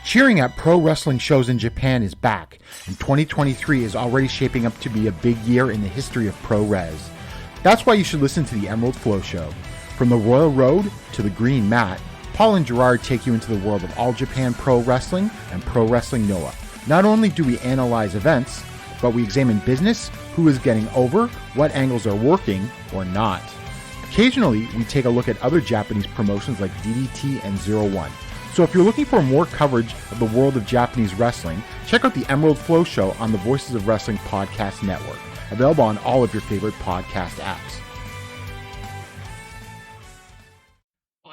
Cheering at pro wrestling shows in Japan is back, and 2023 is already shaping up to be a big year in the history of pro res. That's why you should listen to the Emerald Flow Show. From the Royal Road to the Green Mat, Paul and Gerard take you into the world of All Japan Pro Wrestling and Pro Wrestling Noah. Not only do we analyze events, but we examine business, who is getting over, what angles are working or not. Occasionally, we take a look at other Japanese promotions like DDT and Zero One. So if you're looking for more coverage of the world of Japanese wrestling, check out the Emerald Flow Show on the Voices of Wrestling Podcast Network, available on all of your favorite podcast apps.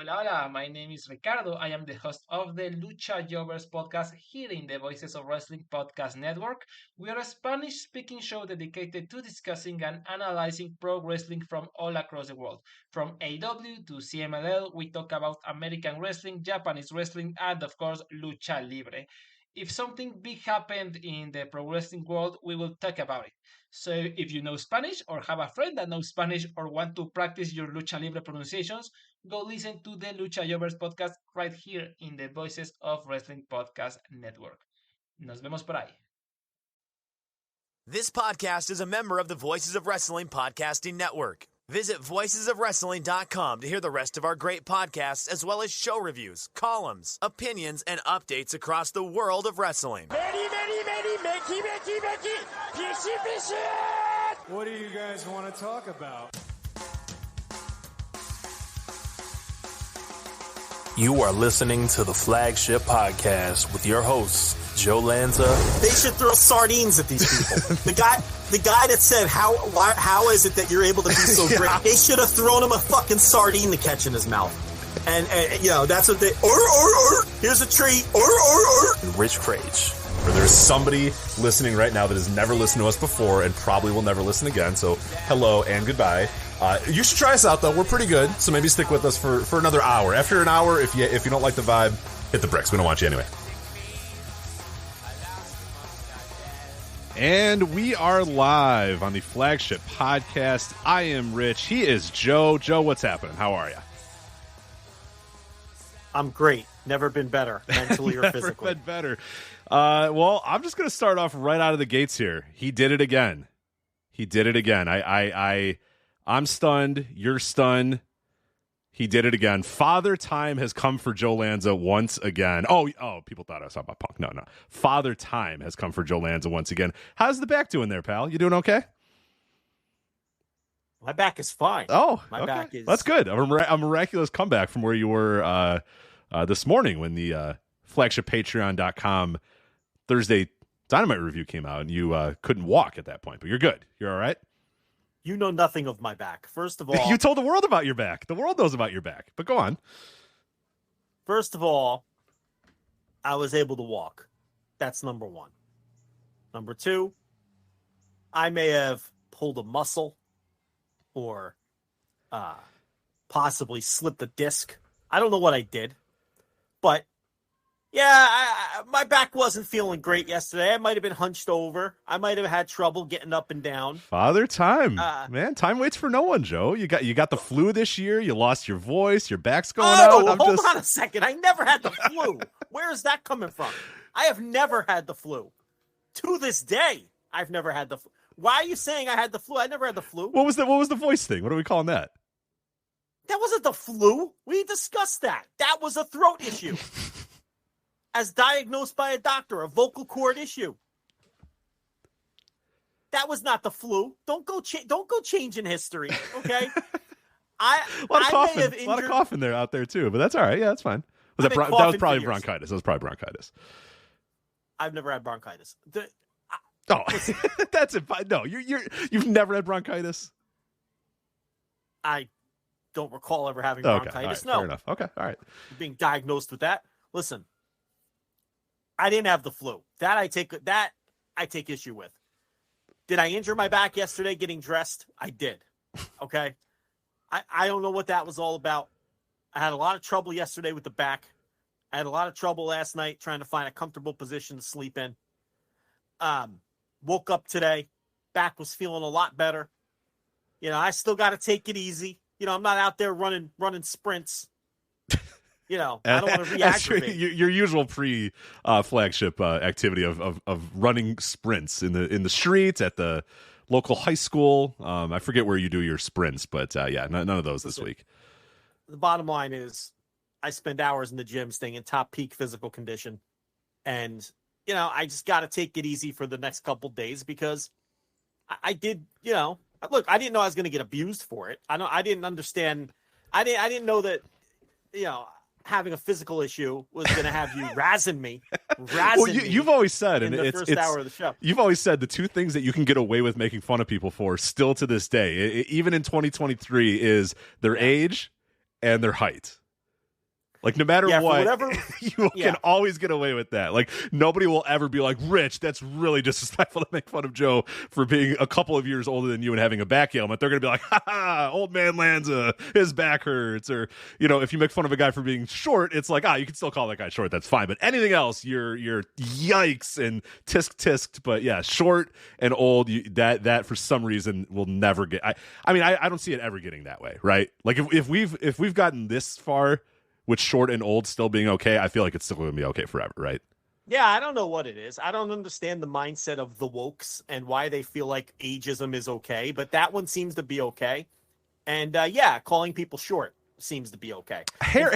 Hola, my name is Ricardo. I am the host of the Lucha Jovers podcast here in the Voices of Wrestling Podcast Network. We are a Spanish-speaking show dedicated to discussing and analyzing pro wrestling from all across the world. From AEW to CMLL, we talk about American wrestling, Japanese wrestling, and of course, Lucha Libre. If something big happened in the pro wrestling world, we will talk about it. So if you know Spanish or have a friend that knows Spanish or want to practice your Lucha Libre pronunciations, go listen to the Lucha Jovers podcast right here in the Voices of Wrestling Podcast Network. Nos vemos por ahí. This podcast is a member of the Voices of Wrestling Podcasting Network. Visit voicesofwrestling.com to hear the rest of our great podcasts, as well as show reviews, columns, opinions, and updates across the world of wrestling. What do you guys want to talk about? You are listening to the Flagship Podcast with your hosts, Joe Lanza. They should throw sardines at these people. the guy that said, how is it that you're able to be so great? They should have thrown him a fucking sardine to catch in his mouth. And you know, that's what they, here's a treat, And Rich Crage. Or there's somebody listening right now that has never listened to us before and probably will never listen again. So hello and goodbye. You should try us out though. We're pretty good. So maybe stick with us for another hour. After an hour, if you don't like the vibe, hit the bricks. We don't want you anyway. And we are live on the Flagship Podcast. I am Rich. He is Joe. Joe, what's happening? How are you? I'm great. Never been better, mentally or physically. Never been better. Well, I'm just going to start off right out of the gates here. He did it again. I'm stunned. You're stunned. He did it again. Father Time has come for Joe Lanza once again. Oh, people thought I was talking about Punk. No. Father Time has come for Joe Lanza once again. How's the back doing there, pal? You doing okay? My back is fine. Oh, my back is. That's good. A miraculous comeback from where you were this morning when the flagshippatreon.com Thursday Dynamite review came out and you couldn't walk at that point, but you're good. You're all right. You know nothing of my back. First of all, you told the world about your back. The world knows about your back, but go on. First of all, I was able to walk. That's number one. Number two, I may have pulled a muscle or possibly slipped a disc. I don't know what I did, but yeah, my back wasn't feeling great yesterday. I might have been hunched over. I might have had trouble getting up and down. Father Time, man, time waits for no one, Joe. You got the flu this year. You lost your voice. Your back's going out. Hold on a second. I never had the flu. Where is that coming from? I have never had the flu. To this day, I've never had the flu. Why are you saying I had the flu? I never had the flu. What was the voice thing? What are we calling that? That wasn't the flu. We discussed that. That was a throat issue. As diagnosed by a doctor, a vocal cord issue. That was not the flu. Don't go changing history, okay? A lot of coughing there out there too, but that's all right. Yeah, that's fine. That was probably bronchitis. That was probably bronchitis. I've never had bronchitis. That's it. No, you've never had bronchitis. I don't recall ever having bronchitis. Right, no, fair enough. Okay, all right. Being diagnosed with that. Listen, I didn't have the flu. That I take issue with. Did I injure my back yesterday getting dressed? I did. Okay. I don't know what that was all about. I had a lot of trouble yesterday with the back. I had a lot of trouble last night trying to find a comfortable position to sleep in. Woke up today. Back was feeling a lot better. You know, I still got to take it easy. You know, I'm not out there running sprints. I don't want to re-aggravate. Your usual flagship activity of running sprints in the streets at the local high school. I forget where you do your sprints, but none of those this week. The bottom line is I spend hours in the gym staying in top peak physical condition. And, I just got to take it easy for the next couple days because I did, look, I didn't know I was going to get abused for it. I didn't understand. I didn't know that, having a physical issue was going to have you razzing me. Well, you've always said, and it's the first hour of the show. You've always said the two things that you can get away with making fun of people for still to this day, even in 2023, is their age and their height. Like, no matter what, you can always get away with that. Like, nobody will ever be like, Rich, that's really disrespectful to make fun of Joe for being a couple of years older than you and having a back ailment. They're going to be like, ha, old man Lanza, his back hurts. Or, if you make fun of a guy for being short, it's like, you can still call that guy short. That's fine. But anything else, you're yikes and tisk. But yeah, short and old, that for some reason will never get. I don't see it ever getting that way, right? Like, if we've gotten this far with short and old still being okay, I feel like it's still going to be okay forever, right? Yeah, I don't know what it is. I don't understand the mindset of the wokes and why they feel like ageism is okay, but that one seems to be okay. And calling people short seems to be okay. Hair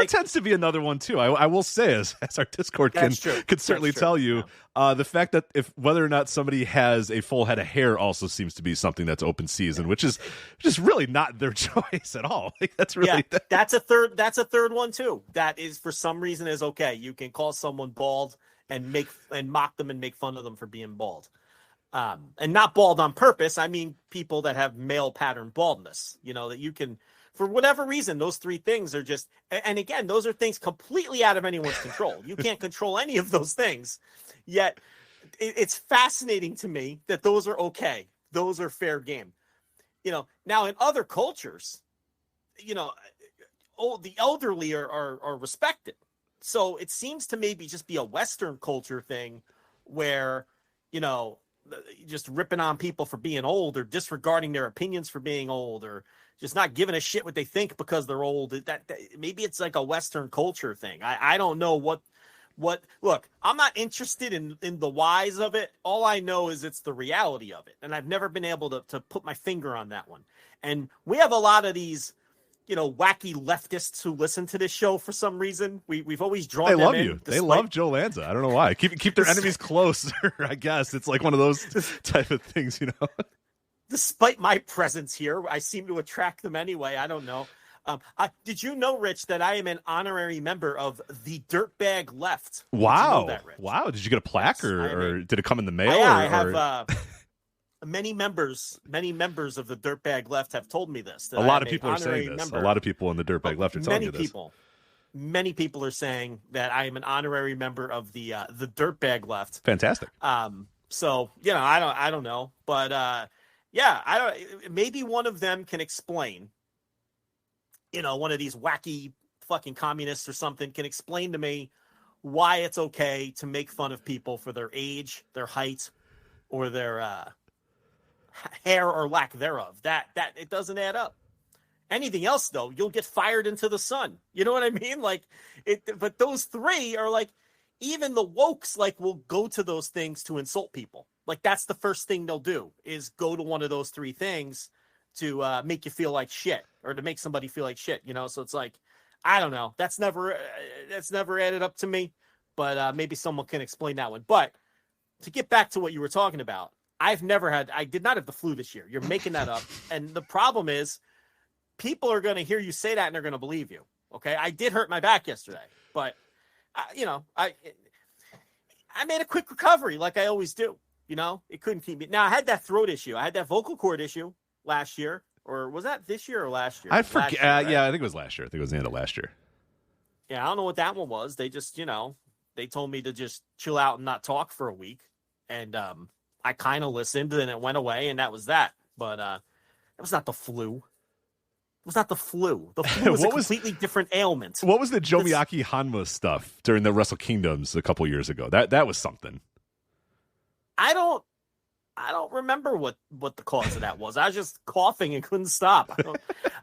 tends to be another one too. I will say, as our Discord can certainly tell you, the fact that whether or not somebody has a full head of hair also seems to be something that's open season, which is just really not their choice at all. Like, that's really that's a third one too. That is for some reason is okay. You can call someone bald and mock them and make fun of them for being bald. And not bald on purpose. I mean people that have male pattern baldness. That you can. For whatever reason, those three things are just, and again, those are things completely out of anyone's control. You can't control any of those things. Yet, it's fascinating to me that those are okay. Those are fair game. Now in other cultures, the elderly are respected. So it seems to maybe just be a Western culture thing where, just ripping on people for being old or disregarding their opinions for being old or just not giving a shit what they think because they're old. That maybe it's like a Western culture thing. I don't know what. Look, I'm not interested in the whys of it. All I know is it's the reality of it, and I've never been able to put my finger on that one. And we have a lot of these, wacky leftists who listen to this show for some reason. We've always drawn. They love you. They love Joe Lanza. I don't know why. Keep their enemies closer. I guess it's like one of those type of things, Despite my presence here, I seem to attract them anyway. I don't know. Did you know, Rich, that I am an honorary member of the Dirtbag Left? Wow. Did you know that, Rich? Wow. Did you get a plaque or did it come in the mail? I have many members of the Dirtbag Left have told me this. A lot of people are saying this. A lot of people in the Dirtbag Left are telling you this. Many people are saying that I am an honorary member of the Dirtbag Left. Fantastic. So, I don't know, but I don't. Maybe one of them can explain. One of these wacky fucking communists or something can explain to me why it's okay to make fun of people for their age, their height, or their hair or lack thereof. That it doesn't add up. Anything else though, you'll get fired into the sun. You know what I mean? Like it. But those three are like, even the wokes will go to those things to insult people. Like that's the first thing they'll do is go to one of those three things to make you feel like shit or to make somebody feel like shit, So it's like, I don't know. That's never added up to me, but maybe someone can explain that one. But to get back to what you were talking about, I did not have the flu this year. You're making that up. And the problem is people are going to hear you say that and they're going to believe you. Okay. I did hurt my back yesterday, but I made a quick recovery like I always do. It couldn't keep me. Now I had that throat issue. I had that vocal cord issue last year, or was that this year or last year? I forget. Right? Yeah, I think it was last year. I think it was the end of last year. Yeah, I don't know what that one was. They just, they told me to just chill out and not talk for a week. And I kind of listened and it went away and that was that. But it was not the flu. It was not the flu. The flu was a completely different ailment. What was the Joe Miyake Hanma stuff during the Wrestle Kingdoms a couple years ago? That was something. I don't remember what the cause of that was. I was just coughing and couldn't stop.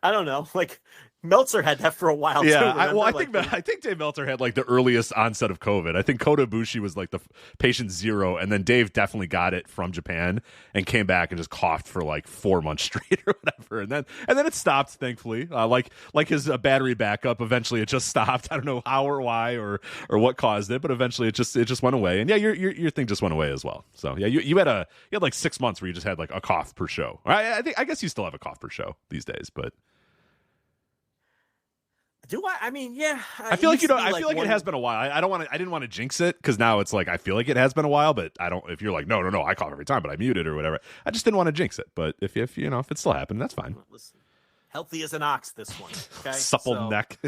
I don't know. Like Meltzer had that for a while. Yeah, too, I think Dave Meltzer had like the earliest onset of COVID. I think Kota Ibushi was like the patient 0, and then Dave definitely got it from Japan and came back and just coughed for like 4 months straight or whatever, and then it stopped. Thankfully, like his battery backup. Eventually, it just stopped. I don't know how or why or what caused it, but eventually it just went away. And yeah, your thing just went away as well. So yeah, you had like 6 months where you just had like a cough per show. I guess you still have a cough per show these days, but. Do I? I mean, yeah. I feel like I feel like it has been a while. I didn't want to jinx it because now it's like I feel like it has been a while. But I don't. If you're like, no, I cough every time, but I mute it or whatever. I just didn't want to jinx it. But if it still happened, that's fine. Listen, healthy as an ox. This one, okay. Supple neck.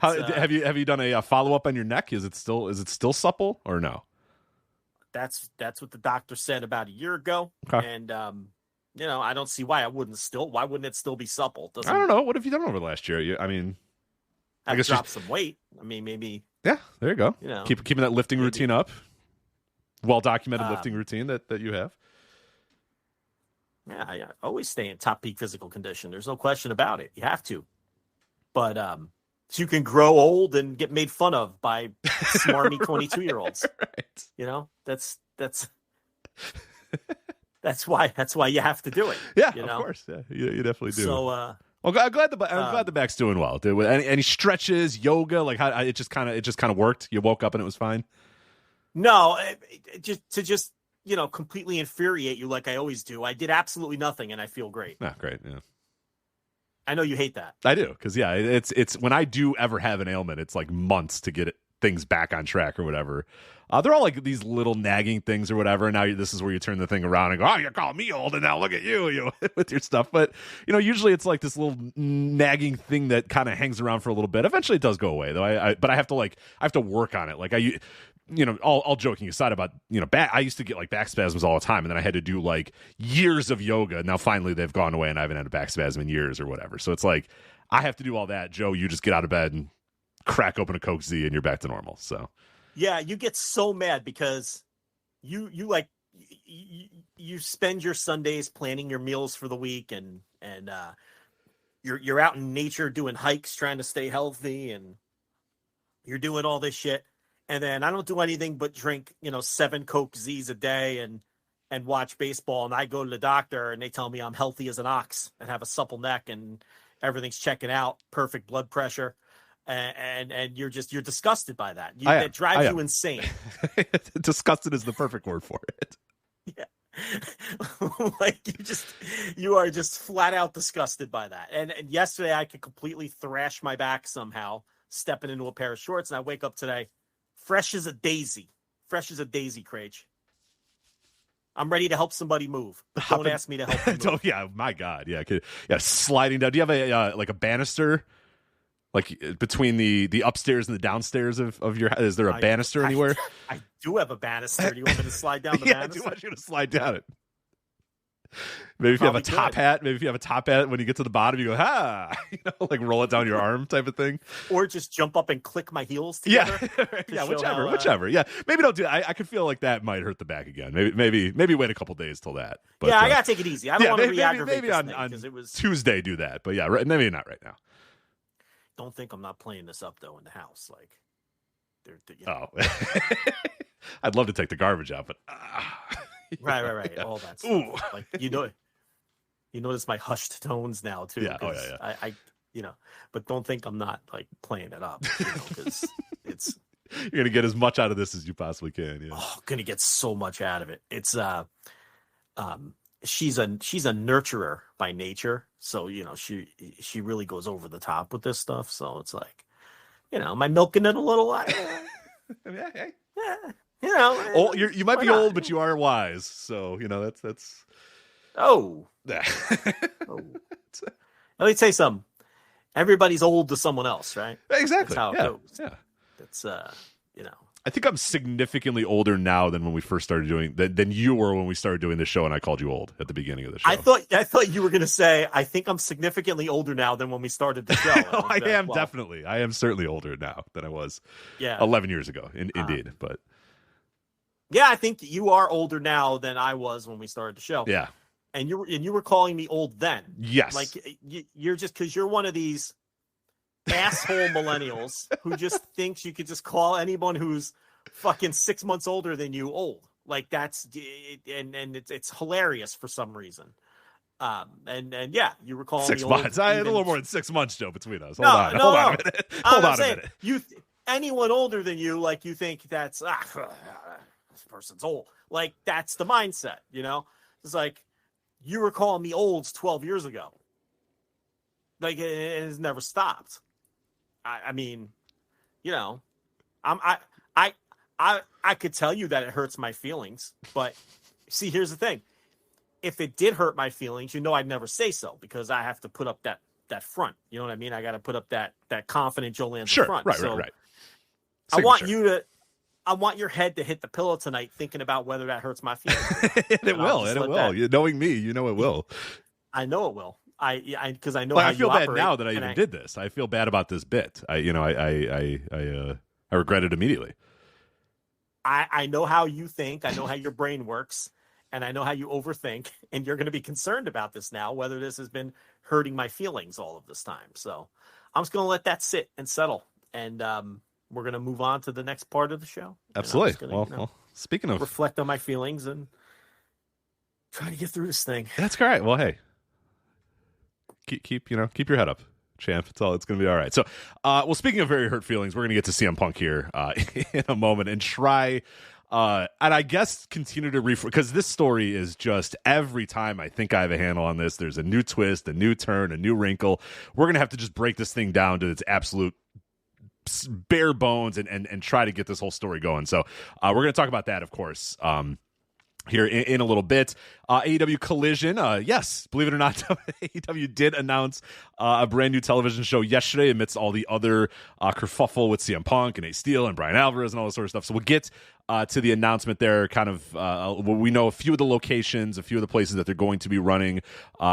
Have you done a follow up on your neck? Is it still supple or no? That's what the doctor said about a year ago. Okay. And I don't see why why wouldn't it still be supple? I don't know. What have you done over the last year? I guess drop some weight. I mean, maybe. Yeah, there you go. Keeping that lifting routine up. Well documented lifting routine that you have. Yeah, I always stay in top peak physical condition. There's no question about it. You have to. But so you can grow old and get made fun of by smarmy 22-year-olds. Right. That's why you have to do it. Yeah, of course. Yeah, you definitely do. So well, I'm glad the back's doing well. Any stretches, yoga, like how it just kind of worked. You woke up and it was fine. No, just completely infuriate you like I always do. I did absolutely nothing and I feel great. Great. Yeah. I know you hate that. I do because it's when I do ever have an ailment, it's like months to get things back on track or whatever. They're all like these little nagging things or whatever. And now this is where you turn the thing around and go, oh, you're calling me old, and now look at you with your stuff. But usually it's like this little nagging thing that kind of hangs around for a little bit. Eventually it does go away though. But I have to work on it. Like all joking aside about I used to get like back spasms all the time, and then I had to do like years of yoga. Now finally they've gone away, and I haven't had a back spasm in years or whatever. So it's like I have to do all that. Joe, you just get out of bed and crack open a Coke Z, and you're back to normal. So. Yeah, you get so mad because you spend your Sundays planning your meals for the week, and you're out in nature doing hikes, trying to stay healthy, and you're doing all this shit. And then I don't do anything but drink 7 Coke Z's a day and watch baseball. And I go to the doctor and they tell me I'm healthy as an ox and have a supple neck and everything's checking out, perfect blood pressure. And you're disgusted by that. That drives you insane. Disgusted is the perfect word for it. Yeah. Like you are just flat out disgusted by that. And yesterday I could completely thrash my back somehow, stepping into a pair of shorts, and I wake up today fresh as a daisy. Craig. I'm ready to help somebody move. Don't ask me to help you move. Yeah, my God. Yeah, sliding down. Do you have a banister? Like between the upstairs and the downstairs of your house? Is there a banister anywhere? I do have a banister. Do you want me to slide down the banister? I do want you to slide down it. Maybe if you have a top hat, when you get to the bottom, you go, like roll it down your arm type of thing. Or just jump up and click my heels together. Yeah, whichever. Yeah, maybe don't do that. I could feel like that might hurt the back again. Maybe wait a couple days till that. But, I gotta take it easy. I don't want to re-aggravate maybe on it was Tuesday do that. But yeah, maybe not right now. Don't think I'm not playing this up though in the house. Like, Oh, I'd love to take the garbage out, but right. Yeah. All that stuff. Like you notice my hushed tones now too. Yeah. I but don't think I'm not like playing it up because it's you're gonna get as much out of this as you possibly can. Yeah. Oh, gonna get so much out of it. It's she's a nurturer by nature, so she really goes over the top with this stuff. So it's like, am I milking it a little? You might be old, but you are wise. So that's. Oh. Let me say something. Everybody's old to someone else, right? Exactly. That's how it goes. Yeah. That's I think I'm significantly older now than when we first started doing than you were when we started doing the show, and I called you old at the beginning of the show. I thought you were going to say, I think I'm significantly older now than when we started the show. Definitely. I am certainly older now than I was 11 years ago, indeed. But yeah, I think you are older now than I was when we started the show. Yeah. And you were calling me old then. Yes. Like you're just because you're one of these asshole millennials who just thinks you could just call anyone who's fucking 6 months older than you old. Like that's and it's hilarious for some reason. And yeah, you recall 6 me months. I had a little more than 6 months, Joe, between us. Hold on a minute. Hold on a minute. Anyone older than you, like you think that's this person's old. Like that's the mindset, you know. It's like you were calling me olds 12 years ago. Like it has never stopped. I mean, you know, I could tell you that it hurts my feelings, but see, here's the thing. If it did hurt my feelings, you know, I'd never say so because I have to put up that front. You know what I mean? I got to put up that confident Joe Lanza front. Right. I want your head to hit the pillow tonight thinking about whether that hurts my feelings. It will. Knowing me, you know it will. I know it will. Because I know well, how I feel you bad operate, now that I even did this. I feel bad about this bit. I regret it immediately. I know how you think. I know how your brain works, and I know how you overthink. And you're going to be concerned about this now, whether this has been hurting my feelings all of this time. So I'm just going to let that sit and settle, and we're going to move on to the next part of the show. Absolutely. Gonna, well, speaking of reflect on my feelings and try to get through this thing. That's great. Well, hey. Keep your head up, champ. It's going to be all right. So, well, speaking of very hurt feelings, we're going to get to CM Punk here in a moment and try, and I guess continue to because this story is just every time I think I have a handle on this, there's a new twist, a new turn, a new wrinkle. We're going to have to just break this thing down to its absolute bare bones and try to get this whole story going. So, we're going to talk about that, of course. Here in a little bit. AEW Collision, yes, believe it or not, AEW did announce a brand new television show yesterday amidst all the other kerfuffle with CM Punk and Ace Steel and Brian Alvarez and all this sort of stuff. So we'll get to the announcement there, kind of, we know a few of the locations, a few of the places that they're going to be running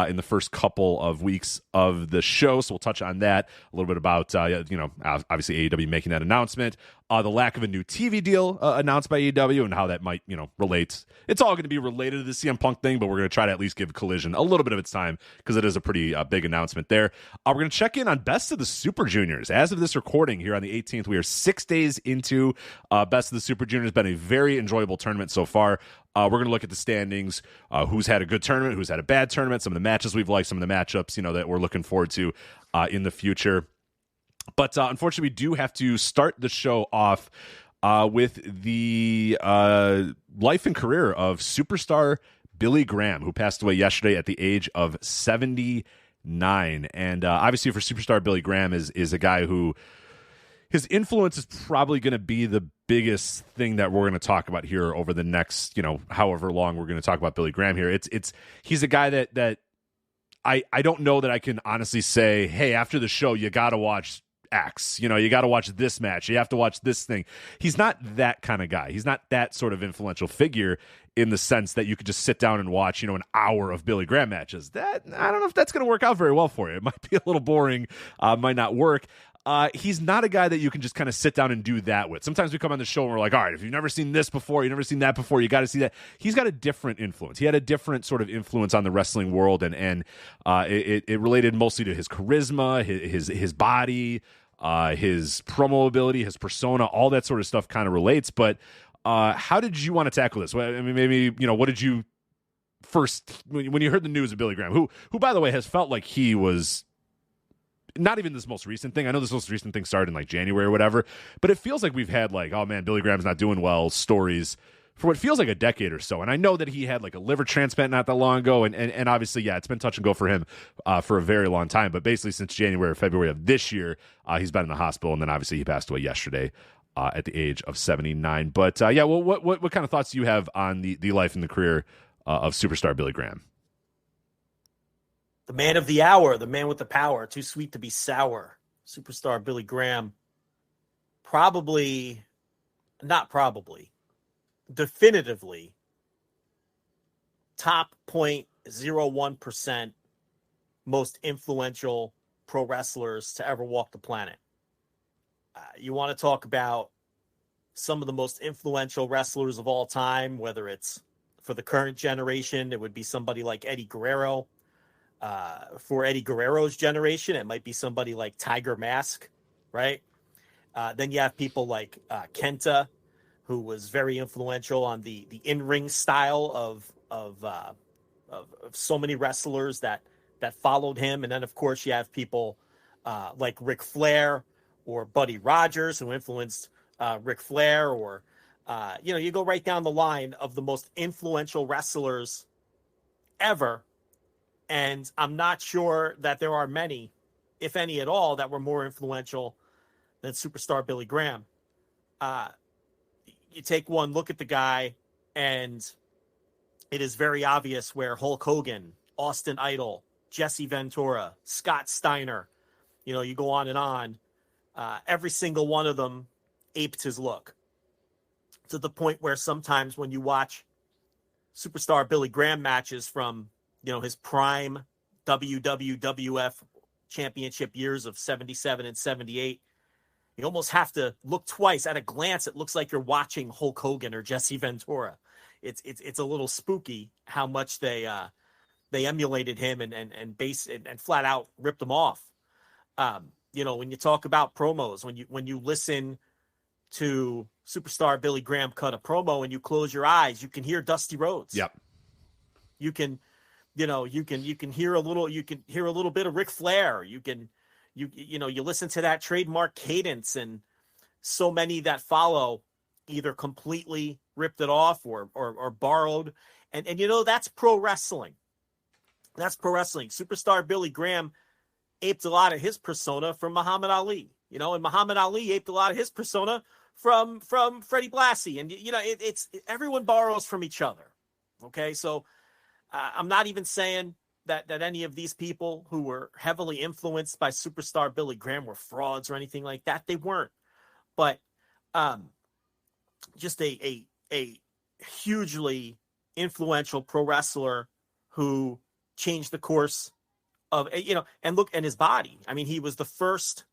in the first couple of weeks of the show. So we'll touch on that, a little bit about, obviously AEW making that announcement, the lack of a new TV deal announced by AEW and how that might, relate. It's all going to be related to the CM Punk thing, but we're going to try to at least give Collision a little bit of its time because it is a pretty big announcement there. We're going to check in on Best of the Super Juniors. As of this recording here on the 18th, we are 6 days into Best of the Super Juniors. Been a very enjoyable tournament so far. We're going to look at the standings, who's had a good tournament, who's had a bad tournament, some of the matches we've liked, some of the matchups, that we're looking forward to in the future. But unfortunately, we do have to start the show off with the life and career of superstar Billy Graham, who passed away yesterday at the age of 79. And obviously for superstar Billy Graham is a guy who his influence is probably going to be the biggest thing that we're going to talk about here over the next, however long we're going to talk about Billy Graham here. He's a guy that I don't know that I can honestly say, hey, after the show, you got to watch X, you got to watch this match. You have to watch this thing. He's not that kind of guy. He's not that sort of influential figure in the sense that you could just sit down and watch, an hour of Billy Graham matches. That I don't know if that's going to work out very well for you. It might be a little boring, might not work. He's not a guy that you can just kind of sit down and do that with. Sometimes we come on the show and we're like, all right, if you've never seen this before, you've never seen that before, you got to see that. He's got a different influence. He had a different sort of influence on the wrestling world, and it related mostly to his charisma, his body, his promo ability, his persona, all that sort of stuff kind of relates. But how did you want to tackle this? Well, I mean, maybe, what did you first, when you heard the news of Billy Graham, who by the way, has felt like he was not even this most recent thing. I know this most recent thing started in like January or whatever, but it feels like we've had like, oh man, Billy Graham's not doing well stories for what feels like a decade or so. And I know that he had like a liver transplant not that long ago. And obviously, yeah, it's been touch and go for him for a very long time. But basically since January or February of this year, he's been in the hospital. And then obviously he passed away yesterday at the age of 79. But yeah, well, what kind of thoughts do you have on the life and the career of superstar Billy Graham? The man of the hour, the man with the power, too sweet to be sour. Superstar Billy Graham. Definitively top 0.01% most influential pro wrestlers to ever walk the planet. You want to talk about some of the most influential wrestlers of all time, whether it's for the current generation, it would be somebody like Eddie Guerrero. For Eddie Guerrero's generation, it might be somebody like Tiger Mask, right? Then you have people like Kenta, who was very influential on the in-ring style of so many wrestlers that followed him. And then, of course, you have people like Ric Flair or Buddy Rogers, who influenced Ric Flair, or you go right down the line of the most influential wrestlers ever. And I'm not sure that there are many, if any at all, that were more influential than superstar Billy Graham. You take one look at the guy, and it is very obvious where Hulk Hogan, Austin Idol, Jesse Ventura, Scott Steiner, you go on and on. Every single one of them aped his look, to the point where sometimes when you watch superstar Billy Graham matches from, his prime WWF championship years of 77 and 78, you almost have to look twice. At a glance, it looks like you're watching Hulk Hogan or Jesse Ventura. It's a little spooky how much they emulated him and flat out ripped him off. When you talk about promos, when you listen to superstar Billy Graham cut a promo and you close your eyes, you can hear Dusty Rhodes. Yep. You can hear a little bit of Ric Flair. You listen to that trademark cadence, and so many that follow either completely ripped it off or borrowed. And that's pro wrestling. That's pro wrestling. Superstar Billy Graham aped a lot of his persona from Muhammad Ali, and Muhammad Ali aped a lot of his persona from Freddie Blassie. And, it's everyone borrows from each other. Okay. So I'm not even saying that any of these people who were heavily influenced by superstar Billy Graham were frauds or anything like that. They weren't, but just a hugely influential pro wrestler who changed the course of, and look at his body. I mean, he was the first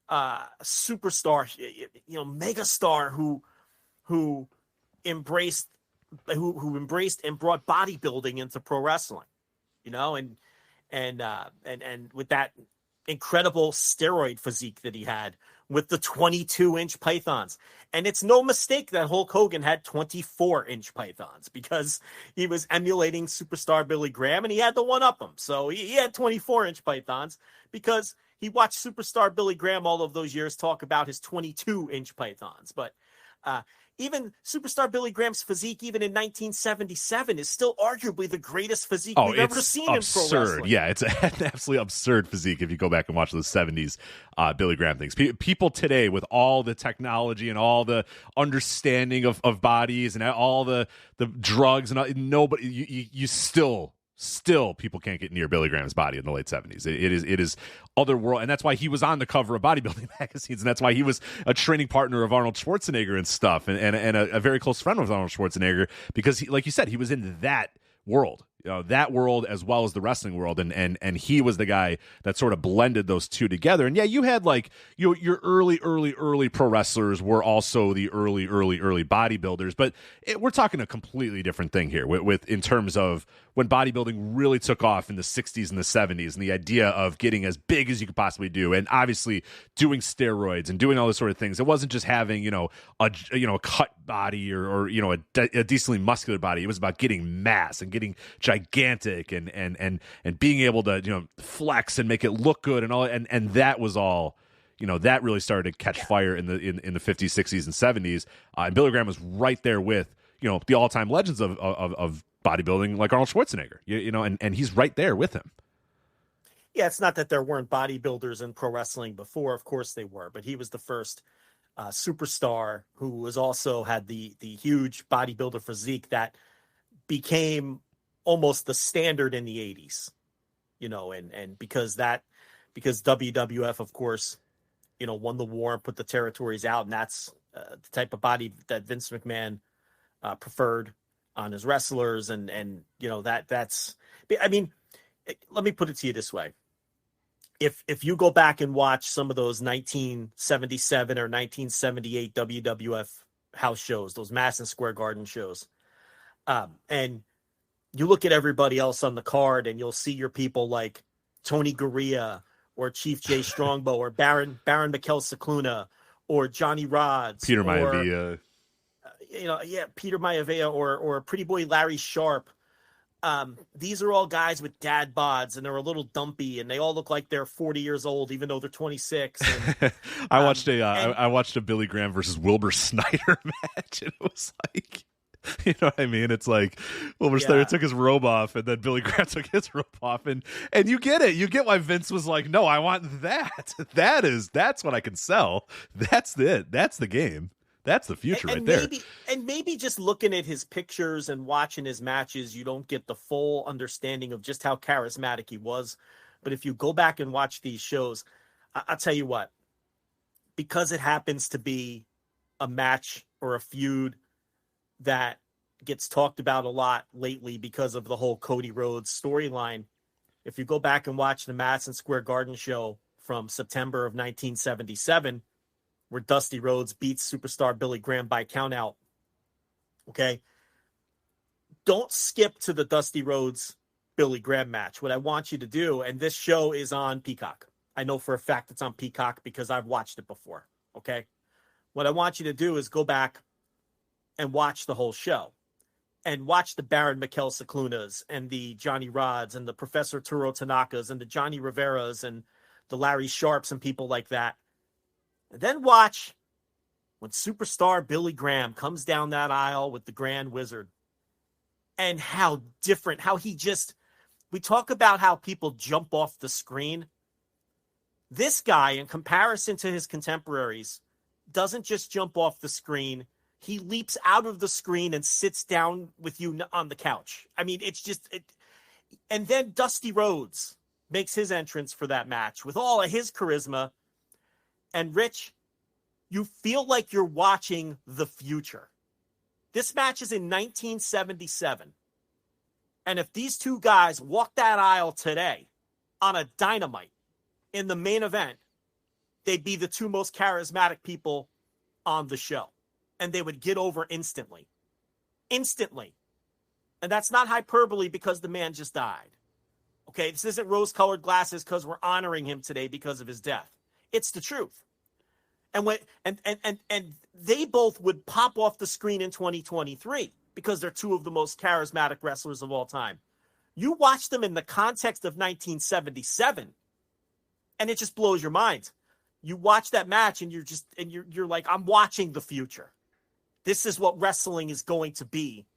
superstar, megastar who embraced and brought bodybuilding into pro wrestling, and with that incredible steroid physique that he had with the 22-inch pythons. And it's no mistake that Hulk Hogan had 24-inch pythons, because he was emulating superstar Billy Graham, and he had to one-up him. So he had 24-inch pythons because he watched superstar Billy Graham all of those years talk about his 22-inch pythons. But even superstar Billy Graham's physique, even in 1977, is still arguably the greatest physique we've ever seen in pro wrestling. Yeah, it's an absolutely absurd physique if you go back and watch those 70s Billy Graham things. People today, with all the technology and all the understanding of bodies and all the drugs and all, nobody, you still people can't get near Billy Graham's body in the late 70s. It is otherworld, and that's why he was on the cover of bodybuilding magazines, and that's why he was a training partner of Arnold Schwarzenegger and stuff, and a very close friend of Arnold Schwarzenegger, because he, like you said, he was in that world. That world as well as the wrestling world, and he was the guy that sort of blended those two together. And yeah, you had like your early pro wrestlers were also the early bodybuilders, but we're talking a completely different thing here with in terms of when bodybuilding really took off in the 60s and the 70s, and the idea of getting as big as you could possibly do, and obviously doing steroids and doing all those sort of things. It wasn't just having a cut body or a decently muscular body. It was about getting mass and getting gigantic and being able to flex and make it look good and all, and that was all that really started to catch fire in the 50s, 60s, and 70s. And Billy Graham was right there with the all-time legends of bodybuilding, like Arnold Schwarzenegger, and he's right there with him. Yeah, it's not that there weren't bodybuilders in pro wrestling before. Of course they were, but he was the first superstar who was also had the huge bodybuilder physique that became almost the standard in the 80s, and because WWF, of course, won the war and put the territories out, and that's the type of body that Vince McMahon preferred on his wrestlers, and that's, I mean, let me put it to you this way. If you go back and watch some of those 1977 or 1978 WWF house shows, those Madison Square Garden shows, and you look at everybody else on the card and you'll see your people like Tony Gurria or Chief Jay Strongbow or Baron Mikel Cicluna or Johnny Rods, Peter or, Maivia. Peter Maivia or Pretty Boy Larry Sharp. These are all guys with dad bods, and they're a little dumpy, and they all look like they're 40 years old, even though they're 26. And, I watched a Billy Graham versus Wilbur Snyder match, and it was like, you know what I mean? It's like Wilbur Snyder took his robe off, and then Billy Graham took his robe off, and you get it. You get why Vince was like, no, I want that. That's what I can sell. That's it. That's the game. That's the future right there. Maybe just looking at his pictures and watching his matches, you don't get the full understanding of just how charismatic he was. But if you go back and watch these shows, I'll tell you what, because it happens to be a match or a feud that gets talked about a lot lately because of the whole Cody Rhodes storyline. If you go back and watch the Madison Square Garden show from September of 1977, where Dusty Rhodes beats superstar Billy Graham by countout. Okay. Don't skip to the Dusty Rhodes Billy Graham match. What I want you to do, and this show is on Peacock. I know for a fact it's on Peacock because I've watched it before. Okay. What I want you to do is go back and watch the whole show and watch the Baron Mikel Ciclunas and the Johnny Rods and the Professor Turo Tanakas and the Johnny Riveras and the Larry Sharps and people like that. And then watch when superstar Billy Graham comes down that aisle with the Grand Wizard, and how different, we talk about how people jump off the screen. This guy, in comparison to his contemporaries, doesn't just jump off the screen. He leaps out of the screen and sits down with you on the couch. I mean, and then Dusty Rhodes makes his entrance for that match with all of his charisma. And Rich, you feel like you're watching the future. This match is in 1977. And if these two guys walk that aisle today on a Dynamite in the main event, they'd be the two most charismatic people on the show. And they would get over instantly. Instantly. And that's not hyperbole because the man just died. Okay, this isn't rose-colored glasses because we're honoring him today because of his death. It's the truth. And they both would pop off the screen in 2023 because they're two of the most charismatic wrestlers of all time. You watch them in the context of 1977, and it just blows your mind. You watch that match and you're like, I'm watching the future. This is what wrestling is going to be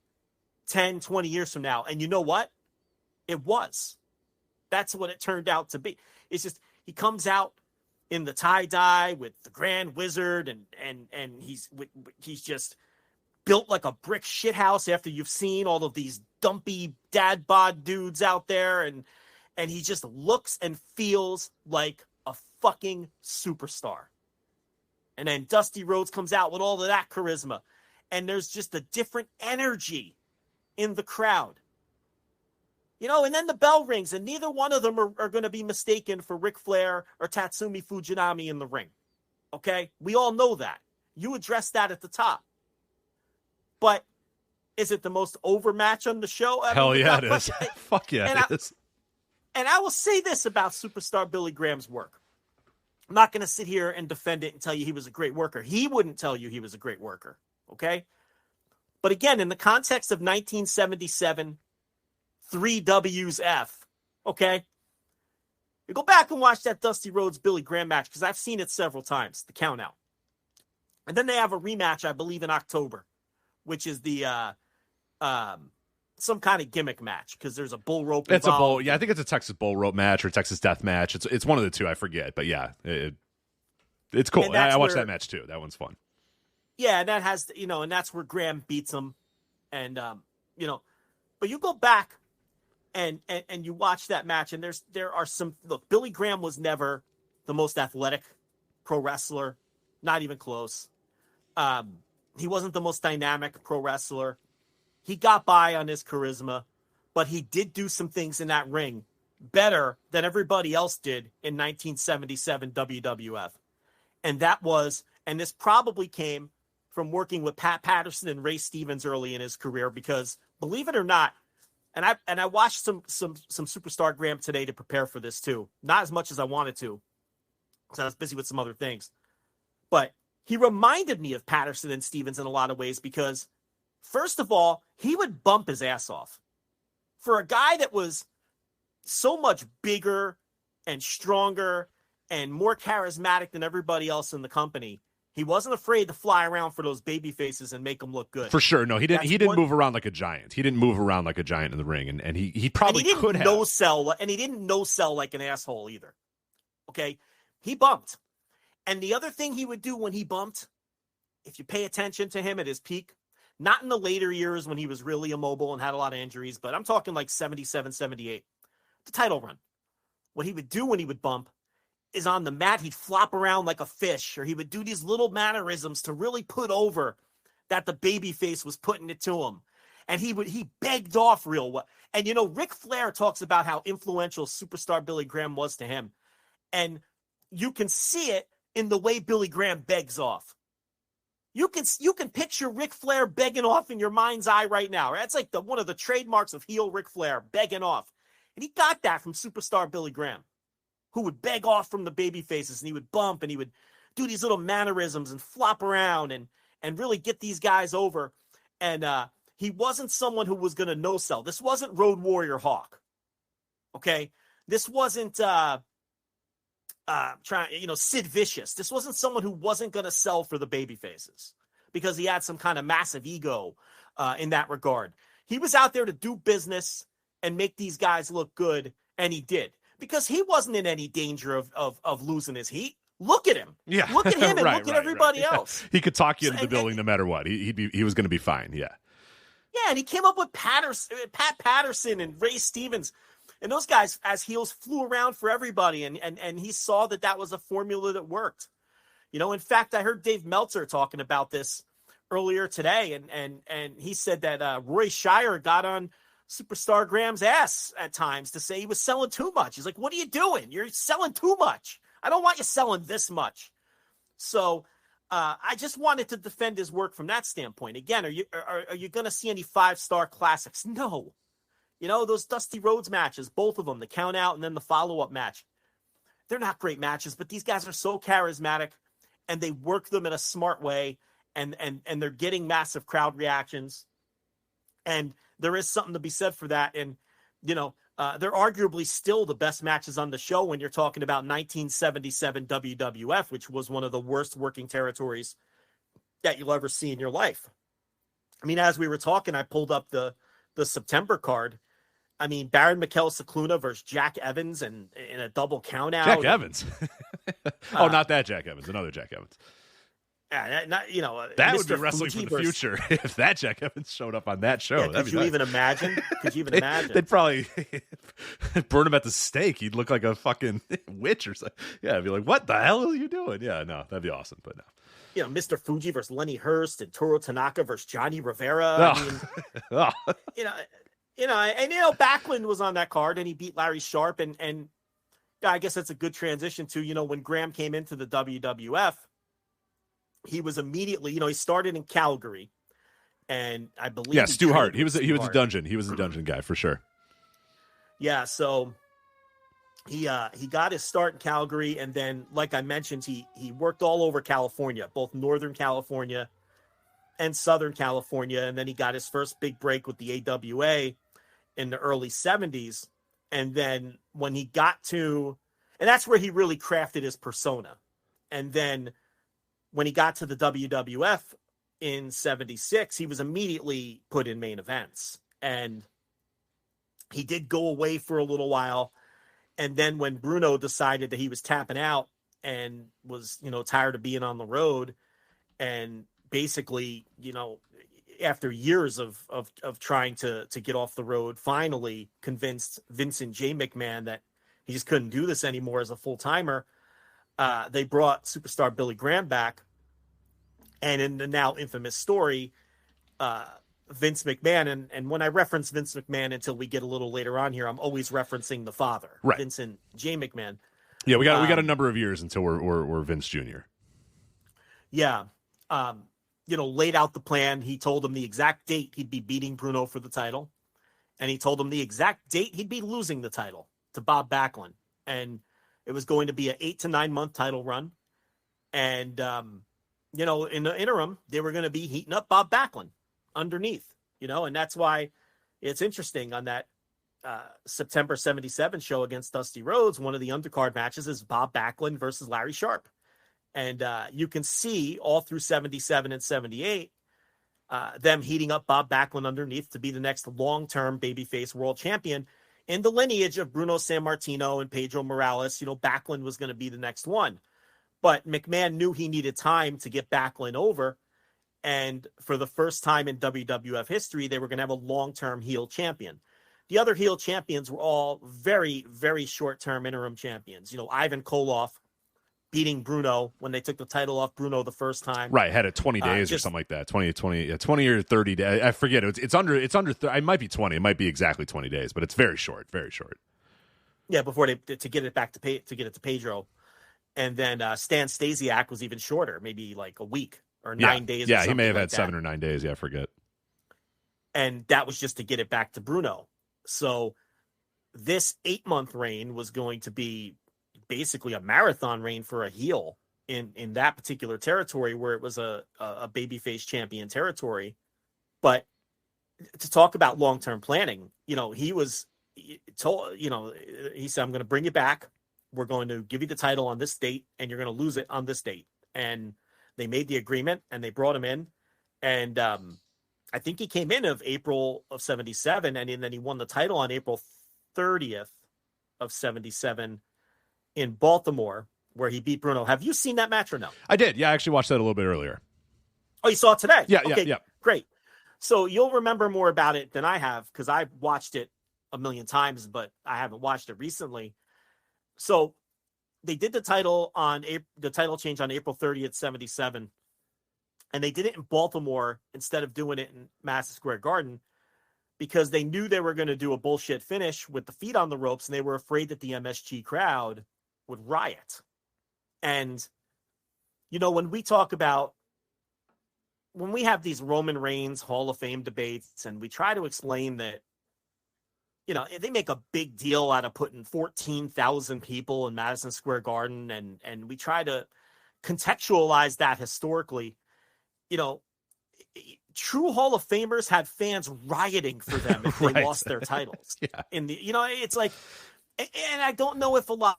10, 20 years from now. And you know what? It was. That's what it turned out to be. It's just, he comes out in the tie-dye with the Grand Wizard, and he's just built like a brick shithouse after you've seen all of these dumpy dad bod dudes out there, and he just looks and feels like a fucking superstar. And then Dusty Rhodes comes out with all of that charisma, and there's just a different energy in the crowd. You know, and then the bell rings, and neither one of them are going to be mistaken for Ric Flair or Tatsumi Fujinami in the ring. Okay? We all know that. You addressed that at the top. But is it the most over match on the show? Hell yeah, it is. Fuck yeah, it is. And I will say this about superstar Billy Graham's work. I'm not going to sit here and defend it and tell you he was a great worker. He wouldn't tell you he was a great worker. Okay? But again, in the context of 1977, 3WF, okay? You go back and watch that Dusty Rhodes Billy Graham match because I've seen it several times, the count out. And then they have a rematch, I believe, in October, which is the some kind of gimmick match because there's a bull rope involved. It's a bull, yeah. I think it's a Texas bull rope match or Texas death match. It's one of the two, I forget, but yeah, it's cool. I watched that match too. That one's fun. Yeah, and that has, and that's where Graham beats him, and but you go back. And you watch that match, and there are some. Look, Billy Graham was never the most athletic pro wrestler, not even close. He wasn't the most dynamic pro wrestler. He got by on his charisma, but he did do some things in that ring better than everybody else did in 1977 WWF. And this probably came from working with Pat Patterson and Ray Stevens early in his career, because believe it or not, And I watched some Superstar Graham today to prepare for this too. Not as much as I wanted to, because I was busy with some other things. But he reminded me of Patterson and Stevens in a lot of ways because, first of all, he would bump his ass off. For a guy that was so much bigger and stronger and more charismatic than everybody else in the company, he wasn't afraid to fly around for those baby faces and make them look good. For sure. No, he didn't move around like a giant. He didn't move around like a giant in the ring, and he probably could have. And he didn't no-sell like an asshole either. Okay? He bumped. And the other thing he would do when he bumped, if you pay attention to him at his peak, not in the later years when he was really immobile and had a lot of injuries, but I'm talking like 77, 78, the title run. What he would do when he would bump is on the mat, he'd flop around like a fish, or he would do these little mannerisms to really put over that the babyface was putting it to him. And he begged off real well. And, you know, Ric Flair talks about how influential Superstar Billy Graham was to him. And you can see it in the way Billy Graham begs off. You can picture Ric Flair begging off in your mind's eye right now. That's like one of the trademarks of heel Ric Flair, begging off. And he got that from Superstar Billy Graham, who would beg off from the baby faces, and he would bump, and he would do these little mannerisms and flop around and really get these guys over. And he wasn't someone who was going to no-sell. This wasn't Road Warrior Hawk. Okay? This wasn't Sid Vicious. This wasn't someone who wasn't going to sell for the baby faces because he had some kind of massive ego in that regard. He was out there to do business and make these guys look good, and he did. Because he wasn't in any danger of losing his heat. Look at him. Yeah. Look at him and look at everybody else. He could talk you into the building no matter what. He was going to be fine. Yeah. Yeah, and he came up with Pat Patterson and Ray Stevens. And those guys, as heels, flew around for everybody. And he saw that was a formula that worked. You know, in fact, I heard Dave Meltzer talking about this earlier today. And he said that Roy Shire got on Superstar Graham's ass at times to say he was selling too much. He's like, what are you doing? You're selling too much. I don't want you selling this much. So I just wanted to defend his work from that standpoint. Again, are you going to see any 5-star classics? No. You know, those Dusty Rhodes matches, both of them, the count out and then the follow-up match, they're not great matches, but these guys are so charismatic and they work them in a smart way and they're getting massive crowd reactions. And there is something to be said for that. And, you know, they're arguably still the best matches on the show when you're talking about 1977 WWF, which was one of the worst working territories that you'll ever see in your life. I mean, as we were talking, I pulled up the September card. I mean, Baron Mikel Cicluna versus Jack Evans and in a double count out. Jack Evans. Not that Jack Evans, another Jack Evans. Yeah, that Mr. would be wrestling Fuji for the future if that Jack Evans showed up on that show. Yeah, could you even imagine? They'd probably burn him at the stake. He'd look like a fucking witch or something. Yeah, I'd be like, what the hell are you doing? Yeah, no, that'd be awesome, but no. You know, Mr. Fuji versus Lenny Hurst and Toru Tanaka versus Johnny Rivera. Oh. Backlund was on that card and he beat Larry Sharp. And yeah, I guess that's a good transition to, you know, when Graham came into the WWF, he was immediately, you know, he started in Calgary, and I believe Stu Hart. He was a dungeon. He was a dungeon guy for sure. Yeah, so he got his start in Calgary, and then, like I mentioned, he worked all over California, both Northern California and Southern California, and then he got his first big break with the AWA in the early 70s, and then when he got to, and that's where he really crafted his persona, and then when he got to the WWF in 76, he was immediately put in main events. And he did go away for a little while. And then when Bruno decided that he was tapping out and was, you know, tired of being on the road, and basically, you know, after years of trying to get off the road, finally convinced Vincent J. McMahon that he just couldn't do this anymore as a full-timer. They brought Superstar Billy Graham back, and in the now infamous story, Vince McMahon, and when I reference Vince McMahon until we get a little later on here, I'm always referencing the father, right. Vincent J. McMahon. Yeah, we got a number of years until we're Vince Jr. Yeah, laid out the plan. He told him the exact date he'd be beating Bruno for the title, and he told him the exact date he'd be losing the title to Bob Backlund. And it was going to be an 8 to 9 month title run. And, you know, in the interim, they were going to be heating up Bob Backlund underneath, you know, and that's why it's interesting on that September 77 show against Dusty Rhodes. One of the undercard matches is Bob Backlund versus Larry Sharp. And you can see all through 77 and 78, them heating up Bob Backlund underneath to be the next long-term babyface world champion in the lineage of Bruno Sammartino and Pedro Morales. You know, Backlund was going to be the next one. But McMahon knew he needed time to get Backlund over. And for the first time in WWF history, they were going to have a long-term heel champion. The other heel champions were all very, very short-term interim champions. You know, Ivan Koloff beating Bruno when they took the title off Bruno the first time. Right, had it 20 days or something like that. 20 or 30 days. I forget. It's under it might be 20. It might be exactly 20 days, but it's very short, very short. Yeah, before to get it back to get it to Pedro. And then Stan Stasiak was even shorter, maybe like a week or 9 days. Yeah, he may have like had that. 7 or 9 days. Yeah, I forget. And that was just to get it back to Bruno. So this 8-month reign was going to be basically a marathon reign for a heel in that particular territory where it was a babyface champion territory. But to talk about long-term planning, you know, he said, I'm going to bring you back. We're going to give you the title on this date and you're going to lose it on this date. And they made the agreement and they brought him in. And I think he came in of April of 77 and then he won the title on April 30th of 77 in Baltimore, where he beat Bruno. Have you seen that match or no? I did. Yeah, I actually watched that a little bit earlier. Oh, you saw it today? Yeah, okay, yeah. Great. So you'll remember more about it than I have because I've watched it a million times, but I haven't watched it recently. So they did the title change on April 30th, 77. And they did it in Baltimore instead of doing it in Madison Square Garden because they knew they were going to do a bullshit finish with the feet on the ropes. And they were afraid that the MSG crowd would riot. And, you know, when we have these Roman Reigns Hall of Fame debates and we try to explain that, you know, they make a big deal out of putting 14,000 people in Madison Square Garden and we try to contextualize that historically. You know, true Hall of Famers had fans rioting for them if they lost their titles. Yeah. It's like, and I don't know if a lot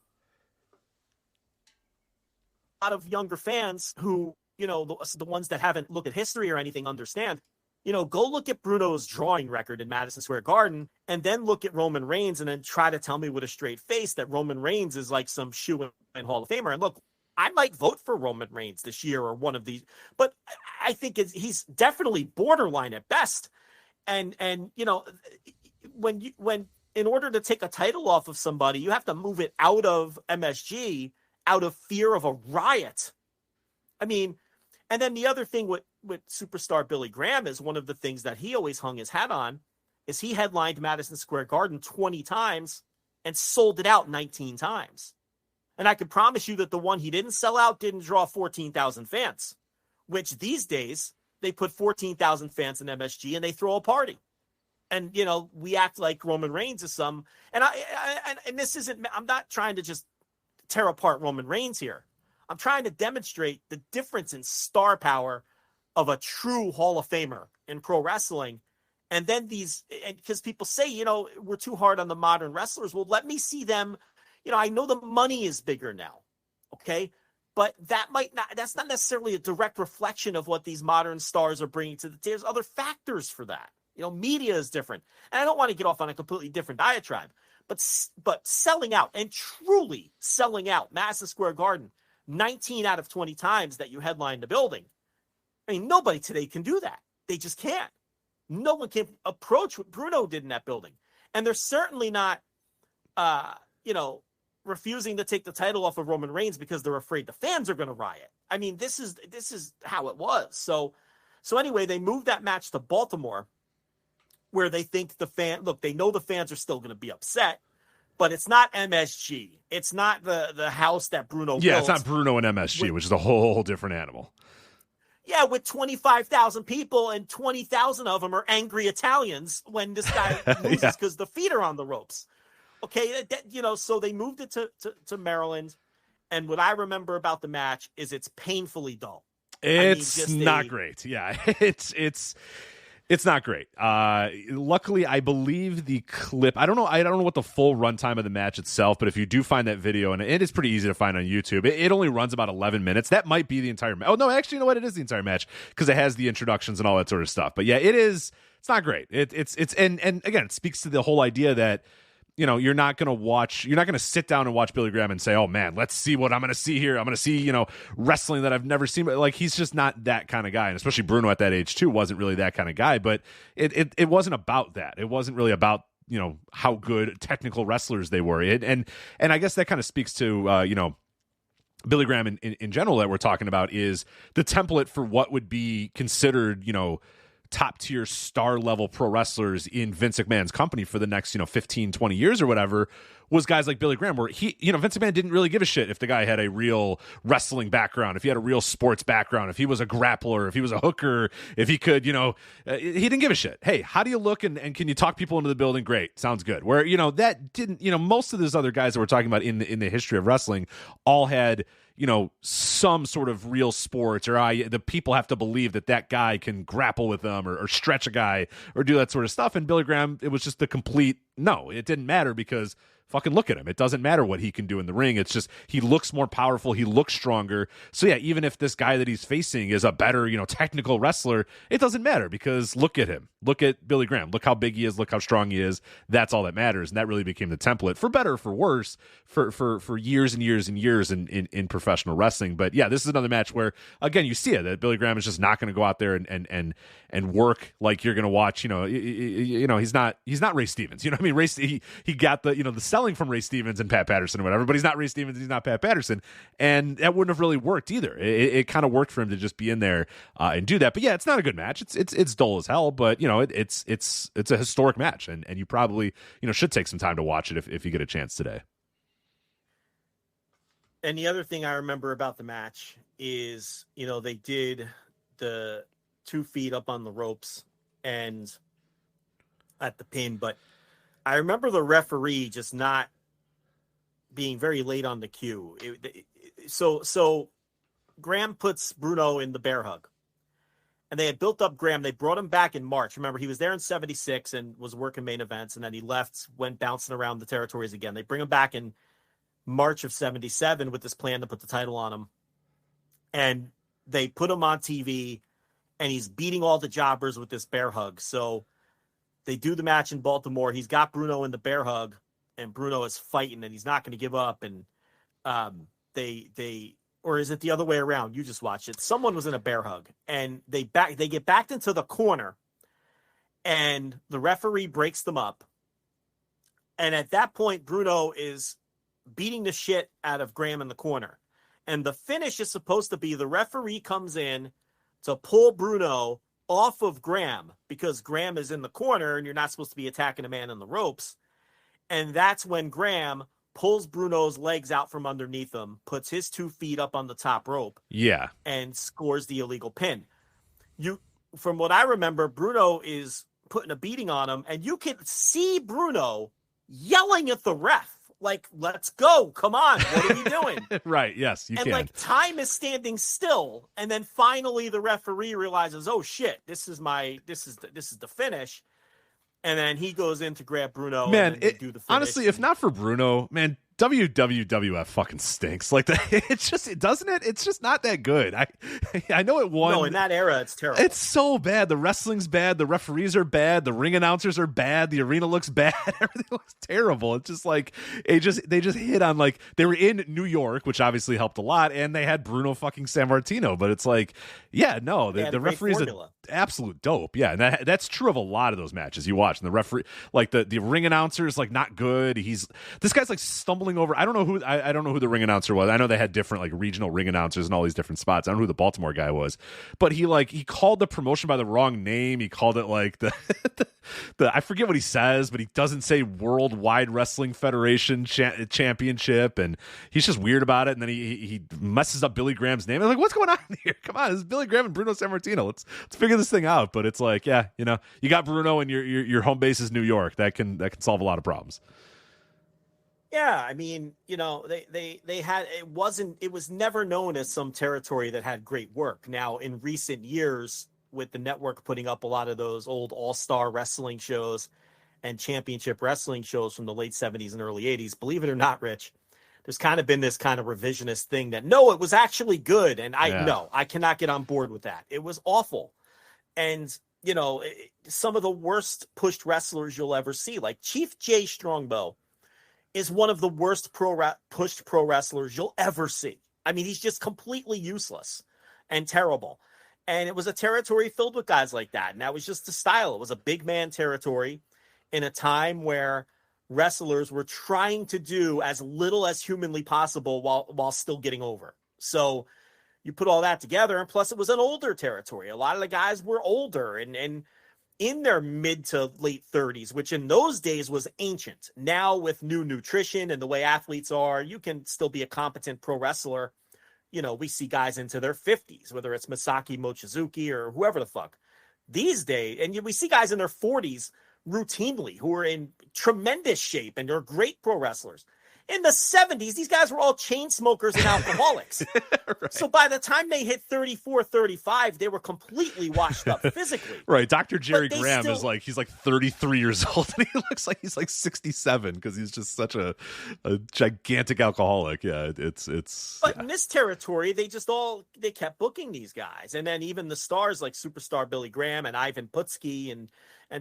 of younger fans who, you know, the ones that haven't looked at history or anything understand, you know, go look at Bruno's drawing record in Madison Square Garden and then look at Roman Reigns and then try to tell me with a straight face that Roman Reigns is like some shoe-in Hall of Famer. And look, I might vote for Roman Reigns this year or one of these, but I think he's definitely borderline at best. And you know, when in order to take a title off of somebody, you have to move it out of MSG out of fear of a riot. I mean, and then the other thing with superstar Billy Graham is one of the things that he always hung his hat on is he headlined Madison Square Garden 20 times and sold it out 19 times. And I can promise you that the one he didn't sell out didn't draw 14,000 fans, which these days they put 14,000 fans in MSG and they throw a party. And, you know, we act like Roman Reigns is some, and this isn't, I'm not trying to just tear apart Roman Reigns here. I'm trying to demonstrate the difference in star power of a true Hall of Famer in pro wrestling. And then because people say, you know, we're too hard on the modern wrestlers. Well, let me see them. You know, I know the money is bigger now, okay? But that's not necessarily a direct reflection of what these modern stars are bringing to the table. There's other factors for that. You know, media is different. And I don't want to get off on a completely different diatribe, but selling out and truly selling out Madison Square Garden 19 out of 20 times that you headline the building. I mean, nobody today can do that. They just can't. No one can approach what Bruno did in that building. And they're certainly not, you know, refusing to take the title off of Roman Reigns because they're afraid the fans are going to riot. I mean, this is how it was. So anyway, they moved that match to Baltimore where they think they know the fans are still going to be upset, but it's not MSG. It's not the house that Bruno built. Yeah, it's not Bruno and MSG, which is a whole different animal. Yeah, with 25,000 people and 20,000 of them are angry Italians when this guy loses because the feet are on the ropes. Okay, so they moved it to Maryland. And what I remember about the match is it's painfully dull. It's not great. Yeah, it's not great. Luckily, I believe the clip. I don't know what the full runtime of the match itself, but if you do find that video, and it is pretty easy to find on YouTube, it only runs about 11 minutes. That might be the entire. Oh no, actually, you know what? It is the entire match because it has the introductions and all that sort of stuff. But yeah, it is. It's not great. It's and again, it speaks to the whole idea that, you're not going to sit down and watch Billy Graham and say, oh man, let's see what I'm going to see here. I'm going to see, wrestling that I've never seen. But like, he's just not that kind of guy. And especially Bruno at that age too, wasn't really that kind of guy, but it wasn't about that. It wasn't really about, how good technical wrestlers they were. And I guess that kind of speaks to, Billy Graham in general that we're talking about is the template for what would be considered, top tier star level pro wrestlers in Vince McMahon's company for the next 15, 20 years or whatever was guys like Billy Graham, where he Vince McMahon didn't really give a shit if the guy had a real wrestling background, if he had a real sports background, if he was a grappler, if he was a hooker, if he could, he didn't give a shit. Hey, how do you look and can you talk people into the building? Great, sounds good. Where that didn't, most of those other guys that we're talking about in the history of wrestling all had some sort of real sports, or the people have to believe that guy can grapple with them or stretch a guy or do that sort of stuff. And Billy Graham, it was just the complete no. It didn't matter because fucking look at him. It doesn't matter what he can do in the ring. It's just he looks more powerful. He looks stronger. So yeah, even if this guy that he's facing is a better, technical wrestler, it doesn't matter because look at him. Look at Billy Graham. Look how big he is. Look how strong he is. That's all that matters. And that really became the template, for better or for worse, for years and years and years in professional wrestling. But yeah, this is another match where, again, you see it, that Billy Graham is just not going to go out there and work like you're going to watch. He's not Ray Stevens. You know what I mean? He got the selling from Ray Stevens and Pat Patterson or whatever, but he's not Ray Stevens. He's not Pat Patterson. And that wouldn't have really worked either. It kind of worked for him to just be in there and do that. But yeah, it's not a good match. It's dull as hell, but it's a historic match, and you probably should take some time to watch it if you get a chance today. And the other thing I remember about the match is, they did the 2 feet up on the ropes and at the pin, but I remember the referee just not being very late on the cue. So Graham puts Bruno in the bear hug. And they had built up Graham. They brought him back in March. Remember, he was there in 76 and was working main events, and then he left, went bouncing around the territories again. They bring him back in March of 77 with this plan to put the title on him. And they put him on TV, and he's beating all the jobbers with this bear hug. So they do the match in Baltimore. He's got Bruno in the bear hug, and Bruno is fighting, and he's not going to give up. And or is it the other way around? You just watched it. Someone was in a bear hug, and they get backed into the corner, and the referee breaks them up. And at that point, Bruno is beating the shit out of Graham in the corner. And the finish is supposed to be the referee comes in to pull Bruno off of Graham because Graham is in the corner and you're not supposed to be attacking a man in the ropes. And that's when Graham pulls Bruno's legs out from underneath him, puts his 2 feet up on the top rope. Yeah. And scores the illegal pin. From what I remember, Bruno is putting a beating on him, and you can see Bruno yelling at the ref. Like, let's go. Come on. What are we doing? Right. Yes, you can. And time is standing still. And then finally the referee realizes, oh shit, this is the finish. And then he goes in to grab Bruno. Man, and do the finish. Honestly, if not for Bruno, man, WWF fucking stinks. Like it's just, doesn't it? It's just not that good. I know it won. No, in that era, it's terrible. It's so bad. The wrestling's bad. The referees are bad. The ring announcers are bad. The arena looks bad. Everything looks terrible. It's just like they just hit on, like, they were in New York, which obviously helped a lot, and they had Bruno fucking Sammartino. But it's like, yeah, no, the referee's an absolute dope. Yeah, and that's true of a lot of those matches you watch. And the referee, like the ring announcer's like not good. This guy's like stumbling stumbling over. I don't know who. I don't know who the ring announcer was. I know they had different like regional ring announcers in all these different spots. I don't know who the Baltimore guy was, but he called the promotion by the wrong name. He called it like the I forget what he says, but he doesn't say Worldwide Wrestling Federation Championship, and he's just weird about it. And then he messes up Billy Graham's name. I'm like, what's going on here? Come on, this is Billy Graham and Bruno Sammartino. Let's figure this thing out. But it's like, yeah, you got Bruno and your home base is New York. That can solve a lot of problems. Yeah, I mean, they had it was never known as some territory that had great work. Now, in recent years, with the network putting up a lot of those old all-star wrestling shows and championship wrestling shows from the late 70s and early 80s, believe it or not, Rich, there's kind of been this kind of revisionist thing that, no, it was actually good. And I cannot get on board with that. It was awful. And, some of the worst pushed wrestlers you'll ever see, like Chief Jay Strongbow, is one of the worst pushed pro wrestlers you'll ever see. I mean, he's just completely useless and terrible. And it was a territory filled with guys like that. And that was just the style. It was a big man territory in a time where wrestlers were trying to do as little as humanly possible while still getting over. So you put all that together, and plus it was an older territory. A lot of the guys were older and in their mid to late 30s, which in those days was ancient. Now with new nutrition and the way athletes are, you can still be a competent pro wrestler. We see guys into their 50s, whether it's Masaki Mochizuki or whoever the fuck these days. And we see guys in their 40s routinely who are in tremendous shape and are great pro wrestlers. In the 70s, these guys were all chain smokers and alcoholics. Right. So by the time they hit 34, 35, they were completely washed up physically. Right. Dr. Jerry Graham is he's 33 years old, and he looks like he's 67 because he's just such a gigantic alcoholic. Yeah, it's. But in this territory, they kept booking these guys. And then even the stars like superstar Billy Graham and Ivan Putski and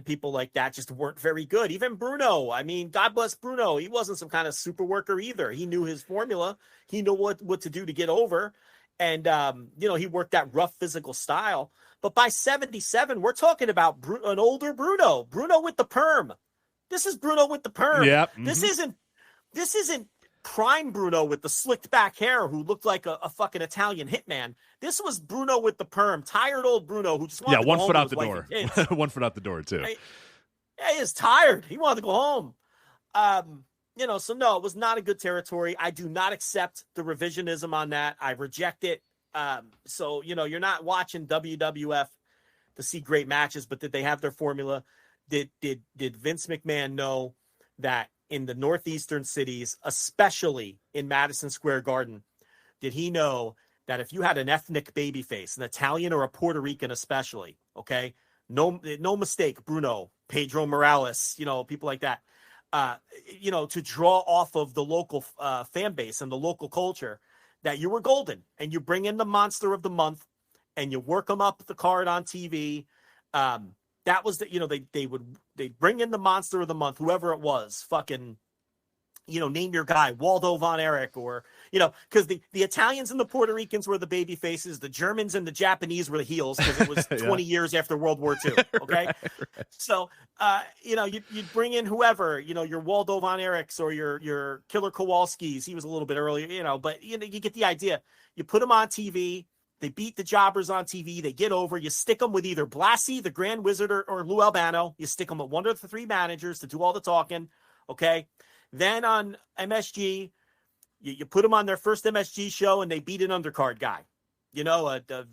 people like that just weren't very good. Even Bruno, I mean, God bless Bruno. He wasn't some kind of super worker either. He knew his formula. He knew what to do to get over. And, he worked that rough physical style. But by 77, we're talking about an older Bruno with the perm. This is Bruno with the perm. Yeah. Mm-hmm. This isn't prime Bruno with the slicked back hair who looked like a fucking Italian hitman. This was Bruno with the perm, tired old Bruno who just wanted to go home. 1 foot out the door. 1 foot out the door too. He is tired. He wanted to go home. So no, it was not a good territory. I do not accept the revisionism on that. I reject it. So you're not watching WWF to see great matches, but did they have their formula? Did Vince McMahon know that in the northeastern cities, especially in Madison Square Garden, did he know that if you had an ethnic babyface, an Italian or a Puerto Rican especially, okay, no mistake, Bruno, Pedro Morales, people like that, to draw off of the local fan base and the local culture, that you were golden, and you bring in the monster of the month and you work them up the card on TV. That was they'd bring in the monster of the month, whoever it was, fucking, name your guy, Waldo Von Erich, or, because the Italians and the Puerto Ricans were the baby faces. The Germans and the Japanese were the heels because it was 20 years after World War II. Okay. Right. So, you'd bring in whoever, your Waldo Von Erichs or your Killer Kowalskis. He was a little bit earlier, but you get the idea. You put them on TV. They beat the jobbers on TV. They get over. You stick them with either Blassie, the Grand Wizard, or Lou Albano. You stick them with one of the three managers to do all the talking. Okay. Then on MSG, you put them on their first MSG show and they beat an undercard guy,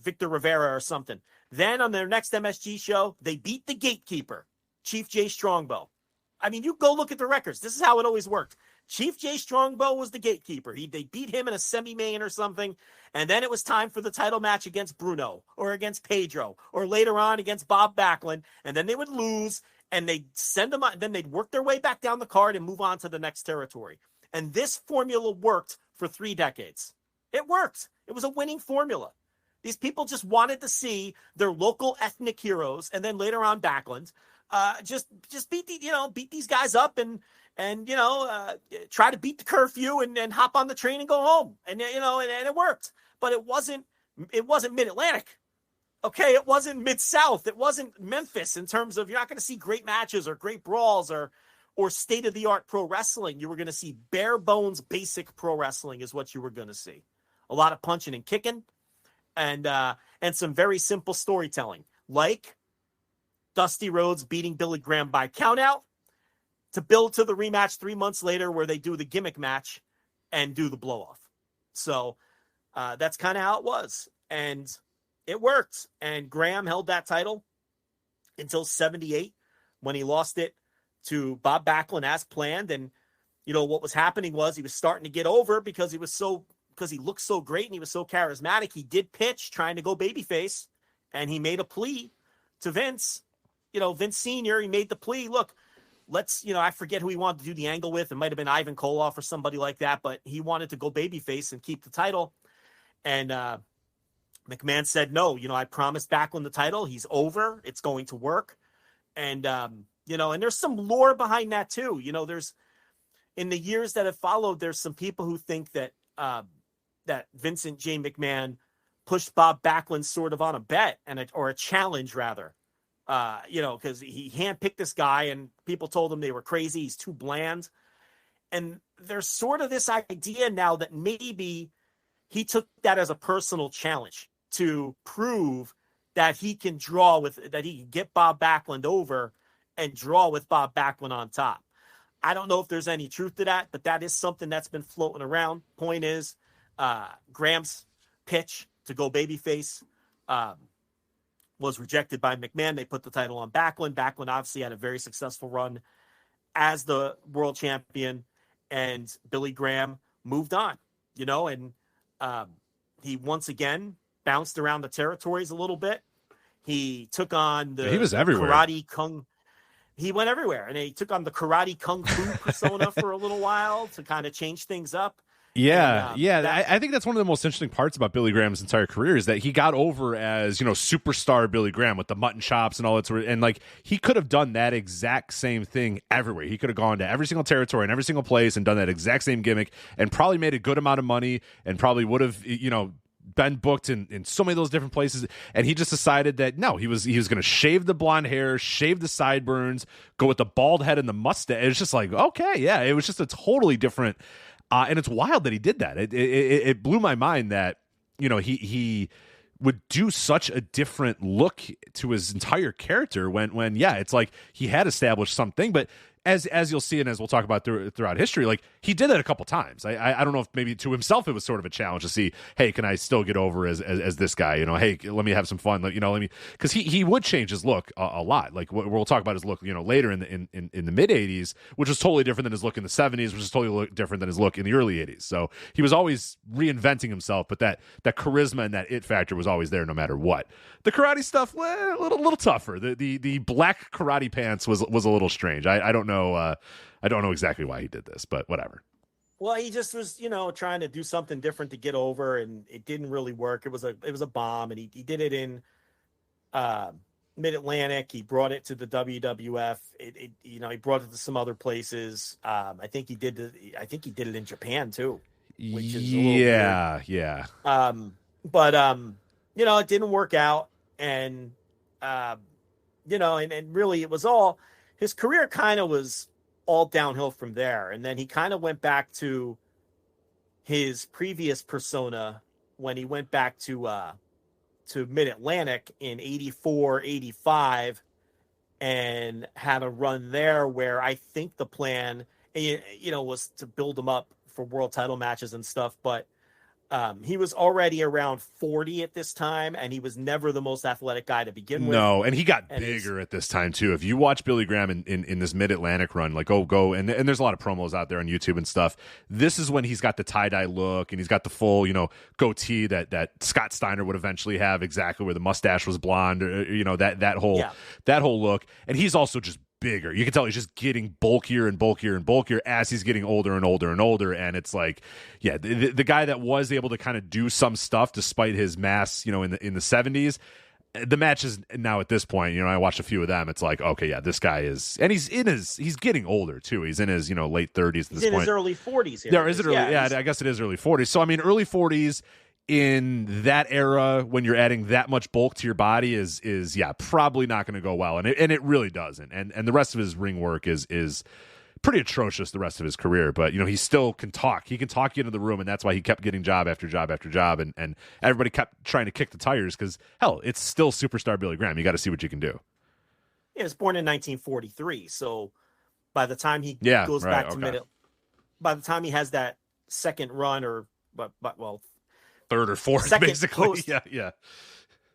Victor Rivera or something. Then on their next MSG show, they beat the gatekeeper, Chief Jay Strongbow. I mean, you go look at the records. This is how it always worked. Chief Jay Strongbow was the gatekeeper. They beat him in a semi-main or something. And then it was time for the title match against Bruno or against Pedro or later on against Bob Backlund. And then they would lose and they'd send them on. Then they'd work their way back down the card and move on to the next territory. And this formula worked for 3 decades. It worked. It was a winning formula. These people just wanted to see their local ethnic heroes. And then later on Backlund, just beat these guys up and try to beat the curfew and hop on the train and go home. And it worked, but it wasn't Mid-Atlantic. Okay. It wasn't Mid-South. It wasn't Memphis in terms of, you're not going to see great matches or great brawls or or state-of-the-art pro wrestling. You were going to see bare bones, basic pro wrestling is what you were going to see. A lot of punching and kicking, and some very simple storytelling, like Dusty Rhodes beating Billy Graham by countout, to build to the rematch 3 months later where they do the gimmick match and do the blow-off. So that's kind of how it was. And it worked. And Graham held that title until 78 when he lost it to Bob Backlund as planned. And, you know, what was happening was he was starting to get over because he looked so great and he was so charismatic. He did pitch trying to go babyface, and he made a plea to Vince. You know, Vince Sr., he made the plea, look, let's, you know, I forget who he wanted to do the angle with. It might have been Ivan Koloff or somebody like that, but he wanted to go babyface and keep the title. And McMahon said, no, you know, I promised Backlund the title. He's over. It's going to work. And, you know, and there's some lore behind that too. You know, there's, in the years that have followed, there's some people who think that, that Vincent J. McMahon pushed Bob Backlund sort of on a bet or a challenge rather. You know, because he handpicked this guy and people told him they were crazy. He's too bland. And there's sort of this idea now that maybe he took that as a personal challenge to prove that he can that he can get Bob Backlund over and draw with Bob Backlund on top. I don't know if there's any truth to that, but that is something that's been floating around. Point is, Graham's pitch to go babyface, was rejected by McMahon. They put the title on Backlund. Backlund obviously had a very successful run as the world champion, and Billy Graham moved on, you know, and he once again bounced around the territories a little bit. He took on he was everywhere. Karate Kung. He went everywhere, and he took on the Karate Kung Fu persona for a little while to kind of change things up. Yeah, I think that's one of the most interesting parts about Billy Graham's entire career is that he got over as, you know, superstar Billy Graham with the mutton chops and all that sort of, and like he could have done that exact same thing everywhere. He could have gone to every single territory and every single place and done that exact same gimmick and probably made a good amount of money and probably would have, you know, been booked in so many of those different places. And he just decided that no, he was going to shave the blonde hair, shave the sideburns, go with the bald head and the mustache. It was just like, okay, yeah, it was just a totally different. And it's wild that he did that. It blew my mind that, you know, he would do such a different look to his entire character when yeah, it's like he had established something, but as you'll see and as we'll talk about throughout history, like he did that a couple times. I don't know if maybe to himself it was sort of a challenge to see, hey, can I still get over as this guy? You know, hey, let me have some fun. You know, let me, because he would change his look a lot. Like we'll talk about his look, you know, later in the mid '80s, which was totally different than his look in the '70s, which is totally different than his look in the early '80s. So he was always reinventing himself, but that charisma and that it factor was always there no matter what. The karate stuff, well, a little tougher. The black karate pants was a little strange. I don't know. I don't know exactly why he did this, but whatever. Well, he just was, you know, trying to do something different to get over, and it didn't really work. It was a bomb, and he did it in Mid-Atlantic. He brought it to the WWF. You know, he brought it to some other places. I think he did it in Japan too. Which is yeah. But you know, it didn't work out, and you know, and really it was all, his career kind of was all downhill from there. And then he kind of went back to his previous persona when he went back to Mid-Atlantic in 84, 85 and had a run there where I think the plan, you know, was to build him up for world title matches and stuff. But he was already around 40 at this time, and he was never the most athletic guy to begin with. No, and he got bigger at this time too. If you watch Billy Graham in this Mid-Atlantic run, like go, and there's a lot of promos out there on YouTube and stuff. This is when he's got the tie-dye look, and he's got the full, you know, goatee that Scott Steiner would eventually have, exactly where the mustache was blonde, or, you know, that whole look. And he's also just bigger. You can tell he's just getting bulkier and bulkier and bulkier as he's getting older and older and older. And it's like, yeah, the guy that was able to kind of do some stuff despite his mass, you know, in the 70s, the matches now at this point, you know, I watched a few of them. It's like, okay, yeah, this guy is, and he's getting older too. He's in his, you know, late 30s at this point. His early 40s. There is it early, yeah, I guess it is early 40s. So I mean, early 40s in that era, when you're adding that much bulk to your body, is probably not going to go well, and it really doesn't. And the rest of his ring work is pretty atrocious the rest of his career. But, he still can talk. He can talk you into the room, and that's why he kept getting job after job after job, and everybody kept trying to kick the tires because, hell, it's still superstar Billy Graham. You got to see what you can do. He was born in 1943, so by the time he goes back to middle, by the time he has that second run third or fourth, basically. Yeah.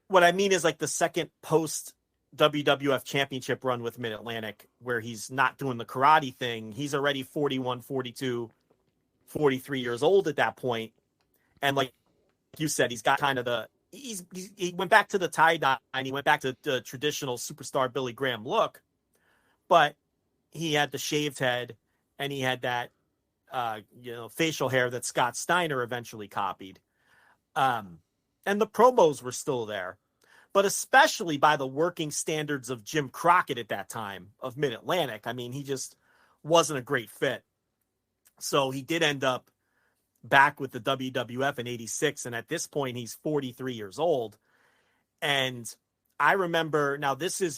What I mean is like the second post WWF championship run with Mid-Atlantic, where he's not doing the karate thing. He's already 41, 42, 43 years old at that point. And like you said, he's got kind of he went back to the tie-dye and he went back to the traditional superstar Billy Graham look, but he had the shaved head and he had that, facial hair that Scott Steiner eventually copied. And the promos were still there, but especially by the working standards of Jim Crockett at that time of Mid-Atlantic. I mean, he just wasn't a great fit. So he did end up back with the WWF in 86. And at this point, he's 43 years old. And I remember, now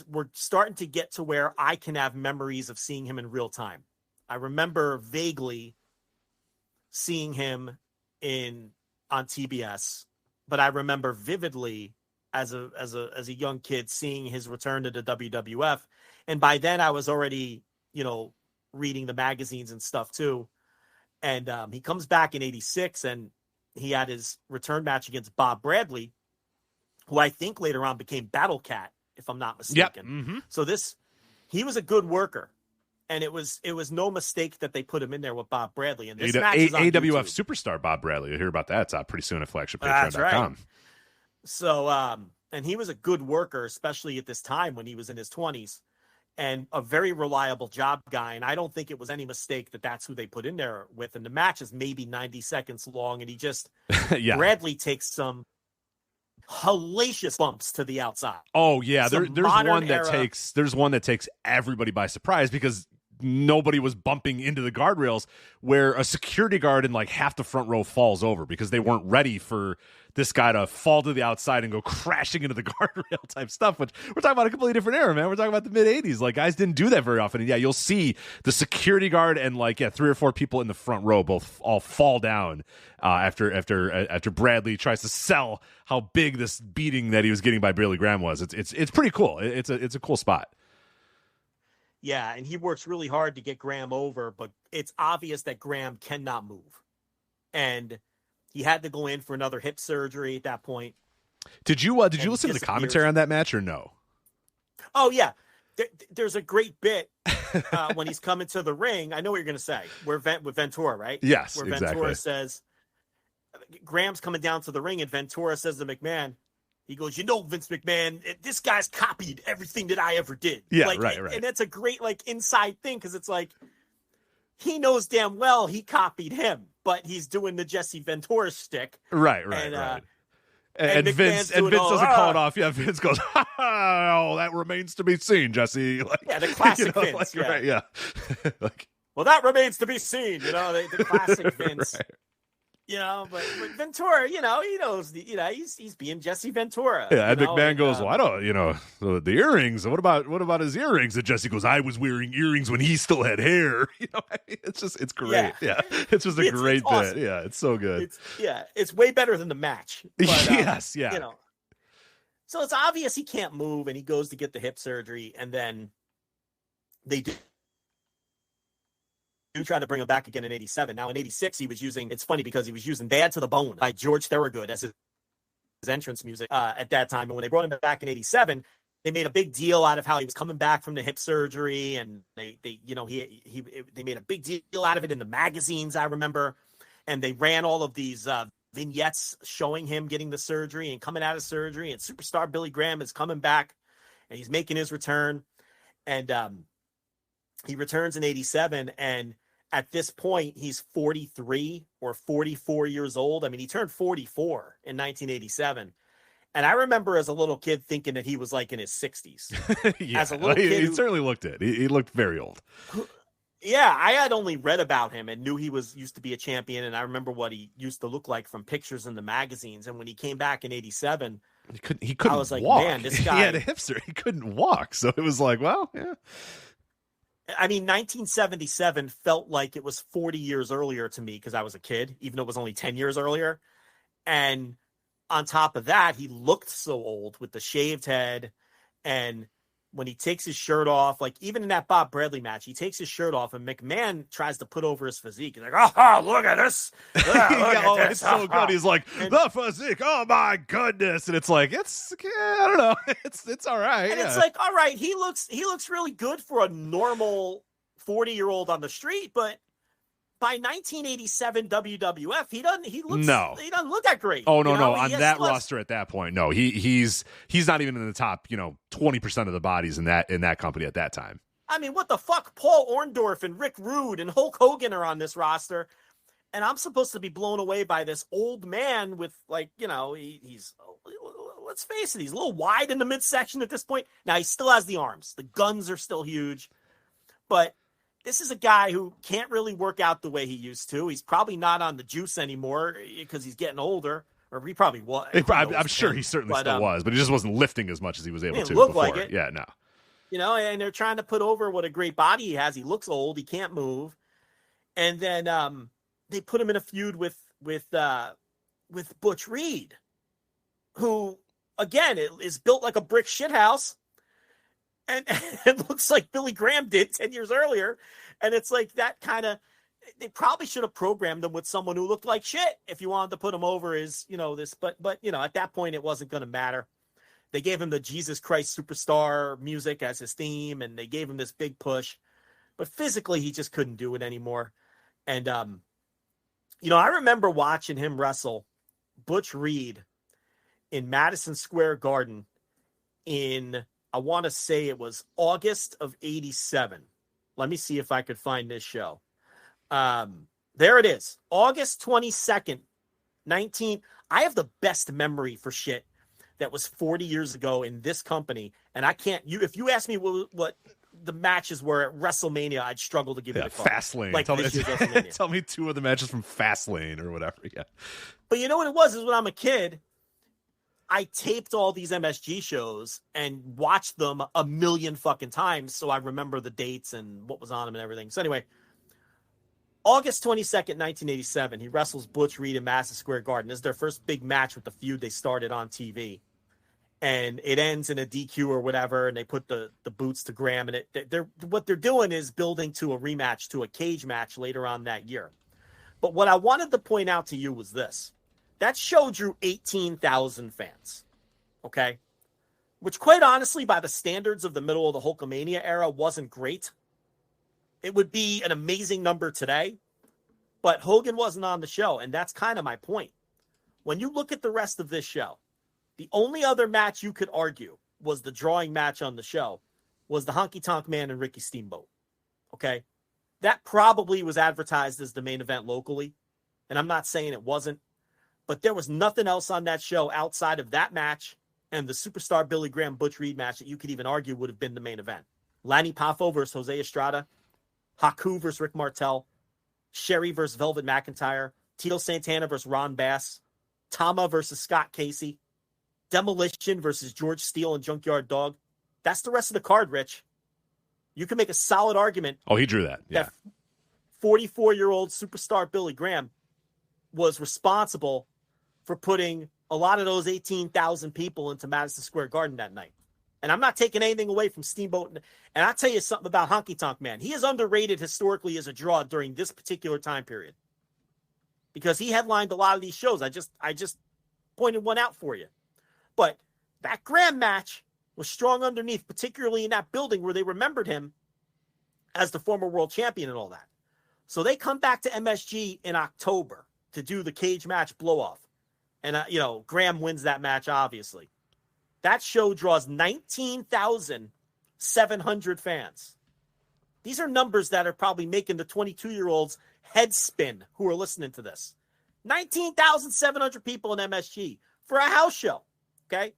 we're starting to get to where I can have memories of seeing him in real time. I remember vaguely seeing him on TBS, but I remember vividly as a young kid seeing his return to the WWF. And by then I was already, reading the magazines and stuff too. And he comes back in 86 and he had his return match against Bob Bradley, who I think later on became Battle Cat, if I'm not mistaken. Yep. Mm-hmm. So he was a good worker. And it was no mistake that they put him in there with Bob Bradley. And this match is on AWF YouTube. Superstar Bob Bradley. You'll hear about that. It's pretty soon at That's flagshipatreon.com. right. So, and he was a good worker, especially at this time when he was in his 20s, and a very reliable job guy. And I don't think it was any mistake that that's who they put in there with. And the match is maybe 90 seconds long, and he just Bradley takes some hellacious bumps to the outside. Oh yeah, there's one that takes everybody by surprise because nobody was bumping into the guardrails, where a security guard in like half the front row falls over because they weren't ready for this guy to fall to the outside and go crashing into the guardrail type stuff, which we're talking about a completely different era, man. We're talking about the mid 80s. Like, guys didn't do that very often. And yeah, you'll see the security guard and 3 or 4 people in the front row both all fall down after Bradley tries to sell how big this beating that he was getting by Billy Graham was. It's pretty cool. It's a cool spot. Yeah, and he works really hard to get Graham over, but it's obvious that Graham cannot move. And he had to go in for another hip surgery at that point. Did you listen to the commentary on that match or no? Oh, yeah. There's a great bit when he's coming to the ring. I know what you're going to say. With Ventura, right? Yes, where exactly. Ventura says, Graham's coming down to the ring, and Ventura says to McMahon, he goes, Vince McMahon, this guy's copied everything that I ever did. Yeah, right. And that's a great inside thing, because it's like, he knows damn well he copied him, but he's doing the Jesse Ventura shtick. Right. And Vince doesn't call it off. Yeah, Vince goes, "Oh, that remains to be seen, Jesse." The classic Vince. Right, yeah. Well, that remains to be seen. The classic Vince. Right. But Ventura, he knows he's being Jesse Ventura. Yeah, and McMahon goes, "Well, I don't, the earrings. What about his earrings?" And Jesse goes, "I was wearing earrings when he still had hair." It's great. Yeah. It's just a great awesome bit. Yeah, it's so good. It's way better than the match. But, yes, yeah. So it's obvious he can't move, and he goes to get the hip surgery, and then they do try to bring him back again in 87. Now in 86, it's funny because he was using Bad to the Bone by George Thorogood as his entrance music at that time. And when they brought him back in 87, they made a big deal out of how he was coming back from the hip surgery. And they made a big deal out of it in the magazines, I remember. And they ran all of these vignettes showing him getting the surgery and coming out of surgery. And superstar Billy Graham is coming back and he's making his return. And he returns in 87, and at this point, he's 43 or 44 years old. I mean, he turned 44 in 1987. And I remember as a little kid thinking that he was in his 60s. Yeah, as a little kid, he certainly looked it. He looked very old. Yeah, I had only read about him and knew he used to be a champion. And I remember what he used to look like from pictures in the magazines. And when he came back in 87, he couldn't I was like, walk. man, this guy. He had a hipster. He couldn't walk. So it was like, well, yeah. I mean, 1977 felt like it was 40 years earlier to me because I was a kid, even though it was only 10 years earlier. And on top of that, he looked so old with the shaved head. And when he takes his shirt off, like even in that Bob Bradley match, he takes his shirt off and McMahon tries to put over his physique. He's like, oh, look at this. Look at this. It's so good. He's like, the physique. Oh my goodness. And it's like, I don't know. It's all right. And it's like, all right, he looks really good for a normal 40-year-old on the street, but by 1987 WWF, he doesn't look that great. Oh no. On that roster at that point, no, he's not even in the top, 20% of the bodies in that company at that time. I mean, what the fuck? Paul Orndorff and Rick Rude and Hulk Hogan are on this roster, and I'm supposed to be blown away by this old man with he's let's face it, he's a little wide in the midsection at this point. Now he still has the arms, the guns are still huge, but this is a guy who can't really work out the way he used to. He's probably not on the juice anymore because he's getting older, or he probably was. I'm sure he certainly still was, but he just wasn't lifting as much as he was able to look before. Like it. Yeah, no. And they're trying to put over what a great body he has. He looks old. He can't move. And then they put him in a feud with Butch Reed, who, again, is built like a brick shithouse. And it looks like Billy Graham did 10 years earlier. And it's like that kind of, they probably should have programmed him with someone who looked like shit if you wanted to put him over as, this, but at that point it wasn't going to matter. They gave him the Jesus Christ Superstar music as his theme, and they gave him this big push, but physically he just couldn't do it anymore. And, I remember watching him wrestle Butch Reed in Madison Square Garden in, I want to say it was August of 87. Let me see if I could find this show. There it is. August 22nd, I have the best memory for shit that was 40 years ago in this company. And if you ask me what the matches were at WrestleMania, I'd struggle to give you the card. Fastlane. Like tell me two of the matches from Fastlane or whatever. Yeah. But you know what it was? Is when I'm a kid, I taped all these MSG shows and watched them a million fucking times, so I remember the dates and what was on them and everything. So anyway, August 22nd, 1987, he wrestles Butch Reed in Madison Square Garden. This is their first big match with the feud they started on TV. And it ends in a DQ or whatever, and they put the boots to Graham. And what they're doing is building to a rematch, to a cage match later on that year. But what I wanted to point out to you was this. That show drew 18,000 fans, okay? Which, quite honestly, by the standards of the middle of the Hulkamania era, wasn't great. It would be an amazing number today, but Hogan wasn't on the show, and that's kind of my point. When you look at the rest of this show, the only other match you could argue was the drawing match on the show was the Honky Tonk Man and Ricky Steamboat, okay? That probably was advertised as the main event locally, and I'm not saying it wasn't. But there was nothing else on that show outside of that match and the Superstar Billy Graham Butch Reed match that you could even argue would have been the main event. Lanny Poffo versus Jose Estrada, Haku versus Rick Martel, Sherry versus Velvet McIntyre, Tito Santana versus Ron Bass, Tama versus Scott Casey, Demolition versus George Steele and Junkyard Dog. That's the rest of the card, Rich. You can make a solid argument. Oh, he drew that. Yeah. That 44-year-old Superstar Billy Graham was responsible for putting a lot of those 18,000 people into Madison Square Garden that night. And I'm not taking anything away from Steamboat. And I'll tell you something about Honky Tonk Man. He is underrated historically as a draw during this particular time period because he headlined a lot of these shows. I just pointed one out for you. But that Graham match was strong underneath, particularly in that building where they remembered him as the former world champion and all that. So they come back to MSG in October to do the cage match blow-off. And, Graham wins that match, obviously. That show draws 19,700 fans. These are numbers that are probably making the 22-year-olds head spin who are listening to this. 19,700 people in MSG for a house show, okay?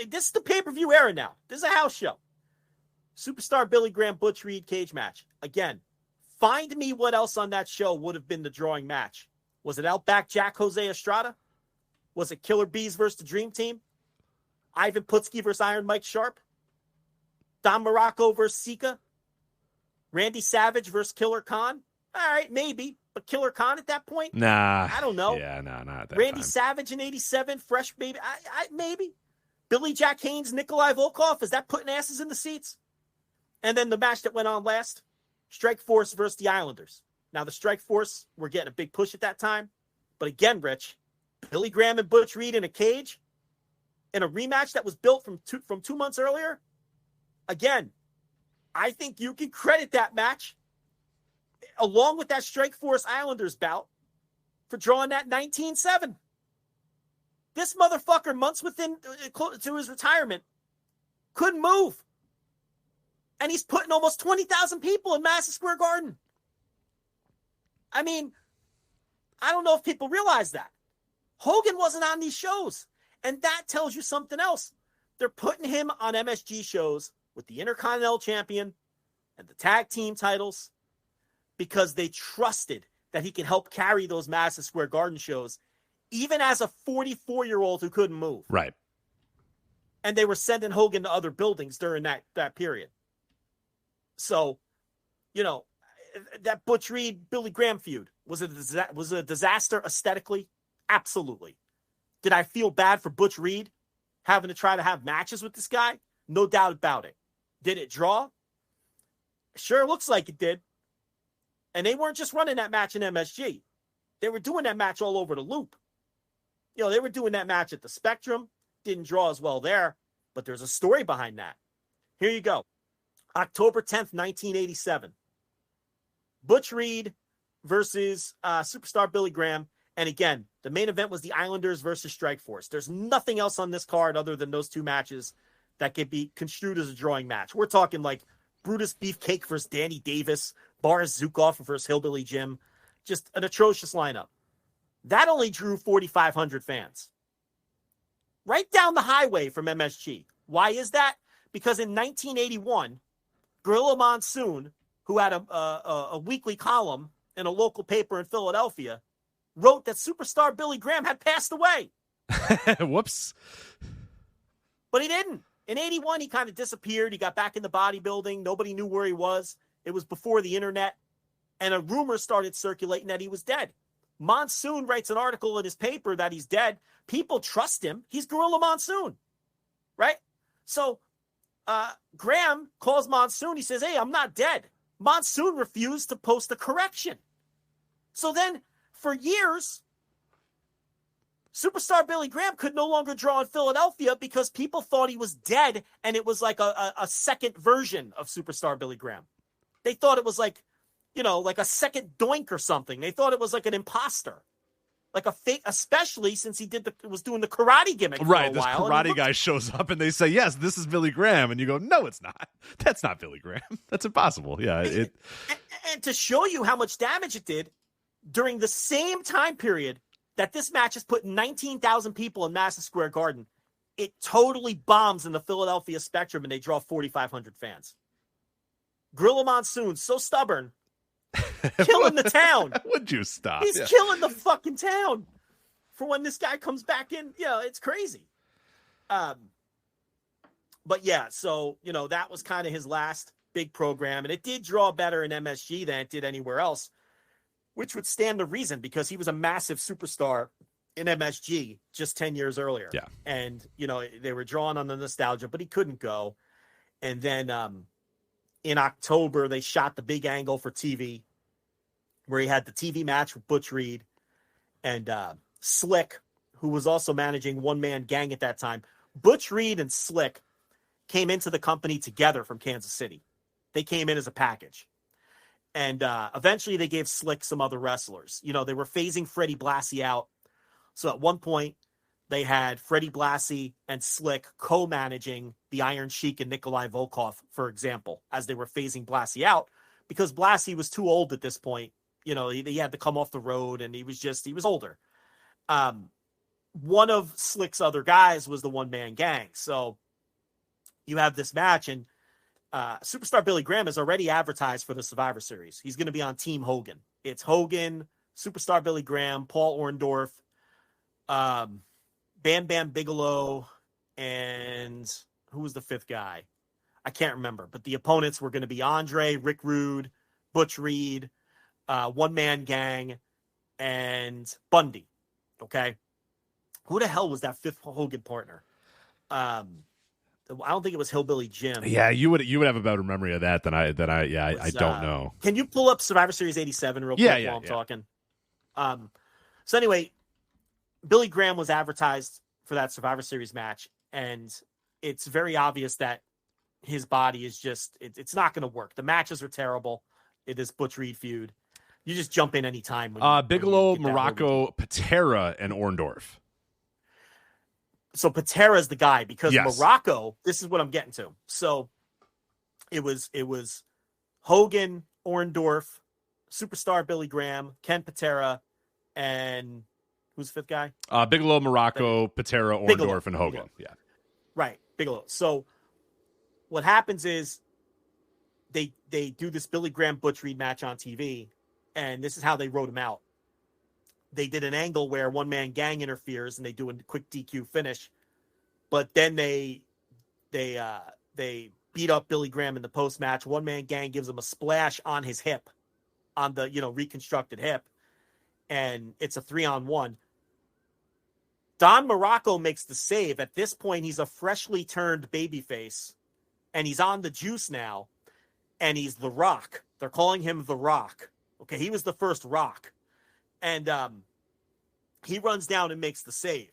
This is the pay-per-view era now. This is a house show. Superstar Billy Graham, Butch Reed cage match. Again, find me what else on that show would have been the drawing match. Was it Outback Jack Jose Estrada? Was it Killer Bees versus the Dream Team? Ivan Putski versus Iron Mike Sharp? Don Morocco versus Sika? Randy Savage versus Killer Khan. All right, maybe. But Killer Khan at that point? Nah. I don't know. Yeah, no, not at that Randy time. Savage in 87, fresh baby. Maybe. Billy Jack Haynes, Nikolai Volkov. Is that putting asses in the seats? And then the match that went on last, Strike Force versus the Islanders. Now, the Strike Force were getting a big push at that time. But again, Rich, Billy Graham and Butch Reed in a cage in a rematch that was built from 2 months earlier. Again, I think you can credit that match along with that Strike Force Islanders bout for drawing that 19-7. This motherfucker, months within to his retirement, couldn't move. And he's putting almost 20,000 people in Madison Square Garden. I mean, I don't know if people realize that. Hogan wasn't on these shows. And that tells you something else. They're putting him on MSG shows with the Intercontinental Champion and the tag team titles because they trusted that he can help carry those Madison Square Garden shows, even as a 44-year-old who couldn't move. Right. And they were sending Hogan to other buildings during that period. So, you know, that Butch Reed, Billy Graham feud, was it a disaster aesthetically? Absolutely. Did I feel bad for Butch Reed having to try to have matches with this guy? No doubt about it. Did it draw? Sure looks like it did. And they weren't just running that match in MSG. They were doing that match all over the loop. You know, they were doing that match at the Spectrum. Didn't draw as well there, but there's a story behind that. Here you go. October 10th, 1987. Butch Reed versus superstar Billy Graham. And again, the main event was the Islanders versus Strike Force. There's nothing else on this card other than those two matches that could be construed as a drawing match. We're talking like Brutus Beefcake versus Danny Davis, Boris Zukov versus Hillbilly Jim. Just an atrocious lineup. That only drew 4,500 fans. Right down the highway from MSG. Why is that? Because in 1981, Gorilla Monsoon, who had a weekly column in a local paper in Philadelphia, wrote that superstar Billy Graham had passed away. Whoops. But he didn't. In 81, he kind of disappeared. He got back into bodybuilding. Nobody knew where he was. It was before the internet. And a rumor started circulating that he was dead. Monsoon writes an article in his paper that he's dead. People trust him. He's Gorilla Monsoon. Right? So Graham calls Monsoon. He says, hey, I'm not dead. Monsoon refused to post a correction. So then, for years, superstar Billy Graham could no longer draw in Philadelphia because people thought he was dead, and it was like a second version of superstar Billy Graham. They thought it was like, you know, like a second Doink or something. They thought it was like an imposter, like a fake, especially since he was doing the karate gimmick for a this while. karate guy shows up and they say, yes, this is Billy Graham. And you go, no, it's not. That's not Billy Graham. That's impossible. Yeah. And to show you how much damage it did, during the same time period that this match has put 19,000 people in Madison Square Garden, it totally bombs in the Philadelphia Spectrum and they draw 4,500 fans. Gorilla Monsoon, so stubborn, killing the town. Would you stop? He's killing the fucking town for when this guy comes back in. You know, it's crazy. But yeah, so, you know, that was kind of his last big program. And it did draw better in MSG than it did anywhere else, which would stand to reason because he was a massive superstar in MSG just 10 years earlier. Yeah. And, you know, they were drawing on the nostalgia, but he couldn't go. And then in October, they shot the big angle for TV where he had the TV match with Butch Reed and Slick, who was also managing One Man Gang at that time. Butch Reed and Slick came into the company together from Kansas City. They came in as a package. And eventually they gave Slick some other wrestlers. You know, they were phasing Freddie Blassie out. So at one point, they had Freddie Blassie and Slick co-managing the Iron Sheik and Nikolai Volkov, for example, as they were phasing Blassie out, because Blassie was too old at this point. You know, he had to come off the road, and he was older. One of Slick's other guys was the One Man Gang. So you have this match, and superstar Billy Graham is already advertised for the Survivor Series. He's going to be on Team Hogan. It's Hogan, superstar Billy Graham, Paul Orndorff, Bam Bam Bigelow, and who was the fifth guy? I can't remember. But the opponents were going to be Andre, Rick Rude, Butch Reed, One Man Gang, and Bundy. Okay. Who the hell was that fifth Hogan partner? I don't think it was Hillbilly Jim. Yeah, you would have a better memory of that than I. I don't know. Can you pull up Survivor Series 87 real quick while I'm talking? So anyway, Billy Graham was advertised for that Survivor Series match, and it's very obvious that his body is just, it's not going to work. The matches are terrible in this Butch Reed feud. You just jump in anytime. Bigelow, Morocco, Patera, and Orndorff. So Patera's the guy, because yes. Morocco, this is what I'm getting to. So it was Hogan, Orndorff, Superstar Billy Graham, Ken Patera, and who's the fifth guy? Bigelow, Morocco, Patera, Orndorff, and Hogan. Bigelow. Yeah. Right, Bigelow. So what happens is they do this Billy Graham Butch Reed match on TV, and this is how they wrote him out. They did an angle where One Man Gang interferes and they do a quick DQ finish, but then they beat up Billy Graham in the post match. One Man Gang gives him a splash on his hip, on the reconstructed hip, and it's a 3-on-1. Don Morocco makes the save. At this point, he's a freshly turned babyface, and he's on the juice now, and he's The Rock. They're calling him The Rock. Okay, he was the first Rock. And he runs down and makes the save.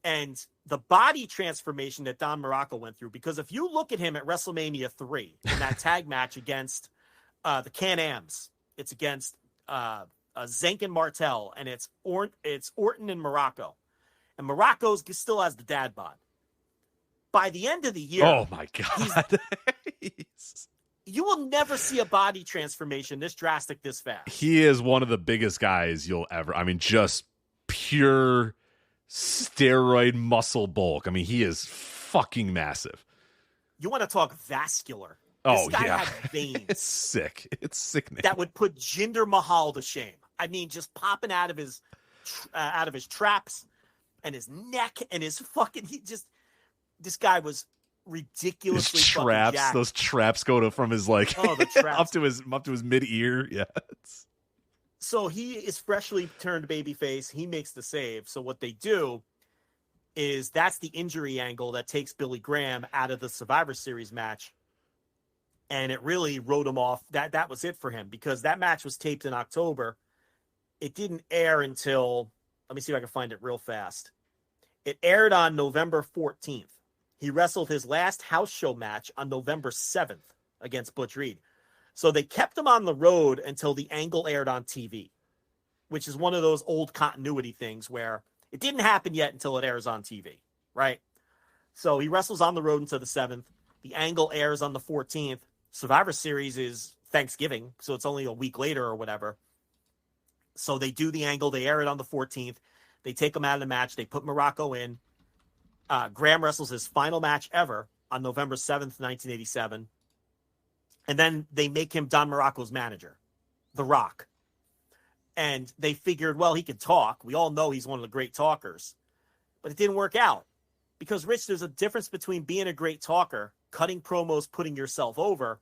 And the body transformation that Don Morocco went through, because if you look at him at WrestleMania 3 in that tag match against the Can-Ams, it's against Zank and Martel, and it's Orton and Morocco. And Morocco still has the dad bod. By the end of the year, oh my God, you will never see a body transformation this drastic, this fast. He is one of the biggest guys you'll ever. I mean, just pure steroid muscle bulk. I mean, he is fucking massive. You want to talk vascular? Oh, this guy yeah. had veins. It's sick. It's sickening. That would put Jinder Mahal to shame. I mean, just popping out of his traps and his neck and his fucking. This guy was ridiculously traps. jacked. Those traps go from his the traps. up to his mid ear. Yeah. So he is freshly turned babyface. He makes the save. So what they do is that's the injury angle that takes Billy Graham out of the Survivor Series match. And it really wrote him off. That was it for him, because that match was taped in October. It didn't air until, let me see if I can find it real fast. It aired on November 14th. He wrestled his last house show match on November 7th against Butch Reed. So they kept him on the road until the angle aired on TV, which is one of those old continuity things where it didn't happen yet until it airs on TV, right? So he wrestles on the road until the 7th. The angle airs on the 14th. Survivor Series is Thanksgiving, so it's only a week later or whatever. So they do the angle. They air it on the 14th. They take him out of the match. They put Morocco in. Graham wrestles his final match ever on November 7th, 1987. And then they make him Don Morocco's manager, The Rock. And they figured, well, he can talk. We all know he's one of the great talkers. But it didn't work out. Because, Rich, there's a difference between being a great talker, cutting promos, putting yourself over,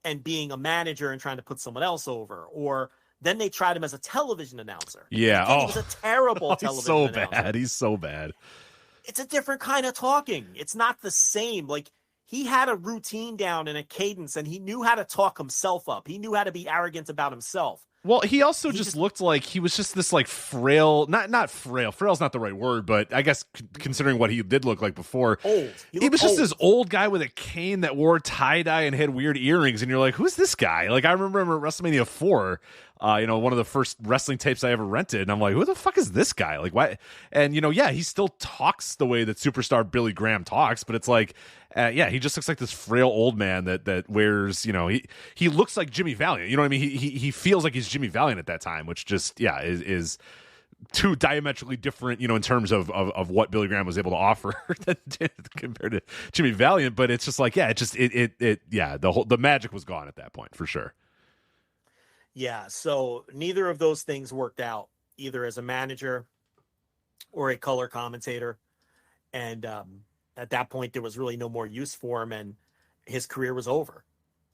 and being a manager and trying to put someone else over. Or then they tried him as a television announcer. Yeah. He was a terrible television announcer. He's so bad. He's so bad. It's a different kind of talking. It's not the same. Like, he had a routine down and a cadence, and he knew how to talk himself up. He knew how to be arrogant about himself. Well, he also just looked like he was just this frail, not frail. Frail's not the right word, but I guess considering what he did look like before, old. He was just this old guy with a cane that wore tie-dye and had weird earrings, and you're like, who's this guy? Like, I remember him at WrestleMania 4, one of the first wrestling tapes I ever rented, and I'm like, who the fuck is this guy? Like, why? And, he still talks the way that superstar Billy Graham talks, but it's like, he just looks like this frail old man that wears, he looks like Jimmy Valiant. You know what I mean? He feels like he's Jimmy Valiant at that time, which just, is two diametrically different, in terms of what Billy Graham was able to offer compared to Jimmy Valiant. But it's just like, the magic was gone at that point for sure. Yeah. So neither of those things worked out, either as a manager or a color commentator. And, at that point, there was really no more use for him, and his career was over,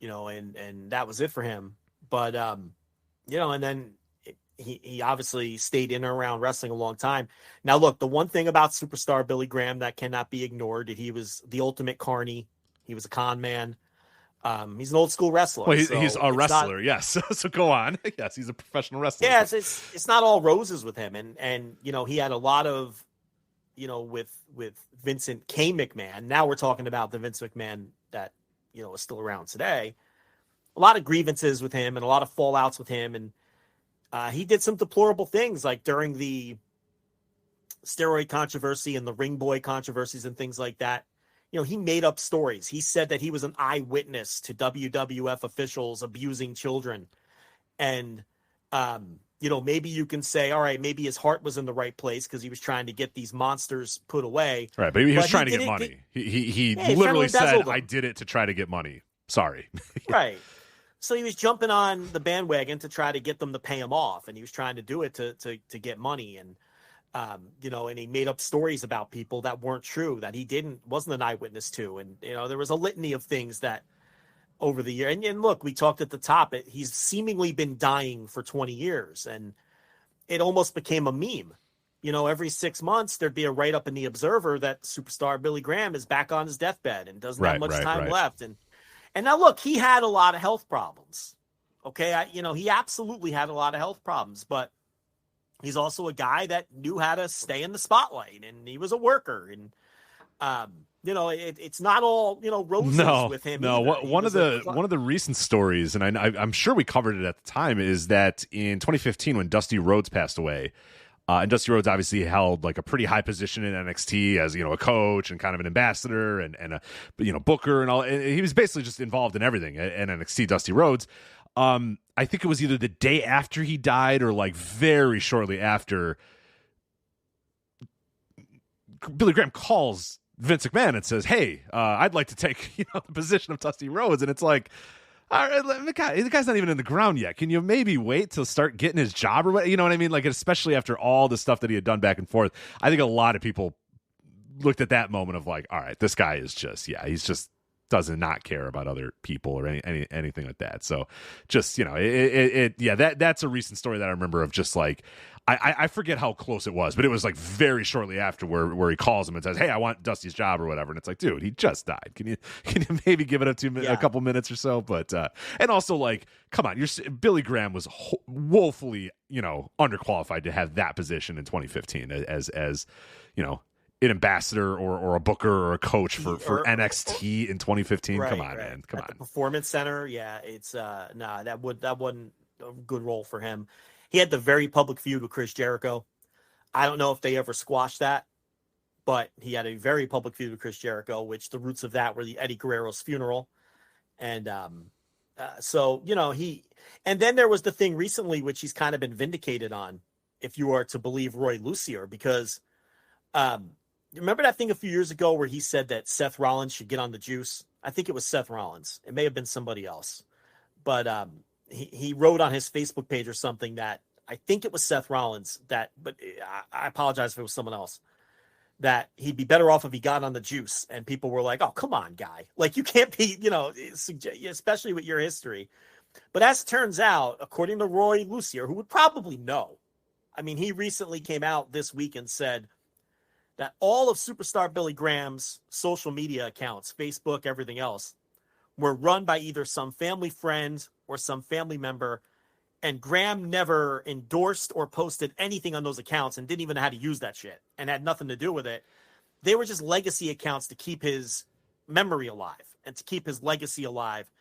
and that was it for him. But, and then he obviously stayed in and around wrestling a long time. Now, look, the one thing about superstar Billy Graham that cannot be ignored, he was the ultimate carny. He was a con man. He's an old school wrestler. Well, he's a wrestler, yes. So go on. Yes, he's a professional wrestler. Yeah, it's not all roses with him. And he had a lot of, with Vincent K. McMahon. Now we're talking about the Vince McMahon that, is still around today. A lot of grievances with him and a lot of fallouts with him. And he did some deplorable things, like during the steroid controversy and the ring boy controversies and things like that. He made up stories. He said that he was an eyewitness to WWF officials abusing children. And, maybe you can say, all right, maybe his heart was in the right place because he was trying to get these monsters put away. Right, but he was trying to get money. He literally said, I did it to try to get money. Sorry. Right. So he was jumping on the bandwagon to try to get them to pay him off. And he was trying to do it to get money. And, and he made up stories about people that weren't true, that he wasn't an eyewitness to. And, there was a litany of things that over the year. And look, we talked at the top, he's seemingly been dying for 20 years and it almost became a meme. Every 6 months there'd be a write-up in the Observer that superstar Billy Graham is back on his deathbed and doesn't have much time left. And now look, he had a lot of health problems. Okay. He absolutely had a lot of health problems, but he's also a guy that knew how to stay in the spotlight, and he was a worker. And, it's not all, roses with him. No, one of the recent stories, and I'm sure we covered it at the time, is that in 2015 when Dusty Rhodes passed away, and Dusty Rhodes obviously held like a pretty high position in NXT as, a coach and kind of an ambassador and a booker and all. And he was basically just involved in everything at NXT, Dusty Rhodes. I think it was either the day after he died or like very shortly after, Billy Graham calls Vince McMahon and says, hey, I'd like to take the position of Dusty Rhodes. And it's like, all right, the guy's not even in the ground yet. Can you maybe wait till start getting his job or what? You know what I mean? Like, especially after all the stuff that he had done back and forth. I think a lot of people looked at that moment of like, all right, this guy is he's just does not care about other people or anything like that. So just, that's a recent story that I remember of just like, I forget how close it was, but it was like very shortly after where he calls him and says, hey, I want Dusty's job or whatever. And it's like, dude, he just died. Can you maybe give it up to a couple minutes or so? But, and also like, come on, Billy Graham was woefully, underqualified to have that position in 2015 as an ambassador or a booker or a coach for NXT in 2015. Come on, man. Come on. The Performance Center. Yeah. It's that wasn't a good role for him. He had the very public feud with Chris Jericho. I don't know if they ever squashed that, but he had a very public feud with Chris Jericho, which the roots of that were the Eddie Guerrero's funeral. And and then there was the thing recently, which he's kind of been vindicated on, if you are to believe Roy Lucier, because remember that thing a few years ago where he said that Seth Rollins should get on the juice? I think it was Seth Rollins. It may have been somebody else. But he wrote on his Facebook page or something that I think it was Seth Rollins but I apologize if it was someone else, that he'd be better off if he got on the juice. And people were like, oh, come on, guy. Like, you can't be, especially with your history. But as it turns out, according to Roy Lucier, who would probably know, I mean, he recently came out this week and said that all of superstar Billy Graham's social media accounts, Facebook, everything else, were run by either some family friend or some family member, and Graham never endorsed or posted anything on those accounts and didn't even know how to use that shit and had nothing to do with it. They were just legacy accounts to keep his memory alive and to keep his legacy alive,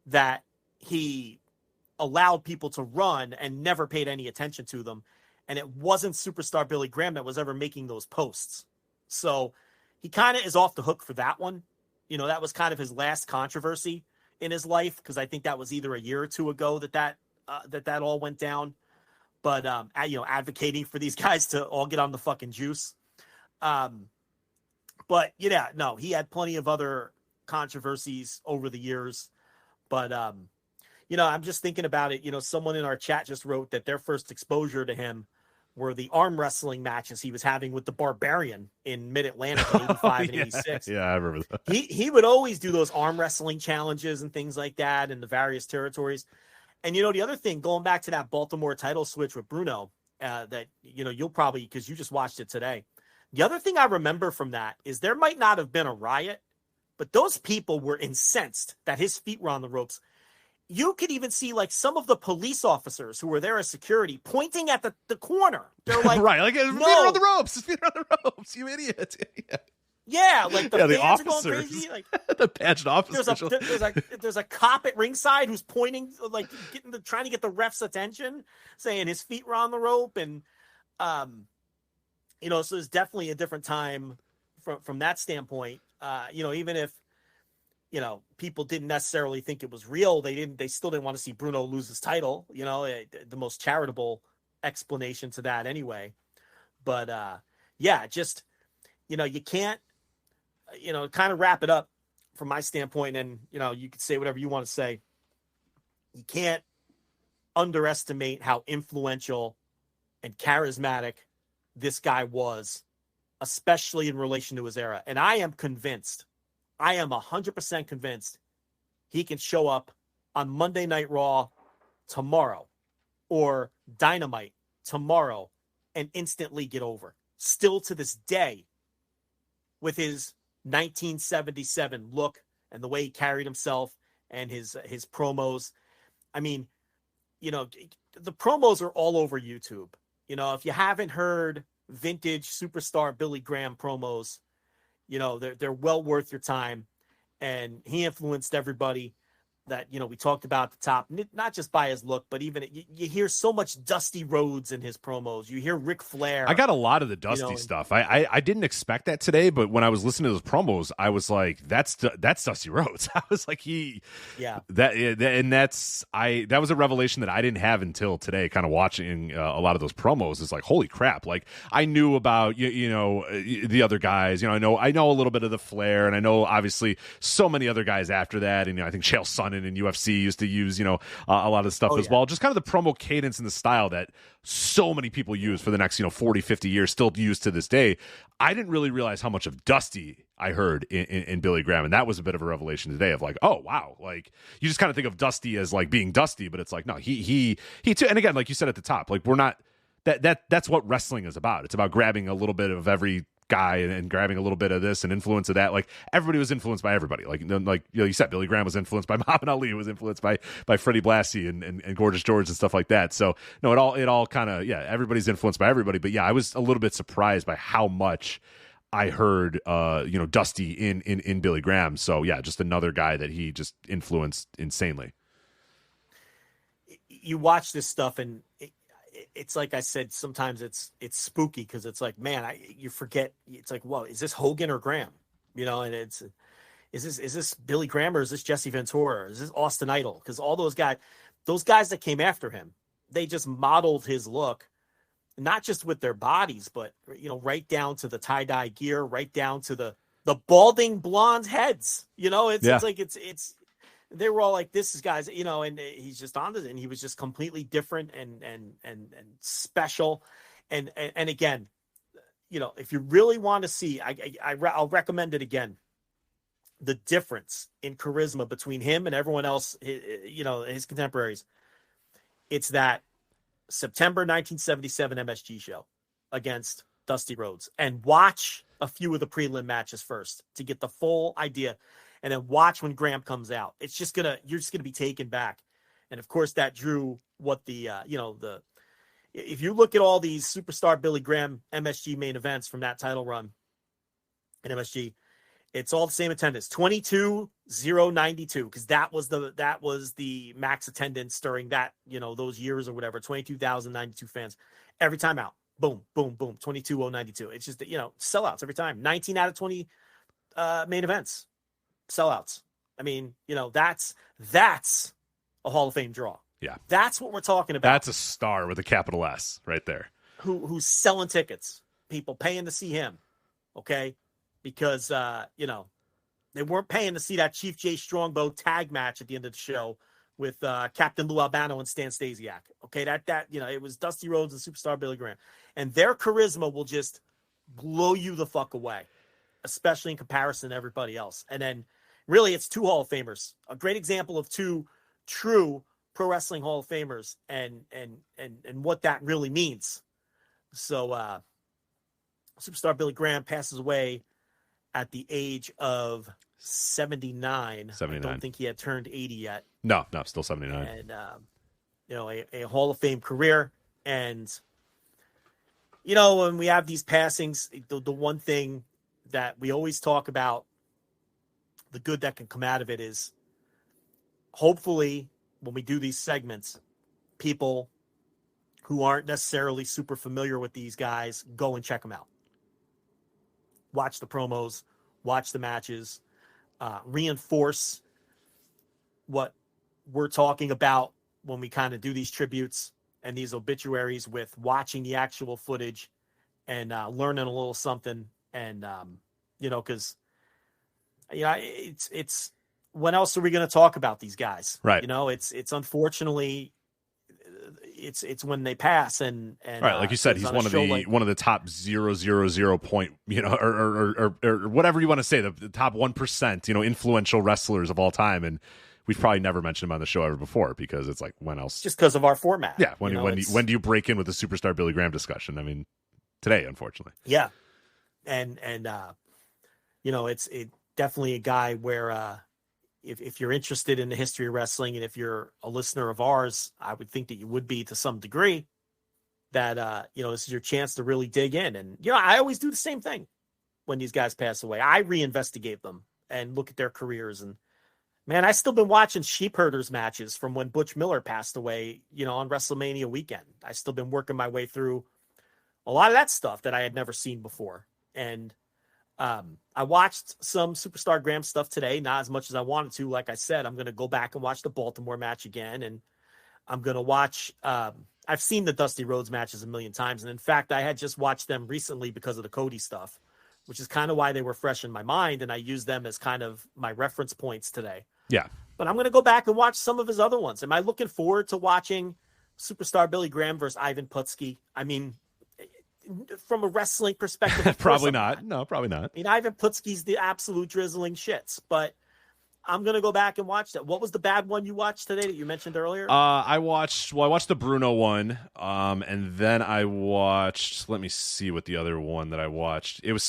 that he allowed people to run and never paid any attention to them. And it wasn't superstar Billy Graham that was ever making those posts. So he kind of is off the hook for that one. That was kind of his last controversy in his life, because I think that was either a year or two ago that all went down. But advocating for these guys to all get on the fucking juice. But he had plenty of other controversies over the years. But I'm just thinking about it. Someone in our chat just wrote that their first exposure to him were the arm wrestling matches he was having with the Barbarian in Mid-Atlantic in 85 and 86. Yeah, I remember that. He would always do those arm wrestling challenges and things like that in the various territories. And, the other thing, going back to that Baltimore title switch with Bruno, that, you'll probably, because you just watched it today. The other thing I remember from that is there might not have been a riot, but those people were incensed that his feet were on the ropes. You could even see like some of the police officers who were there as security pointing at the corner. They're like, right, like, his feet are on the ropes. His feet are on the ropes, you idiot. Yeah, like the fans officers. are going crazy. Like the badged officers. There's a cop at ringside who's pointing, like trying to get the ref's attention, saying his feet were on the rope, and so it's definitely a different time from that standpoint. Even if people didn't necessarily think it was real, they still didn't want to see Bruno lose his title. The most charitable explanation to that anyway. But just you can't. Kind of wrap it up from my standpoint, and, you could say whatever you want to say. You can't underestimate how influential and charismatic this guy was, especially in relation to his era. And I am 100% convinced he can show up on Monday Night Raw tomorrow or Dynamite tomorrow and instantly get over. Still to this day, with his 1977 look and the way he carried himself and his promos. I mean, the promos are all over YouTube. If you haven't heard vintage superstar Billy Graham promos, they're well worth your time. And he influenced everybody that, we talked about at the top, not just by his look, but even you hear so much Dusty Rhodes in his promos. You hear Ric Flair. I got a lot of the Dusty stuff. I didn't expect that today, but when I was listening to those promos, I was like, that's Dusty Rhodes. I was like, that was a revelation that I didn't have until today, kind of watching a lot of those promos. It's like, holy crap. Like, I knew about, the other guys, I know a little bit of the Flair, and I know obviously so many other guys after that. And I think Chael Sonnen in UFC used to use, a lot of stuff as well. Just kind of the promo cadence and the style that so many people use for the next, 40, 50 years, still used to this day. I didn't really realize how much of Dusty I heard in Billy Graham. And that was a bit of a revelation today of like, oh, wow. Like, you just kind of think of Dusty as like being Dusty, but it's like, no, he too. And again, like you said at the top, like, we're not, that's what wrestling is about. It's about grabbing a little bit of every guy and grabbing a little bit of this and influence of that. Like, everybody was influenced by everybody. Like you said, Billy Graham was influenced by Muhammad Ali, was influenced by Freddie Blassie and Gorgeous George and stuff like that. So no, it all kind of, everybody's influenced by everybody. But I was a little bit surprised by how much I heard Dusty in Billy Graham. So just another guy that he just influenced insanely. You watch this stuff and it's like I said, sometimes it's spooky because it's like, man, you forget. It's like, whoa, is this Hogan or Graham? And is this Billy Graham or is this Jesse Ventura? Or is this Austin Idol? Because all those guys that came after him, they just modeled his look, not just with their bodies, but right down to the tie-dye gear, right down to the balding blonde heads. It's like it's. They were all like, this is guys, and he's just on this, and he was just completely different and special. And again, if you really want to see, I'll recommend it again. The difference in charisma between him and everyone else, his contemporaries. It's that September 1977 MSG show against Dusty Rhodes, and watch a few of the prelim matches first to get the full idea. And then watch when Graham comes out. You're just gonna be taken back. And of course that drew what if you look at all these superstar Billy Graham MSG main events from that title run in MSG, it's all the same attendance, 22,092, because that was the max attendance during that, those years or whatever, 22,092 fans every time out. Boom, boom, boom, 22,092. It's just, sellouts every time. 19 out of 20 main events. Sellouts. I mean, that's a Hall of Fame draw. Yeah. That's what we're talking about. That's a star with a capital S right there. Who's selling tickets, people paying to see him. Okay. Because, they weren't paying to see that Chief Jay Strongbow tag match at the end of the show with Captain Lou Albano and Stan Stasiak. Okay. That it was Dusty Rhodes and superstar Billy Graham, and their charisma will just blow you the fuck away, especially in comparison to everybody else. And then really it's two Hall of Famers, a great example of two true Pro Wrestling Hall of Famers and what that really means. So Superstar Billy Graham passes away at the age of 79. 79. I don't think he had turned 80 yet. No, still 79. And, a Hall of Fame career. And, when we have these passings, the one thing that we always talk about, the good that can come out of it is hopefully when we do these segments, people who aren't necessarily super familiar with these guys, go and check them out. Watch the promos, watch the matches, reinforce what we're talking about when we kind of do these tributes and these obituaries with watching the actual footage and learning a little something. And, because, it's when else are we going to talk about these guys? Right. It's unfortunately, it's when they pass and right, like you said, he's one of the top 0.000 point, or whatever you want to say, the top 1%, influential wrestlers of all time, and we've probably never mentioned him on the show ever before because it's like, when else? Just because of our format. Yeah, when do you break in with the Superstar Billy Graham discussion? I mean, today, unfortunately. Yeah, and it's definitely a guy where. If you're interested in the history of wrestling and if you're a listener of ours, I would think that you would be to some degree, that, this is your chance to really dig in. And, I always do the same thing when these guys pass away. I reinvestigate them and look at their careers. And, man, I still been watching sheep herders matches from when Butch Miller passed away, on WrestleMania weekend. I still been working my way through a lot of that stuff that I had never seen before. And, I watched some Superstar Graham stuff today, not as much as I wanted to. Like I said, I'm going to go back and watch the Baltimore match again. And I'm going to watch, I've seen the Dusty Rhodes matches a million times. And in fact, I had just watched them recently because of the Cody stuff, which is kind of why they were fresh in my mind. And I used them as kind of my reference points today. Yeah. But I'm going to go back and watch some of his other ones. Am I looking forward to watching Superstar Billy Graham versus Ivan Putski? I mean, from a wrestling perspective, probably not. No, probably not. I mean, Ivan Putski's the absolute drizzling shits, but I'm going to go back and watch that. What was the bad one you watched today that you mentioned earlier? I watched the Bruno one. And then I watched, let me see what the other one that I watched. It was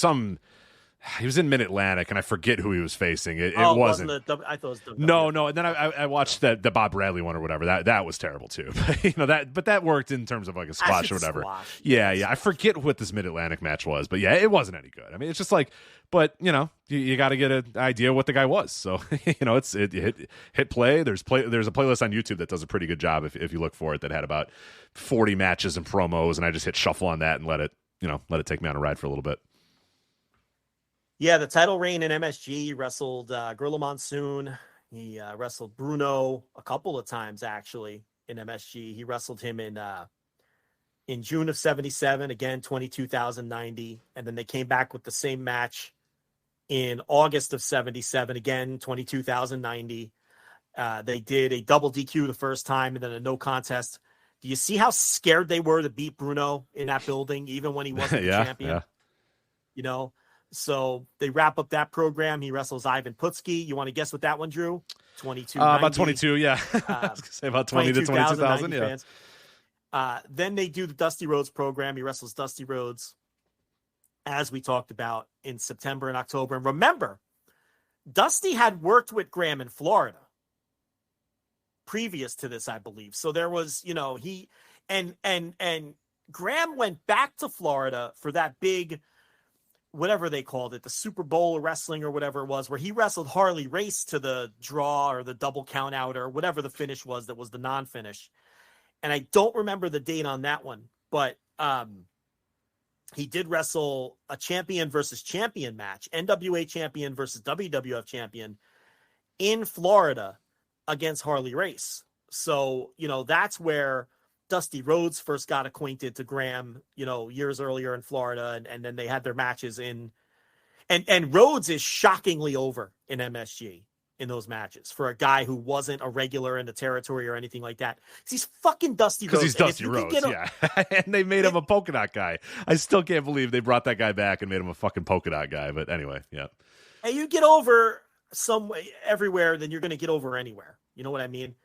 he was in Mid-Atlantic, and I forget who he was facing. It wasn't. I thought it was WWE. No. And then I watched the Bob Bradley one or whatever. That was terrible too. But that worked in terms of like a squash or whatever. Yeah. I forget what this Mid-Atlantic match was, but yeah, it wasn't any good. I mean, it's just like, but you got to get an idea what the guy was. So it hit play. There's a playlist on YouTube that does a pretty good job if you look for it, that had about 40 matches and promos, and I just hit shuffle on that and let it take me on a ride for a little bit. Yeah, the title reign in MSG, he wrestled Gorilla Monsoon. He wrestled Bruno a couple of times, actually, in MSG. He wrestled him in June of 77, again, 22,090. And then they came back with the same match in August of 77, again, 22,090. They did a double DQ the first time and then a no contest. Do you see how scared they were to beat Bruno in that building, even when he wasn't the champion? Yeah. So they wrap up that program. He wrestles Ivan Putski. You want to guess what that one drew? 22. About 22, yeah. I was going to say about 20 to 22,000, yeah. Then they do the Dusty Rhodes program. He wrestles Dusty Rhodes, as we talked about, in September and October. And remember, Dusty had worked with Graham in Florida previous to this, I believe. So there was, he and Graham went back to Florida for that big, whatever they called it, the Super Bowl of wrestling or whatever it was, where he wrestled Harley Race to the draw or the double count out or whatever the finish was that was the non-finish. And I don't remember the date on that one, but he did wrestle a champion versus champion match, NWA champion versus WWF champion in Florida against Harley Race. So, that's where Dusty Rhodes first got acquainted to Graham, years earlier in Florida, and then they had their matches in, and Rhodes is shockingly over in MSG in those matches for a guy who wasn't a regular in the territory or anything like that. He's fucking Dusty Rhodes. Because he's Dusty Rhodes, yeah. And they made him a polka dot guy. I still can't believe they brought that guy back and made him a fucking polka dot guy. But anyway, yeah. And you get over some way everywhere, then you're going to get over anywhere. You know what I mean?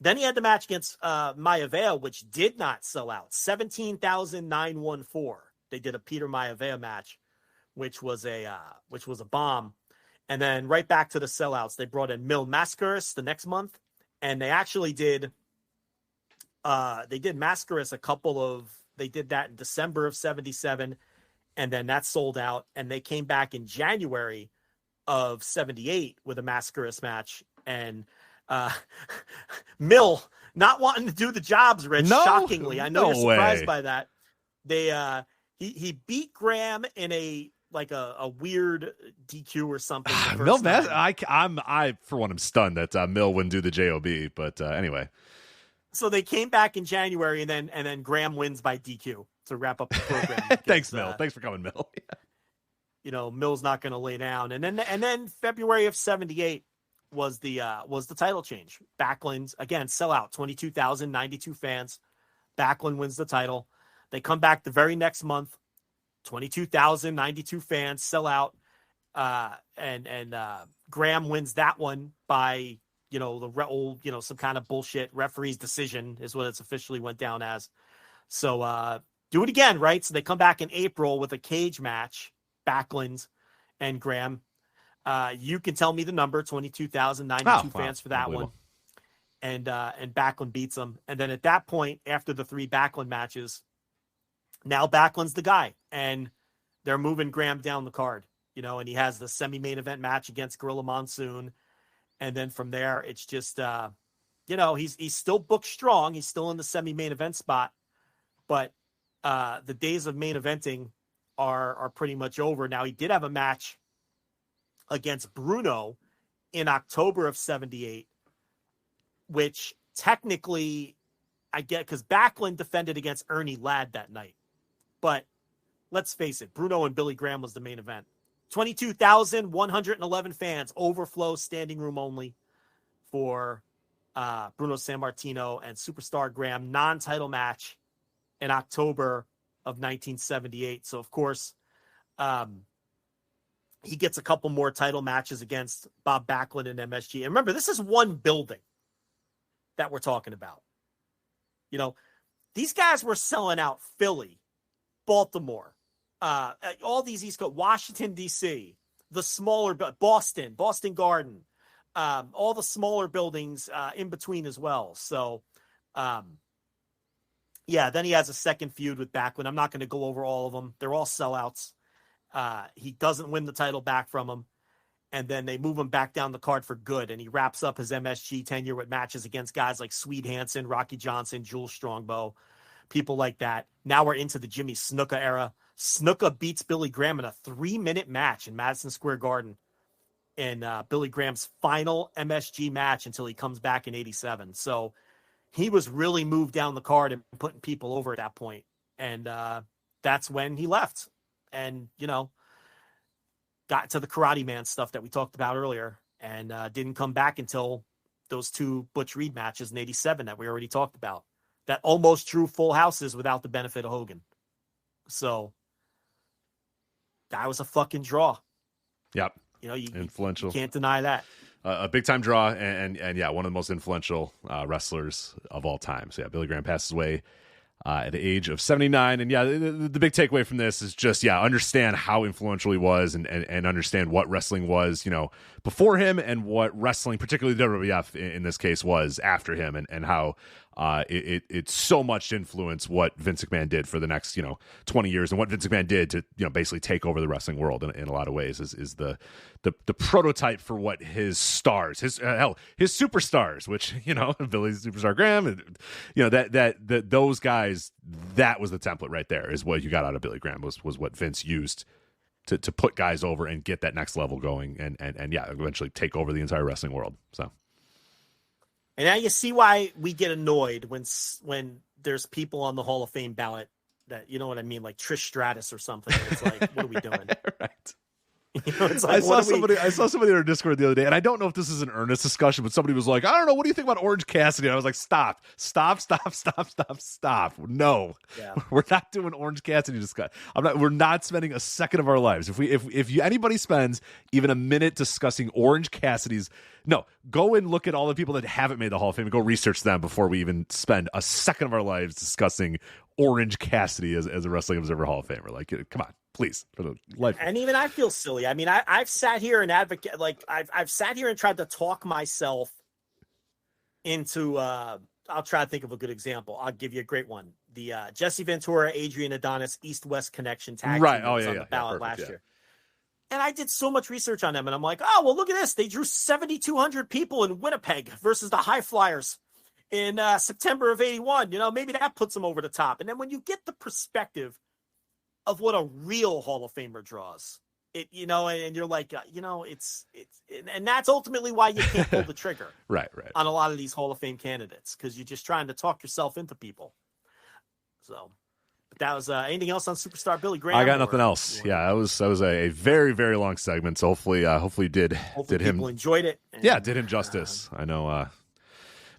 Then he had the match against Maivia, which did not sell out. 17,914. They did a Peter Maivia match, which was a bomb. And then right back to the sellouts. They brought in Mil Mascaris the next month, and they actually did Mascaris they did that in December of 77, and then that sold out. And they came back in January of 78 with a Mascaris match, and Mil not wanting to do the jobs, Rich. No, shockingly, I know no you're surprised way. by that. They he beat Graham in a weird DQ or something. the Mill, first time. I for one am stunned that Mill wouldn't do the JOB, but anyway. So they came back in January, and then Graham wins by DQ to wrap up the program. Thanks, Mill. Thanks for coming, Mill. You know, Mill's not going to lay down, and then February of 78 was the title change. Backlund again, sell out, 22,092 fans. Backlund wins the title. They come back the very next month, 22,092 fans, sell out, and Graham wins that one by some kind of bullshit referee's decision is what it's officially went down as. So do it again, right? So they come back in April with a cage match, Backlund and Graham. You can tell me the number, 22,092 fans for that one. And Backlund beats them. And then at that point, after the 3 Backlund matches, now Backlund's the guy, and they're moving Graham down the card, and he has the semi-main event match against Gorilla Monsoon. And then from there, it's just, he's still booked strong. He's still in the semi-main event spot, but the days of main eventing are pretty much over. Now, he did have a match against Bruno in October of 78, which technically I get because Backlund defended against Ernie Ladd that night. But let's face it, Bruno and Billy Graham was the main event. 22,111 fans, overflow, standing room only for Bruno Sammartino and Superstar Graham, non-title match in October of 1978. So, of course, he gets a couple more title matches against Bob Backlund and MSG. And remember, this is one building that we're talking about. These guys were selling out Philly, Baltimore, all these East Coast, Washington, D.C., the smaller, Boston Garden, all the smaller buildings in between as well. So, then he has a second feud with Backlund. I'm not going to go over all of them. They're all sellouts. He doesn't win the title back from him. And then they move him back down the card for good. And he wraps up his MSG tenure with matches against guys like Swede Hansen, Rocky Johnson, Jules Strongbow, people like that. Now we're into the Jimmy Snuka era. Snuka beats Billy Graham in a 3-minute match in Madison Square Garden in Billy Graham's final MSG match until he comes back in 87. So he was really moved down the card and putting people over at that point. And that's when he left and, got to the Karate Man stuff that we talked about earlier and didn't come back until those 2 Butch Reed matches in 87 that we already talked about. That almost drew full houses without the benefit of Hogan. So that was a fucking draw. Yep. You influential. You can't deny that. A big time draw and yeah, one of the most influential wrestlers of all time. So yeah, Billy Graham passes away at the age of 79. And yeah, the big takeaway from this is just, understand how influential he was and understand what wrestling was, before him and what wrestling, particularly WWF in this case, was after him and how it so much influenced what Vince McMahon did for the next, 20 years and what Vince McMahon did to, basically take over the wrestling world in a lot of ways is the prototype for what his stars, his superstars, which, Billy's Superstar Graham, and, that those guys, that was the template right there is what you got out of Billy Graham was what Vince used to put guys over and get that next level going and eventually take over the entire wrestling world. So. And now you see why we get annoyed when there's people on the Hall of Fame ballot that, you know what I mean, like Trish Stratus or something. It's like, what are we doing? Right. It's like, I saw somebody in our Discord the other day, and I don't know if this is an earnest discussion, but somebody was like, I don't know, what do you think about Orange Cassidy? And I was like, stop. No, we're not doing Orange Cassidy discussion. We're not spending a second of our lives. If anybody spends even a minute discussing Orange Cassidy's, no, go and look at all the people that haven't made the Hall of Fame and go research them before we even spend a second of our lives discussing Orange Cassidy as a Wrestling Observer Hall of Famer. Like, come on. Please, for the life. And even I feel silly. I mean, I've sat here and I've sat here and tried to talk myself into. I'll try to think of a good example. I'll give you a great one. The Jesse Ventura, Adrian Adonis, East-West Connection tag team that was on the ballot last year. And I did so much research on them, and I'm like, oh well, look at this. They drew 7,200 people in Winnipeg versus the High Flyers in September of '81. You know, maybe that puts them over the top. And then when you get the perspective of what a real Hall of Famer draws, and you're like, it's and that's ultimately why you can't pull the trigger right on a lot of these Hall of Fame candidates, because you're just trying to talk yourself into people. So, but that was anything else on Superstar Billy Graham? I got nothing else. Yeah, that was a very, very long segment. So hopefully did him enjoyed it. And, did him justice. I know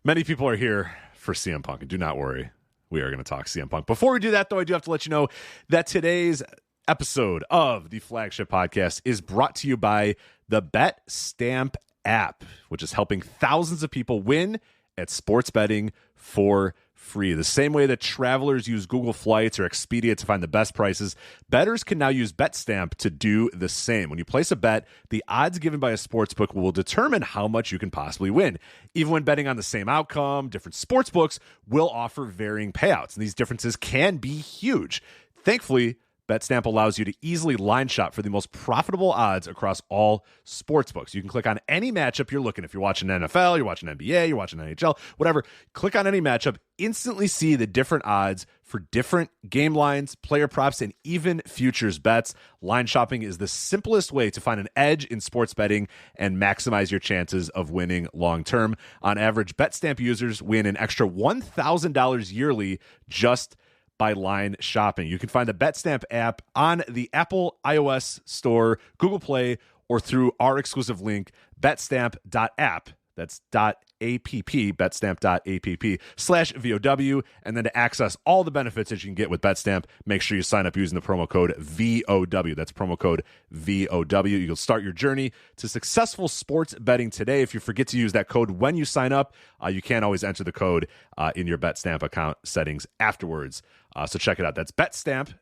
many people are here for CM Punk, and do not worry. We are going to talk CM Punk. Before we do that, though, I do have to let you know that today's episode of the Flagship Podcast is brought to you by the Bet Stamp app, which is helping thousands of people win at sports betting for free. The same way that travelers use Google Flights or Expedia to find the best prices, bettors can now use BetStamp to do the same. When you place a bet, the odds given by a sportsbook will determine how much you can possibly win. Even when betting on the same outcome, different sportsbooks will offer varying payouts, and these differences can be huge. Thankfully, BetStamp allows you to easily line shop for the most profitable odds across all sportsbooks. You can click on any matchup you're looking. If you're watching NFL, you're watching NBA, you're watching NHL, whatever, click on any matchup, instantly see the different odds for different game lines, player props, and even futures bets. Line shopping is the simplest way to find an edge in sports betting and maximize your chances of winning long term. On average, BetStamp users win an extra $1,000 yearly just by line shopping. You can find the BetStamp app on the Apple iOS store, Google Play, or through our exclusive link, betstamp.app. That's .app, betstamp.app/VOW. And then to access all the benefits that you can get with BetStamp, make sure you sign up using the promo code VOW. That's promo code VOW. You'll start your journey to successful sports betting today. If you forget to use that code when you sign up, you can always enter the code in your BetStamp account settings afterwards. So check it out. That's BetStamp.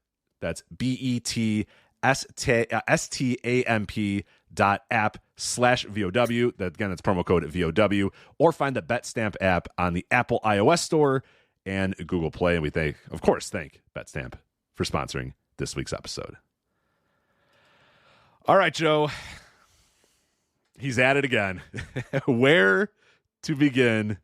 That's BETSTAMP.app/VOW. Again, that's promo code VOW. Or find the BetStamp app on the Apple iOS store and Google Play. And we thank BetStamp for sponsoring this week's episode. All right, Joe. He's at it again. Where to begin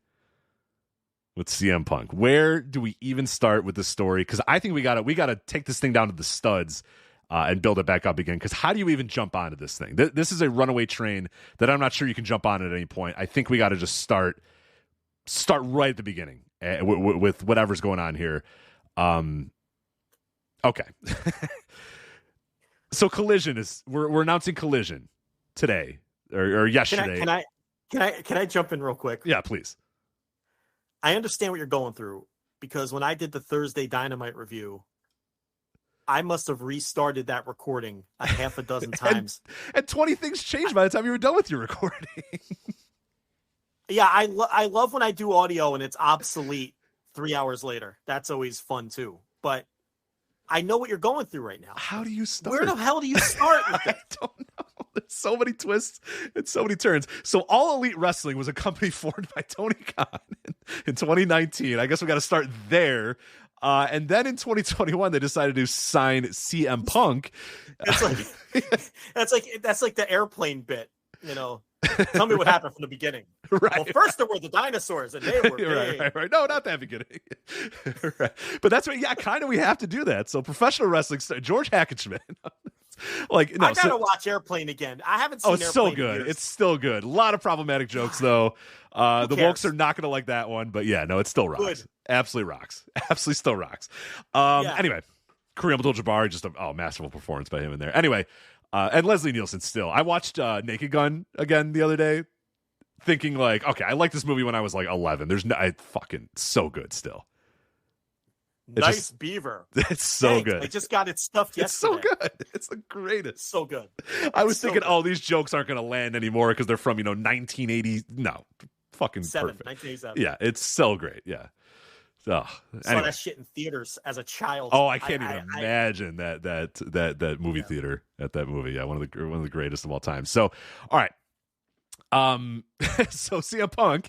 with CM Punk? Where do we even start with this story? Because I think we gotta take this thing down to the studs and build it back up again. Because how do you even jump onto this thing? This is a runaway train that I'm not sure you can jump on at any point. I think we got to just start right at the beginning with whatever's going on here. Okay. So Collision we're announcing Collision today or yesterday. Can I jump in real quick? Yeah, please. I understand what you're going through, because when I did the Thursday Dynamite review, I must have restarted that recording a half a dozen times. And 20 things changed by the time you were done with your recording. Yeah, I love when I do audio and it's obsolete 3 hours later. That's always fun too. But I know what you're going through right now. How do you start? Where the hell do you start with it? I don't know. There's so many twists and so many turns. So All Elite Wrestling was a company formed by Tony Khan in 2019. I guess we got to start there. And then in 2021, they decided to sign CM Punk. That's like the airplane bit, you know. Tell me what happened from the beginning. Right. Well, first there were the dinosaurs, and they were big. Right. No, not that beginning. Right. But that's what, kind of we have to do that. So professional wrestling, George Hackenschmidt. I gotta watch Airplane again. I haven't seen Airplane. Oh, it's so good. It's still good. A lot of problematic jokes, though. The Wokes are not going to like that one, but yeah, no, it still rocks. Good. Absolutely rocks. Absolutely still rocks. Anyway, Kareem Abdul-Jabbar, just a masterful performance by him in there. Anyway, And Leslie Nielsen still. I watched Naked Gun again the other day, thinking like, okay, I liked this movie when I was like 11. Fucking so good still. Nice beaver. It's so good. I just got it stuffed yesterday. It's so good. It's the greatest. So good. I was thinking, these jokes aren't going to land anymore because they're from 1980. No, fucking perfect. 1987. Yeah, it's so great. Yeah. Saw that shit in theaters as a child. Oh, I can't even imagine that movie theater at that movie. Yeah, one of the greatest of all time. So, all right. So CM Punk,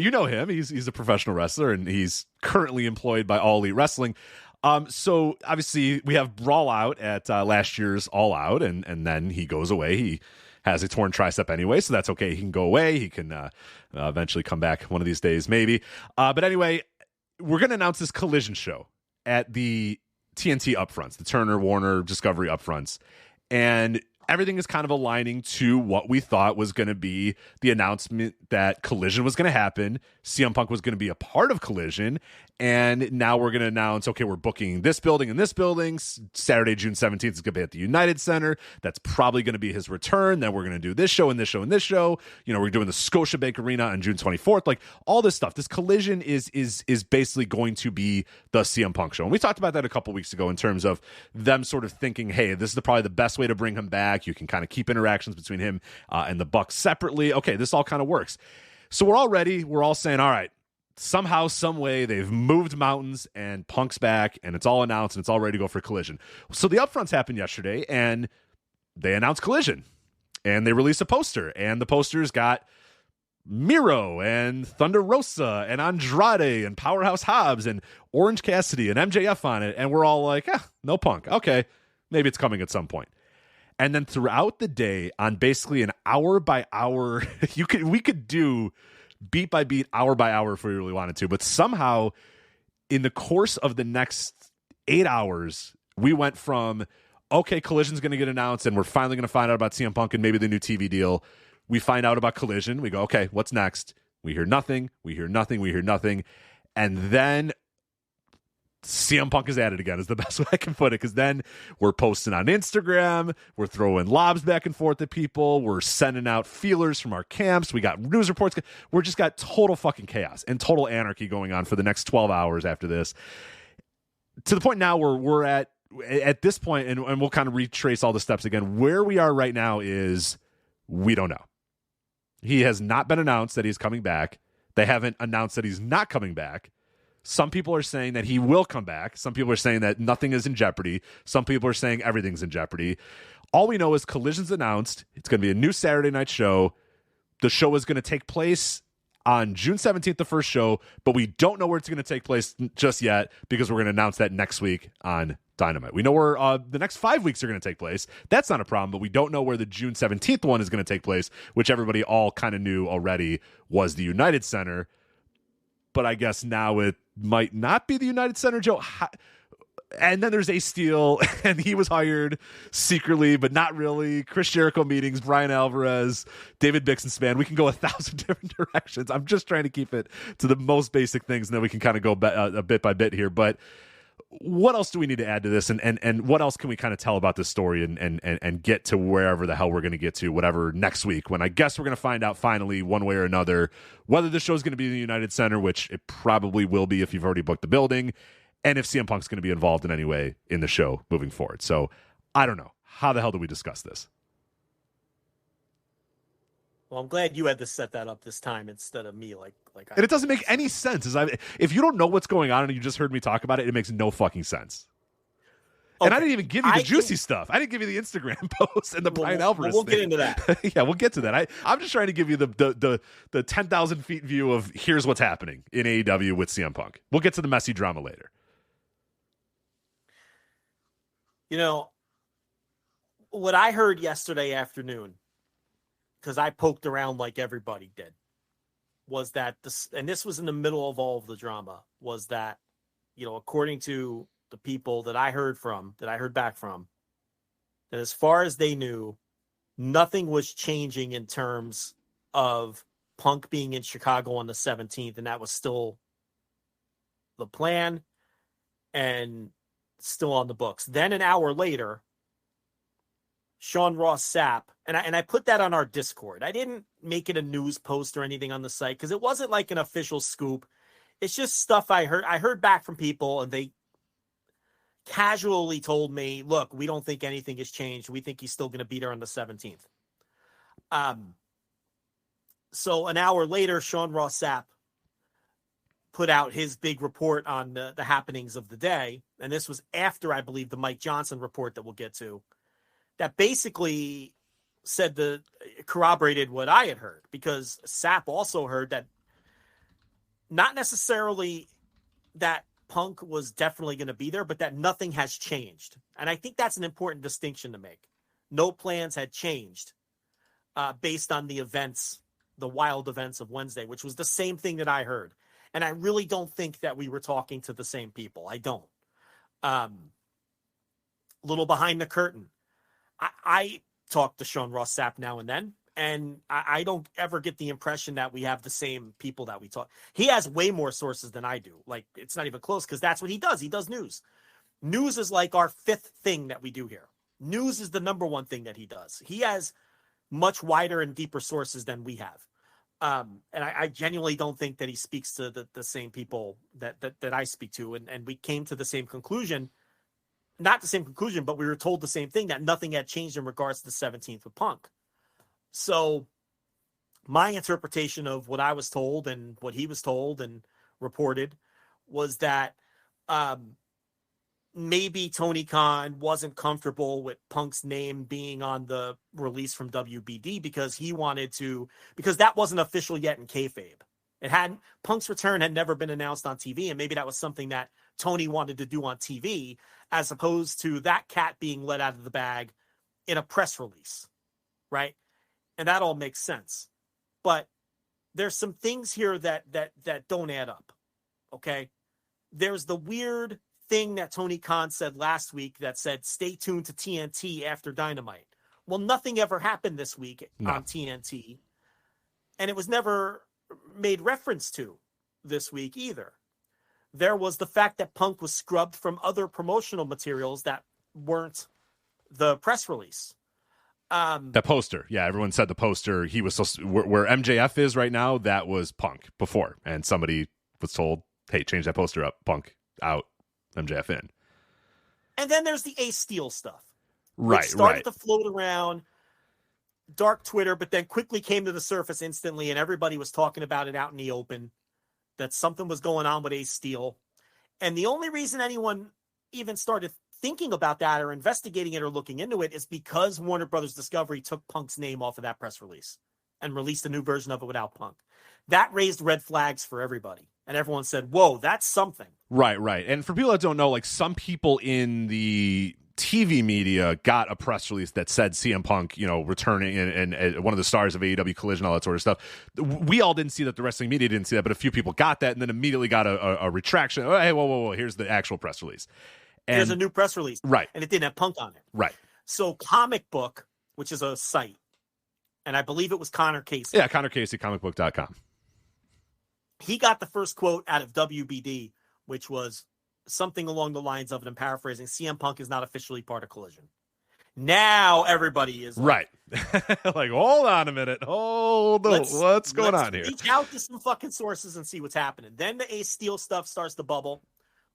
you know him. He's a professional wrestler and he's currently employed by All Elite Wrestling. So obviously we have Brawl Out at last year's All Out, and then he goes away. He has a torn tricep anyway, so that's okay. He can go away. He can eventually come back one of these days, maybe. But anyway, we're going to announce this Collision show at the TNT upfronts, the Turner Warner Discovery upfronts, and everything is kind of aligning to what we thought was going to be the announcement that Collision was going to happen. CM Punk was going to be a part of Collision. And now we're going to announce, okay, we're booking this building and this building. Saturday, June 17th is going to be at the United Center. That's probably going to be his return. Then we're going to do this show and this show and this show. We're doing the Scotiabank Arena on June 24th. Like all this stuff. This Collision is basically going to be the CM Punk show. And we talked about that a couple weeks ago in terms of them sort of thinking, hey, this is probably the best way to bring him back. You can kind of keep interactions between him and the Bucks separately. Okay, this all kind of works. So we're all ready. We're all saying, all right, somehow, some way, they've moved mountains and Punk's back and it's all announced and it's all ready to go for Collision. So the upfronts happened yesterday and they announced Collision and they released a poster, and the poster's got Miro and Thunder Rosa and Andrade and Powerhouse Hobbs and Orange Cassidy and MJF on it. And we're all like, no Punk. Okay, maybe it's coming at some point. And then throughout the day, on basically an hour by hour, we could do beat by beat, hour by hour if we really wanted to. But somehow, in the course of the next 8 hours, we went from, okay, Collision's going to get announced, and we're finally going to find out about CM Punk and maybe the new TV deal. We find out about Collision. We go, okay, what's next? We hear nothing. We hear nothing. We hear nothing. And then CM Punk is at it again is the best way I can put it, because then we're posting on Instagram, we're throwing lobs back and forth at people, we're sending out feelers from our camps, we got news reports, we're just got total fucking chaos and total anarchy going on for the next 12 hours after this, to the point now where we're at this point, and we'll kind of retrace all the steps again. Where we are right now is we don't know. He has not been announced that he's coming back. They haven't announced that he's not coming back. Some people are saying that he will come back. Some people are saying that nothing is in jeopardy. Some people are saying everything's in jeopardy. All we know is Collision's announced. It's going to be a new Saturday night show. The show is going to take place on June 17th, the first show, but we don't know where it's going to take place just yet because we're going to announce that next week on Dynamite. We know where the next 5 weeks are going to take place. That's not a problem, but we don't know where the June 17th one is going to take place, which everybody all kind of knew already was the United Center. But I guess now it might not be the United Center, Joe. And then there's Ace Steel, and he was hired secretly, but not really. Chris Jericho meetings, Brian Alvarez, David Bixenspan. We can go 1,000 different directions. I'm just trying to keep it to the most basic things, and then we can kind of go a bit by bit here. But what else do we need to add to this, and what else can we kind of tell about this story and get to wherever the hell we're going to get to, whatever next week, when I guess we're going to find out finally one way or another whether the show is going to be in the United Center, which it probably will be if you've already booked the building, and if CM Punk's going to be involved in any way in the show moving forward. So I don't know. How the hell do we discuss this? Well, I'm glad you had to set that up this time instead of me. And it doesn't make any sense. If you don't know what's going on and you just heard me talk about it, it makes no fucking sense. Okay. And I didn't even give you the juicy stuff. I didn't give you the Instagram post and the Brian Alvarez We'll thing. get into that. Yeah, we'll get to that. I'm just trying to give you the 10,000 feet view of here's what's happening in AEW with CM Punk. We'll get to the messy drama later. What I heard yesterday afternoon, because I poked around like everybody did, was that this was in the middle of all of the drama, was that, according to the people that I heard back from, that as far as they knew, nothing was changing in terms of Punk being in Chicago on the 17th, and that was still the plan and still on the books. Then an hour later, Sean Ross Sapp, and I put that on our Discord. I didn't make it a news post or anything on the site because it wasn't like an official scoop. It's just stuff I heard. I heard back from people, and they casually told me, look, we don't think anything has changed. We think he's still going to be there on the 17th. So an hour later, Sean Ross Sapp put out his big report on the happenings of the day. And this was after, I believe, the Mike Johnson report that we'll get to, that basically corroborated what I had heard, because Sapp also heard that not necessarily that Punk was definitely going to be there, but that nothing has changed. And I think that's an important distinction to make. No plans had changed based on the events, the wild events of Wednesday, which was the same thing that I heard. And I really don't think that we were talking to the same people. I don't. Little behind the curtain. I talk to Sean Ross Sapp now and then, and I don't ever get the impression that we have the same people that we talk. He has way more sources than I do. Like, it's not even close, because that's what he does. He does news. News is like our fifth thing that we do here. News is the number one thing that he does. He has much wider and deeper sources than we have. And I genuinely don't think that he speaks to the same people that I speak to. And we came to the same conclusion, not the same conclusion, but we were told the same thing, that nothing had changed in regards to the 17th with Punk. So my interpretation of what I was told and what he was told and reported was that maybe Tony Khan wasn't comfortable with Punk's name being on the release from WBD because that wasn't official yet in kayfabe. Punk's return had never been announced on TV, and maybe that was something that Tony wanted to do on TV, as opposed to that cat being let out of the bag in a press release, right? And that all makes sense. But there's some things here that don't add up, okay? There's the weird thing that Tony Khan said last week that said, stay tuned to TNT after Dynamite. Well, nothing ever happened this week on TNT, and it was never made reference to this week either. There was the fact that Punk was scrubbed from other promotional materials that weren't the press release. The poster. Yeah, everyone said the poster. He was where MJF is right now, that was Punk before. And somebody was told, hey, change that poster up. Punk out, MJF in. And then there's the Ace Steel stuff. Right, it started to float around dark Twitter, but then quickly came to the surface instantly, and everybody was talking about it out in the open, that something was going on with Ace Steel. And the only reason anyone even started thinking about that or investigating it or looking into it is because Warner Brothers Discovery took Punk's name off of that press release and released a new version of it without Punk. That raised red flags for everybody. And everyone said, whoa, that's something. Right. And for people that don't know, like, some people in the TV media got a press release that said CM Punk, returning and one of the stars of AEW Collision, all that sort of stuff. We all didn't see that. The wrestling media didn't see that, but a few people got that and then immediately got a retraction. Oh, hey, whoa. Here's the actual press release. And there's a new press release. Right. And it didn't have Punk on it. Right. So Comic Book, which is a site, and I believe it was Connor Casey. Yeah, Connor Casey, comicbook.com. He got the first quote out of WBD, which was something along the lines of, and I'm paraphrasing, CM Punk is not officially part of Collision. Now everybody is like, right. Like, hold on a minute. What's going on here? Reach out to some fucking sources and see what's happening. Then the Ace Steel stuff starts to bubble.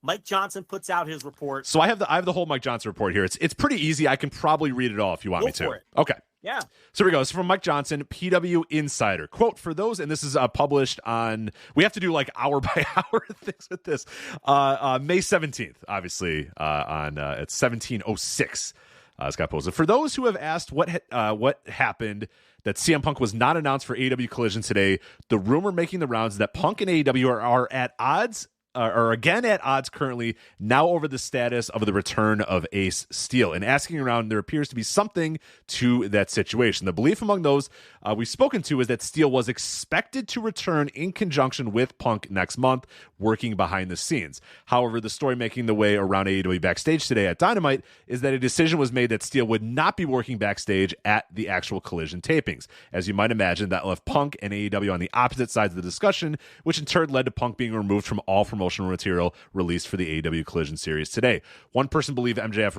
Mike Johnson puts out his report. So I have the whole Mike Johnson report here. It's pretty easy. I can probably read it all if you want me to. For it. Okay. Yeah. So here we go. It's from Mike Johnson, PW Insider. Quote, for those, and this is published on, we have to do like hour by hour things with this, May 17th, obviously, it's 1706. It's got posted. For those who have asked what happened, that CM Punk was not announced for AEW Collision today, the rumor making the rounds is that Punk and AEW are at odds, are again at odds currently, now over the status of the return of Ace Steel. And asking around, there appears to be something to that situation. The belief among those we've spoken to is that Steel was expected to return in conjunction with Punk next month, working behind the scenes. However, the story making the way around AEW backstage today at Dynamite is that a decision was made that Steel would not be working backstage at the actual Collision tapings. As you might imagine, that left Punk and AEW on the opposite sides of the discussion, which in turn led to Punk being removed from all promotions promotional material released for the AEW Collision series today. One person believed MJF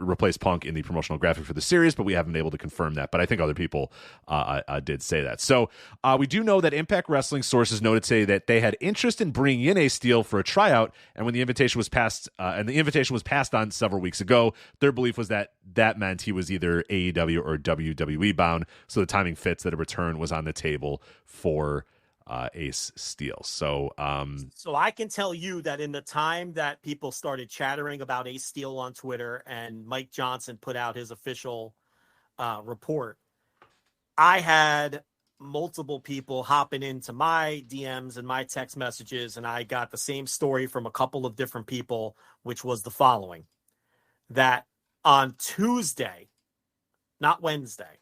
replaced Punk in the promotional graphic for the series, but we haven't been able to confirm that. But I think other people did say that. So we do know that Impact Wrestling sources noted today that they had interest in bringing in Ace Steel for a tryout, and when the invitation was passed, on several weeks ago, their belief was that meant he was either AEW or WWE bound. So the timing fits that a return was on the table for Ace Steel. So I can tell you that in the time that people started chattering about Ace Steel on Twitter and Mike Johnson put out his official report, I had multiple people hopping into my DMs and my text messages, and I got the same story from a couple of different people, which was the following: that on Tuesday, not Wednesday,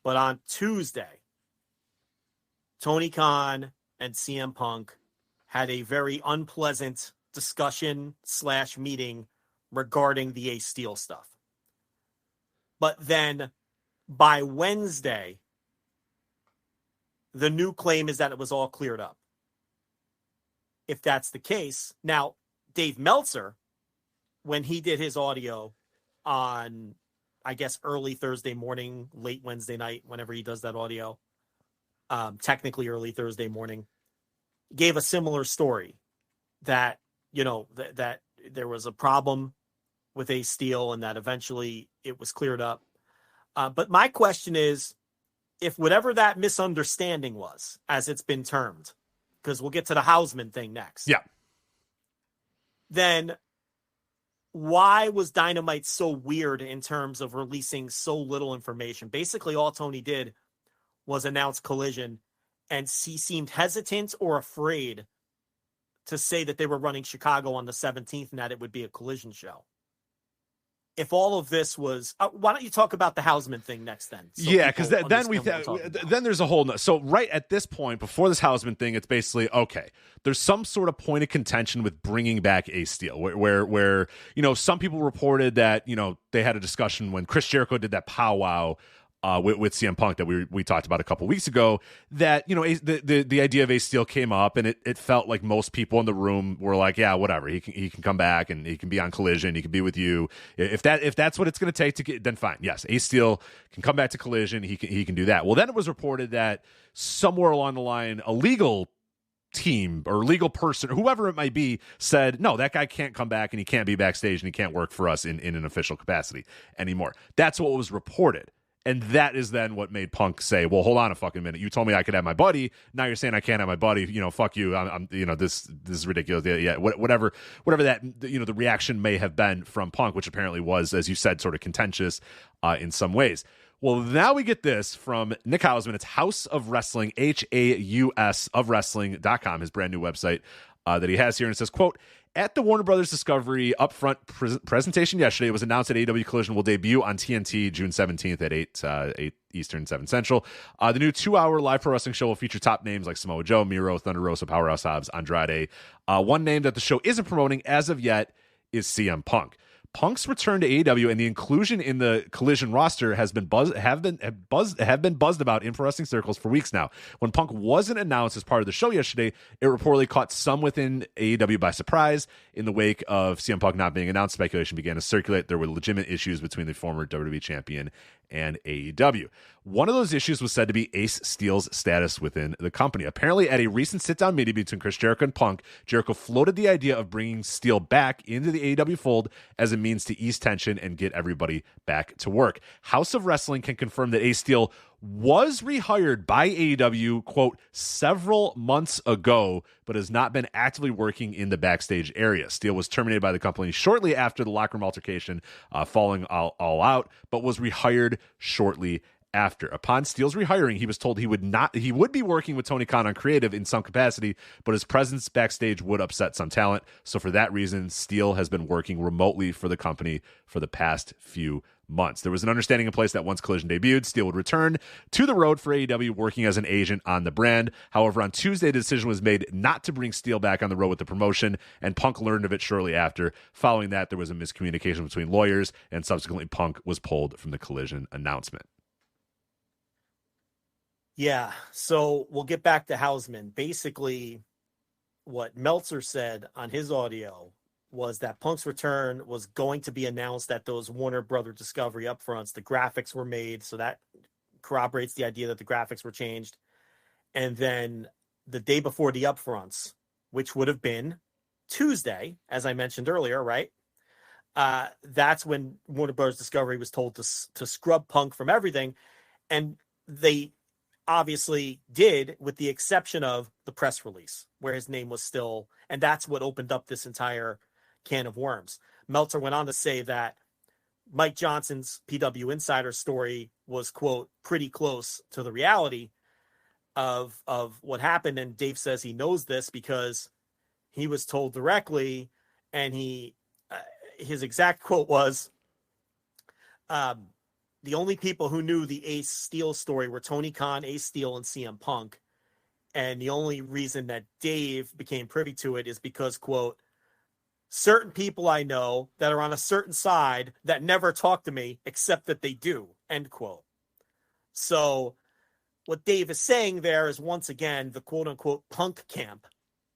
but on Tuesday, Tony Khan and CM Punk had a very unpleasant discussion / meeting regarding the Ace Steel stuff. But then by Wednesday, the new claim is that it was all cleared up. If that's the case, now Dave Meltzer, when he did his audio on, I guess, early Thursday morning, late Wednesday night, whenever he does that audio, technically early Thursday morning, gave a similar story that, that there was a problem with Ace Steel and that eventually it was cleared up. But my question is, if whatever that misunderstanding was, as it's been termed, because we'll get to the Hausman thing next. Yeah. Then why was Dynamite so weird in terms of releasing so little information? Basically, all Tony did was announce Collision, and he seemed hesitant or afraid to say that they were running Chicago on the 17th and that it would be a Collision show. If all of this was, why don't you talk about the Hausman thing next then? So yeah, because then there's a whole. So right at this point, before this Hausman thing, it's basically okay. There's some sort of point of contention with bringing back Ace Steel, where some people reported that they had a discussion when Chris Jericho did that powwow with CM Punk that we talked about a couple weeks ago, that the idea of Ace Steel came up, and it felt like most people in the room were like, yeah, whatever, he can come back and he can be on Collision, he can be with you, if that's what it's going to take to get, then fine, yes, Ace Steel can come back to Collision, he can do that. Well, then it was reported that somewhere along the line, a legal team or legal person, whoever it might be, said, no, that guy can't come back and he can't be backstage and he can't work for us in an official capacity anymore. That's what was reported. And that is then what made Punk say, well, hold on a fucking minute. You told me I could have my buddy. Now you're saying I can't have my buddy. Fuck you. I'm this is ridiculous. Yeah. Whatever that, the reaction may have been from Punk, which apparently was, as you said, sort of contentious in some ways. Well, now we get this from Nick Hausman. It's House of Wrestling, HAUS of Wrestling.com, his brand new website that he has here. And it says, quote, at the Warner Brothers Discovery upfront presentation yesterday, it was announced that AEW Collision will debut on TNT June 17th at 8 Eastern, 7 Central. The new 2-hour live pro wrestling show will feature top names like Samoa Joe, Miro, Thunder Rosa, Powerhouse Hobbs, Andrade. One name that the show isn't promoting as of yet is CM Punk. Punk's return to AEW and the inclusion in the Collision roster have been buzzed about in pro wrestling circles for weeks now. When Punk wasn't announced as part of the show yesterday, it reportedly caught some within AEW by surprise. In the wake of CM Punk not being announced, speculation began to circulate. There were legitimate issues between the former WWE champion and AEW. One of those issues was said to be Ace Steel's status within the company. Apparently, at a recent sit-down meeting between Chris Jericho and Punk, Jericho floated the idea of bringing Steel back into the AEW fold as a means to ease tension and get everybody back to work. House of Wrestling can confirm that Ace Steel was rehired by AEW, quote, several months ago, but has not been actively working in the backstage area. Steel was terminated by the company shortly after the locker room altercation, falling all out, but was rehired shortly after. Upon Steele's rehiring, he was told he would be working with Tony Khan on creative in some capacity, but his presence backstage would upset some talent. So for that reason, Steele has been working remotely for the company for the past few months. There was an understanding in place that once Collision debuted, Steele would return to the road for AEW, working as an agent on the brand. However, on Tuesday, the decision was made not to bring Steele back on the road with the promotion, and Punk learned of it shortly after. Following that, there was a miscommunication between lawyers, and subsequently Punk was pulled from the Collision announcement. Yeah, so we'll get back to Hausman. Basically, what Meltzer said on his audio was that Punk's return was going to be announced at those Warner Brother Discovery upfronts. The graphics were made, so that corroborates the idea that the graphics were changed. And then the day before the upfronts, which would have been Tuesday, as I mentioned earlier, right? That's when Warner Bros. Discovery was told to scrub Punk from everything. And they obviously did, with the exception of the press release, where his name was still, and that's what opened up this entire can of worms. Meltzer went on to say that Mike Johnson's PW Insider story was, quote, pretty close to the reality of what happened. And Dave says he knows this because he was told directly, and his exact quote was, the only people who knew the Ace Steel story were Tony Khan, Ace Steel, and CM Punk. And the only reason that Dave became privy to it is because, quote, certain people I know that are on a certain side that never talk to me except that they do, end quote. So what Dave is saying there is, once again, the quote unquote Punk camp.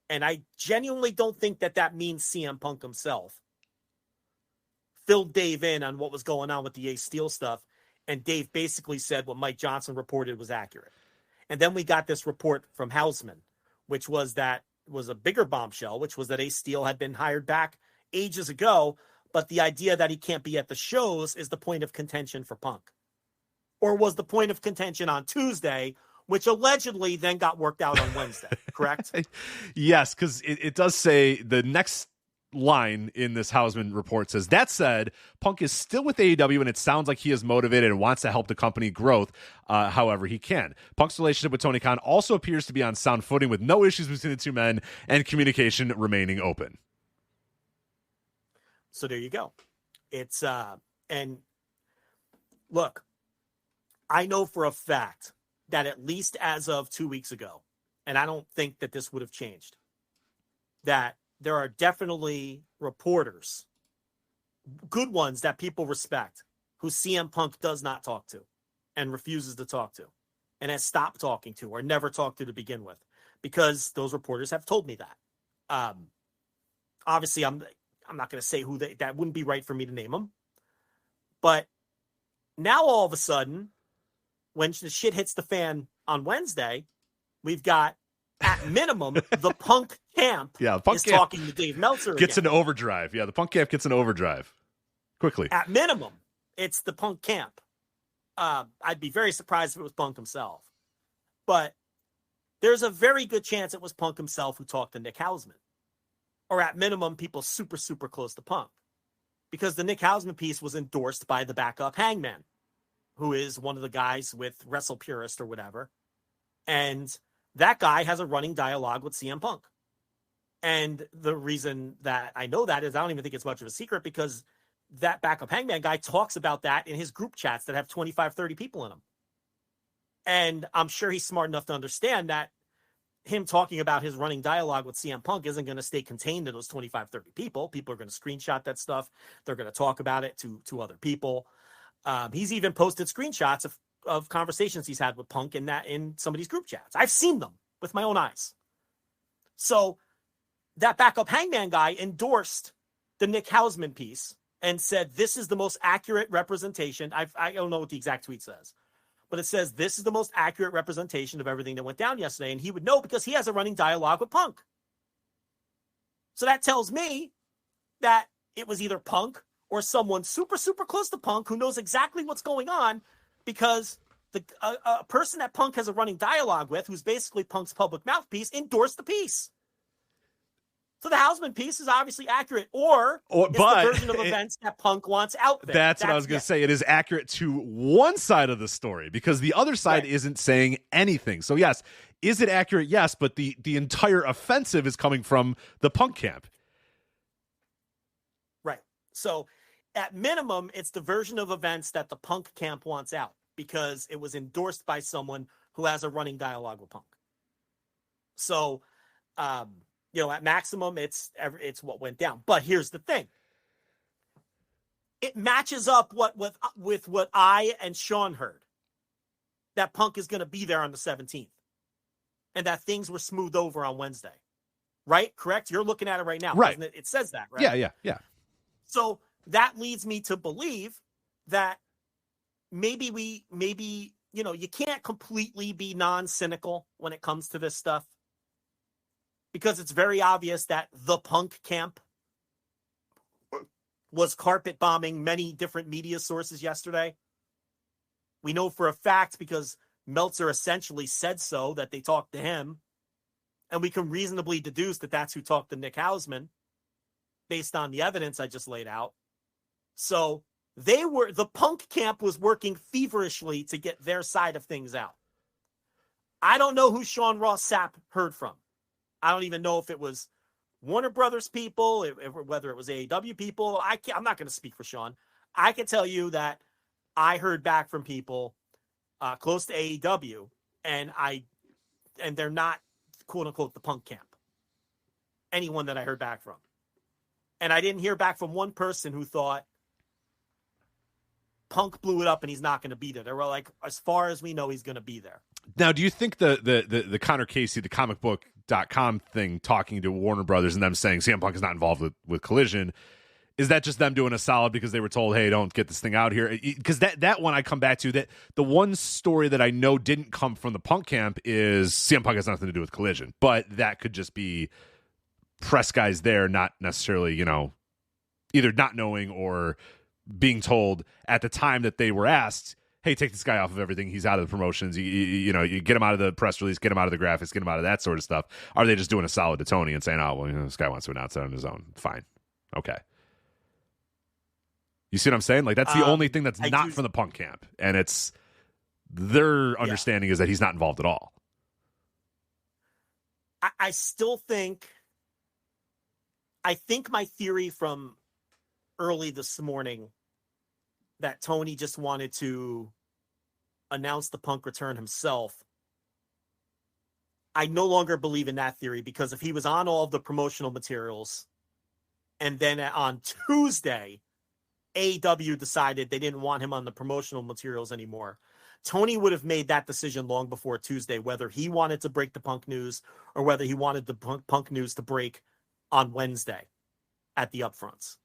And I genuinely don't think that means CM Punk himself filled Dave in on what was going on with the Ace Steel stuff. And Dave basically said what Mike Johnson reported was accurate. And then we got this report from Hausman, which was a bigger bombshell, which was that Ace Steel had been hired back ages ago. But the idea that he can't be at the shows is the point of contention for Punk. Or was the point of contention on Tuesday, which allegedly then got worked out on Wednesday, correct? Yes, because it does say the next line in this Hausman report says, that said, Punk is still with AEW and it sounds like he is motivated and wants to help the company growth however he can. Punk's relationship with Tony Khan also appears to be on sound footing with no issues between the two men and communication remaining open. So there you go. It's and look, I know for a fact that at least as of 2 weeks ago, and I don't think that this would have changed, that there are definitely reporters, good ones that people respect, who CM Punk does not talk to and refuses to talk to and has stopped talking to or never talked to begin with, because those reporters have told me that. Obviously, I'm not going to say who that wouldn't be right for me to name them. But now all of a sudden, when the shit hits the fan on Wednesday, we've got, at minimum, the Punk camp is talking to Dave Meltzer gets again. an overdrive. Yeah, the Punk camp gets an overdrive quickly. At minimum, it's the Punk camp. I'd be very surprised if it was Punk himself. But there's a very good chance it was Punk himself who talked to Nick Hausman. Or at minimum, people super, super close to Punk. Because the Nick Hausman piece was endorsed by the backup Hangman, who is one of the guys with Wrestle Purist or whatever. And that guy has a running dialogue with CM Punk. And the reason that I know that is I don't even think it's much of a secret, because that backup Hangman guy talks about that in his group chats that have 25, 30 people in them. And I'm sure he's smart enough to understand that him talking about his running dialogue with CM Punk isn't going to stay contained to those 25, 30 people. People are going to screenshot that stuff. They're going to talk about it to other people. He's even posted screenshots of conversations he's had with Punk in some of these group chats. I've seen them with my own eyes. So that backup Hangman guy endorsed the Nick Hausman piece and said, this is the most accurate representation. I don't know what the exact tweet says, but it says, this is the most accurate representation of everything that went down yesterday. And he would know because he has a running dialogue with Punk. So that tells me that it was either Punk or someone super, super close to Punk who knows exactly what's going on, because a person that Punk has a running dialogue with, who's basically Punk's public mouthpiece, endorsed the piece. So the Hausman piece is obviously accurate, or it's the version of events that Punk wants out there. That's what I was going to say. It is accurate to one side of the story because the other side isn't saying anything. So yes, is it accurate? Yes, but the entire offensive is coming from the Punk camp. Right. So at minimum, it's the version of events that the Punk camp wants out, because it was endorsed by someone who has a running dialogue with Punk. So, at maximum, it's what went down. But here's the thing. It matches up with what I and Sean heard, that Punk is going to be there on the 17th and that things were smoothed over on Wednesday. right? Correct? You're looking at it right now. Right. It says that, right? Yeah. So that leads me to believe that maybe, you can't completely be non-cynical when it comes to this stuff, because it's very obvious that the Punk camp was carpet bombing many different media sources yesterday. We know for a fact because Meltzer essentially said so, that they talked to him. And we can reasonably deduce that that's who talked to Nick Hausman based on the evidence I just laid out. So the Punk camp was working feverishly to get their side of things out. I don't know who Sean Ross Sapp heard from. I don't even know if it was Warner Brothers people, whether it was AEW people. I'm not going to speak for Sean. I can tell you that I heard back from people close to AEW, and they're not, quote unquote, the Punk camp. Anyone that I heard back from. And I didn't hear back from one person who thought Punk blew it up and he's not going to be there. They were like, as far as we know, he's going to be there. Now, do you think the Connor Casey, the comicbook.com thing, talking to Warner Brothers and them saying CM Punk is not involved with Collision, is that just them doing a solid because they were told, hey, don't get this thing out here? Because that one I come back to, that the one story that I know didn't come from the Punk camp is CM Punk has nothing to do with Collision. But that could just be press guys there, not necessarily, either not knowing or being told at the time that they were asked, hey, take this guy off of everything. He's out of the promotions. You get him out of the press release, get him out of the graphics, get him out of that sort of stuff. Are they just doing a solid to Tony and saying, oh, well, this guy wants to announce it on his own? Fine. Okay. You see what I'm saying? Like, that's the only thing that's not from the Punk camp. And it's their understanding is that he's not involved at all. I still think, my theory from early this morning that Tony just wanted to announce the Punk return himself, I no longer believe in that theory, because if he was on all of the promotional materials and then on Tuesday, AEW decided they didn't want him on the promotional materials anymore, Tony would have made that decision long before Tuesday, whether he wanted to break the Punk news or whether he wanted the Punk news to break on Wednesday at the upfronts.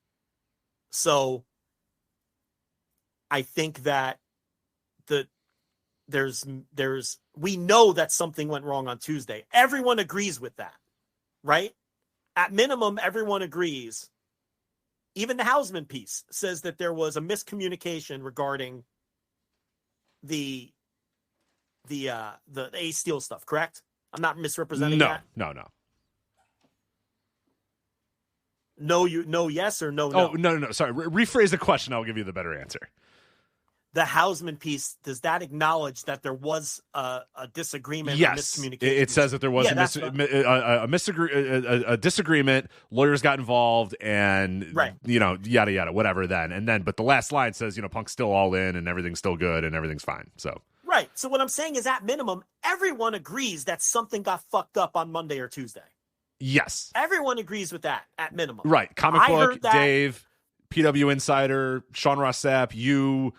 So I think that we know that something went wrong on Tuesday. Everyone agrees with that, right? At minimum, everyone agrees. Even the Hausman piece says that there was a miscommunication regarding the Ace Steel stuff, correct? I'm not misrepresenting that? No. No, yes, or no, no? Oh, no. Sorry. Rephrase the question. I'll give you the better answer. The Hausman piece, does that acknowledge that there was a disagreement? Yes. Or miscommunication? It says that there was a disagreement. Lawyers got involved, and yada yada, whatever. But the last line says, Punk's still all in, and everything's still good, and everything's fine. So right. So what I'm saying is, at minimum, everyone agrees that something got fucked up on Monday or Tuesday. Yes. Everyone agrees with that at minimum. Right. Comic Book, Dave, PW Insider, Sean Ross Sapp, you,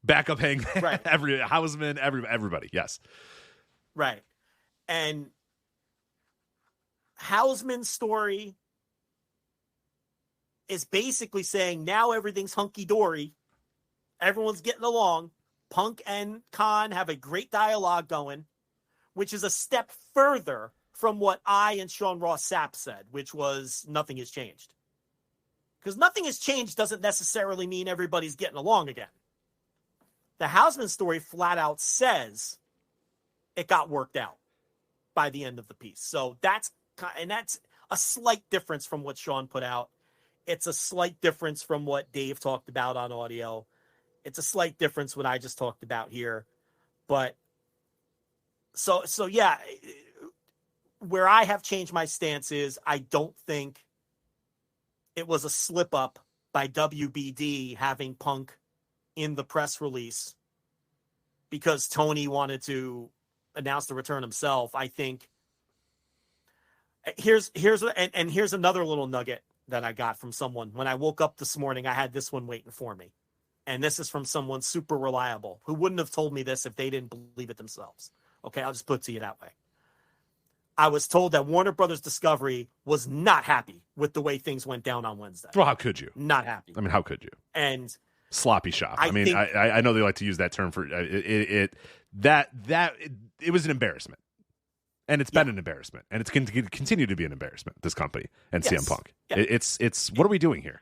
Backup Hangman, right. Hausman, everybody. Yes. Right. And Hausman's story is basically saying now everything's hunky-dory. Everyone's getting along. Punk and Khan have a great dialogue going, which is a step further from what I and Sean Ross Sapp said, which was nothing has changed. Because nothing has changed doesn't necessarily mean everybody's getting along again. The Hausman story flat out says it got worked out by the end of the piece. So that's a slight difference from what Sean put out. It's a slight difference from what Dave talked about on audio. It's a slight difference what I just talked about here. But so yeah, where I have changed my stance is I don't think it was a slip up by WBD having Punk in the press release because Tony wanted to announce the return himself. I think here's another little nugget that I got from someone. When I woke up this morning, I had this one waiting for me. And this is from someone super reliable who wouldn't have told me this if they didn't believe it themselves. Okay, I'll just put it to you that way. I was told that Warner Brothers Discovery was not happy with the way things went down on Wednesday. Well, how could you? Not happy. I mean, how could you? And sloppy shop. I know they like to use that term for it was an embarrassment. And it's been an embarrassment. And it's going to continue to be an embarrassment, this company and CM Punk. Yeah. It's what are we doing here?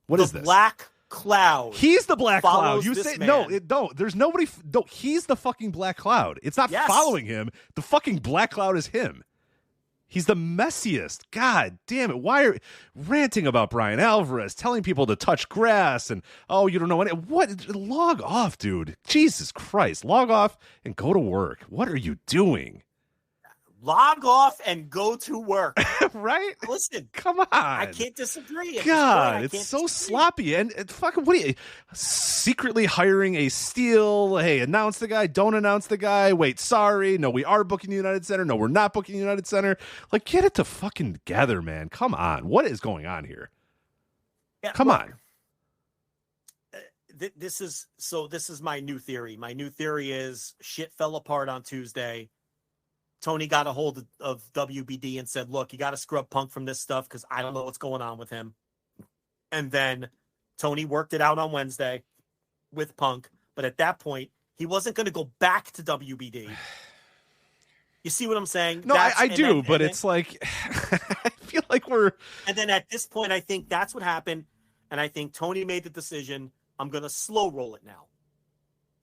What is this? Black Cloud. He's the Black Cloud. You say man. no. There's nobody. No, he's the fucking Black Cloud. It's not following him. The fucking Black Cloud is him. He's the messiest. God damn it! Why are you ranting about Brian Alvarez, telling people to touch grass, and you don't know what? Log off, dude. Jesus Christ, log off and go to work. What are you doing? Log off and go to work. Right? Listen, come on. I can't disagree. God, it's so sloppy. And fucking, what are you secretly hiring a steal? Hey, announce the guy, don't announce the guy. Wait, sorry. No, we are booking the United Center. No, we're not booking the United Center. Like, get it to fucking together, man. Come on. What is going on here? Yeah, come on. This is my new theory. My new theory is shit fell apart on Tuesday. Tony got a hold of WBD and said, look, you got to scrub Punk from this stuff because I don't know what's going on with him. And then Tony worked it out on Wednesday with Punk. But at that point, he wasn't going to go back to WBD. You see what I'm saying? No, I do, but it's like, I feel like we're... And then at this point, I think that's what happened. And I think Tony made the decision, I'm going to slow roll it now.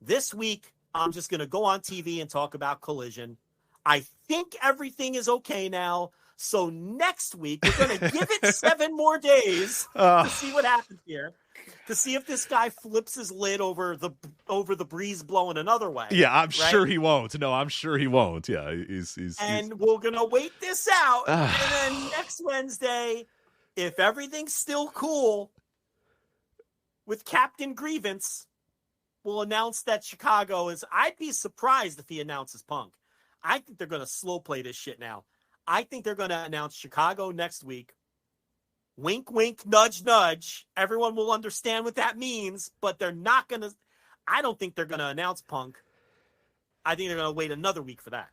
This week, I'm just going to go on TV and talk about Collision. I think everything is okay now. So next week, we're going to give it 7 more days to see what happens here. To see if this guy flips his lid over the breeze blowing another way. Yeah, I'm sure he won't. No, I'm sure he won't. Yeah, he's we're going to wait this out. And then next Wednesday, if everything's still cool with Captain Grievance, we'll announce that Chicago is... I'd be surprised if he announces Punk. I think they're going to slow play this shit now. I think they're going to announce Chicago next week. Wink, wink, nudge, nudge. Everyone will understand what that means, but they're not going to... I don't think they're going to announce Punk. I think they're going to wait another week for that.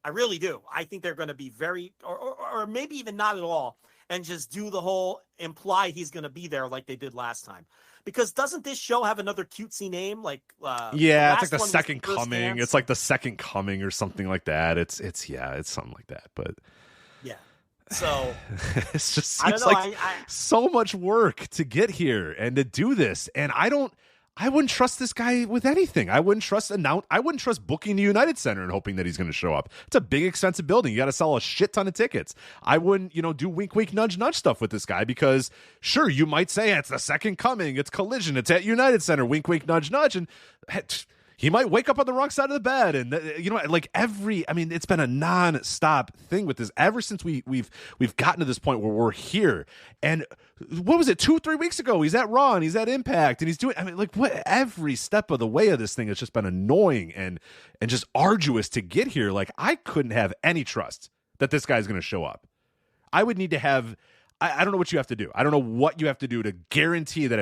I really do. I think they're going to be very... Or maybe even not at all, and just do the whole imply he's going to be there like they did last time. Because doesn't this show have another cutesy name? Like, it's like the Second Coming. Dance? It's like the Second Coming or something like that. It's something like that. But yeah, so it just seems like so much work to get here and to do this. And I wouldn't trust this guy with anything. I wouldn't trust booking the United Center and hoping that he's going to show up. It's a big, expensive building. You got to sell a shit ton of tickets. I wouldn't, do wink, wink, nudge, nudge stuff with this guy because, sure, you might say it's the Second Coming, it's Collision, it's at United Center, wink, wink, nudge, nudge, and he might wake up on the wrong side of the bed. And, it's been a non-stop thing with this ever since we've gotten to this point where we're here. And what was it, 2-3 weeks ago? He's at Raw and he's at Impact and he's doing, every step of the way of this thing has just been annoying and just arduous to get here. Like, I couldn't have any trust that this guy's going to show up. I would need to have, I don't know what you have to do. I don't know what you have to do to guarantee that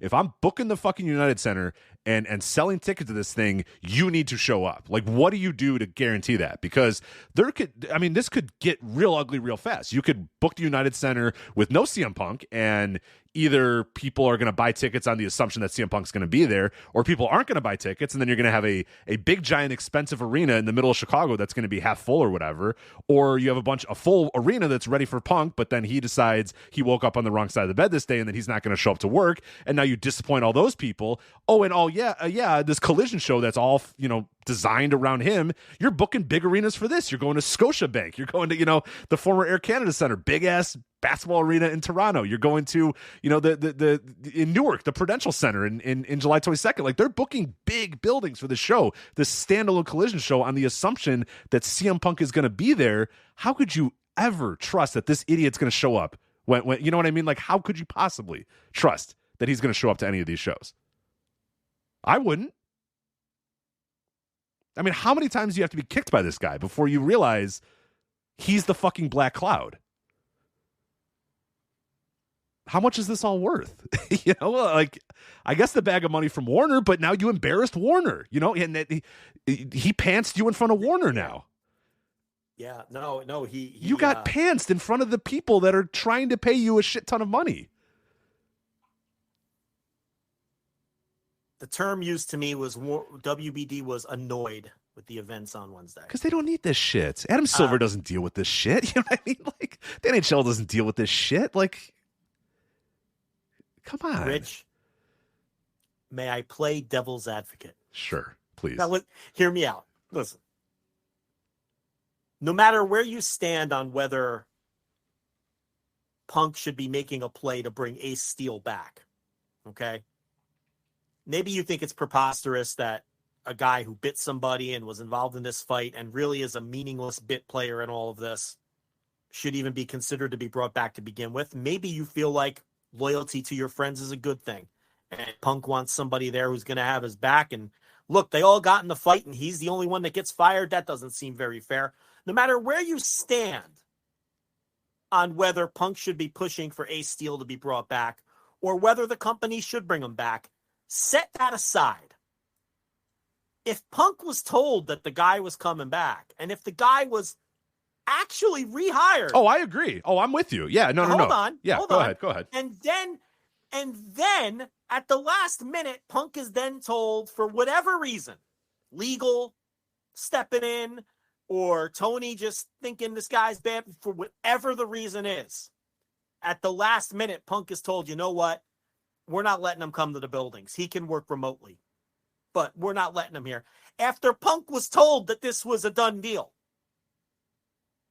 if I'm booking the fucking United Center and selling tickets to this thing, you need to show up. Like, what do you do to guarantee that? Because this could get real ugly real fast. You could book the United Center with no CM Punk, and either people are going to buy tickets on the assumption that CM Punk's going to be there, or people aren't going to buy tickets, and then you're going to have a big, giant, expensive arena in the middle of Chicago that's going to be half full or whatever, or you have a full arena that's ready for Punk, but then he decides he woke up on the wrong side of the bed this day and that he's not going to show up to work, and now you disappoint all those people. This Collision show that's all, designed around him. You're booking big arenas for this. You're going to Scotiabank. You're going to, the former Air Canada Center, big ass basketball arena in Toronto. You're going to, the in Newark, the Prudential Center in July 22nd. Like, they're booking big buildings for the show, this standalone Collision show, on the assumption that CM Punk is going to be there. How could you ever trust that this idiot's going to show up? When you know what I mean? Like, how could you possibly trust that he's going to show up to any of these shows? I wouldn't. How many times do you have to be kicked by this guy before you realize he's the fucking Black Cloud? How much is this all worth? I guess the bag of money from Warner, but now you embarrassed Warner, and he pantsed you in front of Warner now. Yeah, no, he you got pantsed in front of the people that are trying to pay you a shit ton of money. The term used to me was WBD was annoyed with the events on Wednesday. Because they don't need this shit. Adam Silver doesn't deal with this shit. You know what I mean? Like, the NHL doesn't deal with this shit. Like, come on. Rich, may I play devil's advocate? Sure, please. Now, hear me out. Listen. No matter where you stand on whether Punk should be making a play to bring Ace Steel back, okay? Maybe you think it's preposterous that a guy who bit somebody and was involved in this fight and really is a meaningless bit player in all of this should even be considered to be brought back to begin with. Maybe you feel like loyalty to your friends is a good thing, and Punk wants somebody there who's going to have his back. And look, they all got in the fight and he's the only one that gets fired. That doesn't seem very fair. No matter where you stand on whether Punk should be pushing for Ace Steel to be brought back or whether the company should bring him back, set that aside. If Punk was told that the guy was coming back, and if the guy was actually rehired. Oh, I agree. Oh, I'm with you. Yeah, no. Hold on. Yeah, hold go on. ahead. And then at the last minute, Punk is then told, for whatever reason, legal, stepping in, or Tony just thinking this guy's bad, for whatever the reason is, at the last minute, Punk is told, you know what? We're not letting him come to the buildings. He can work remotely, but we're not letting him here. After Punk was told that this was a done deal,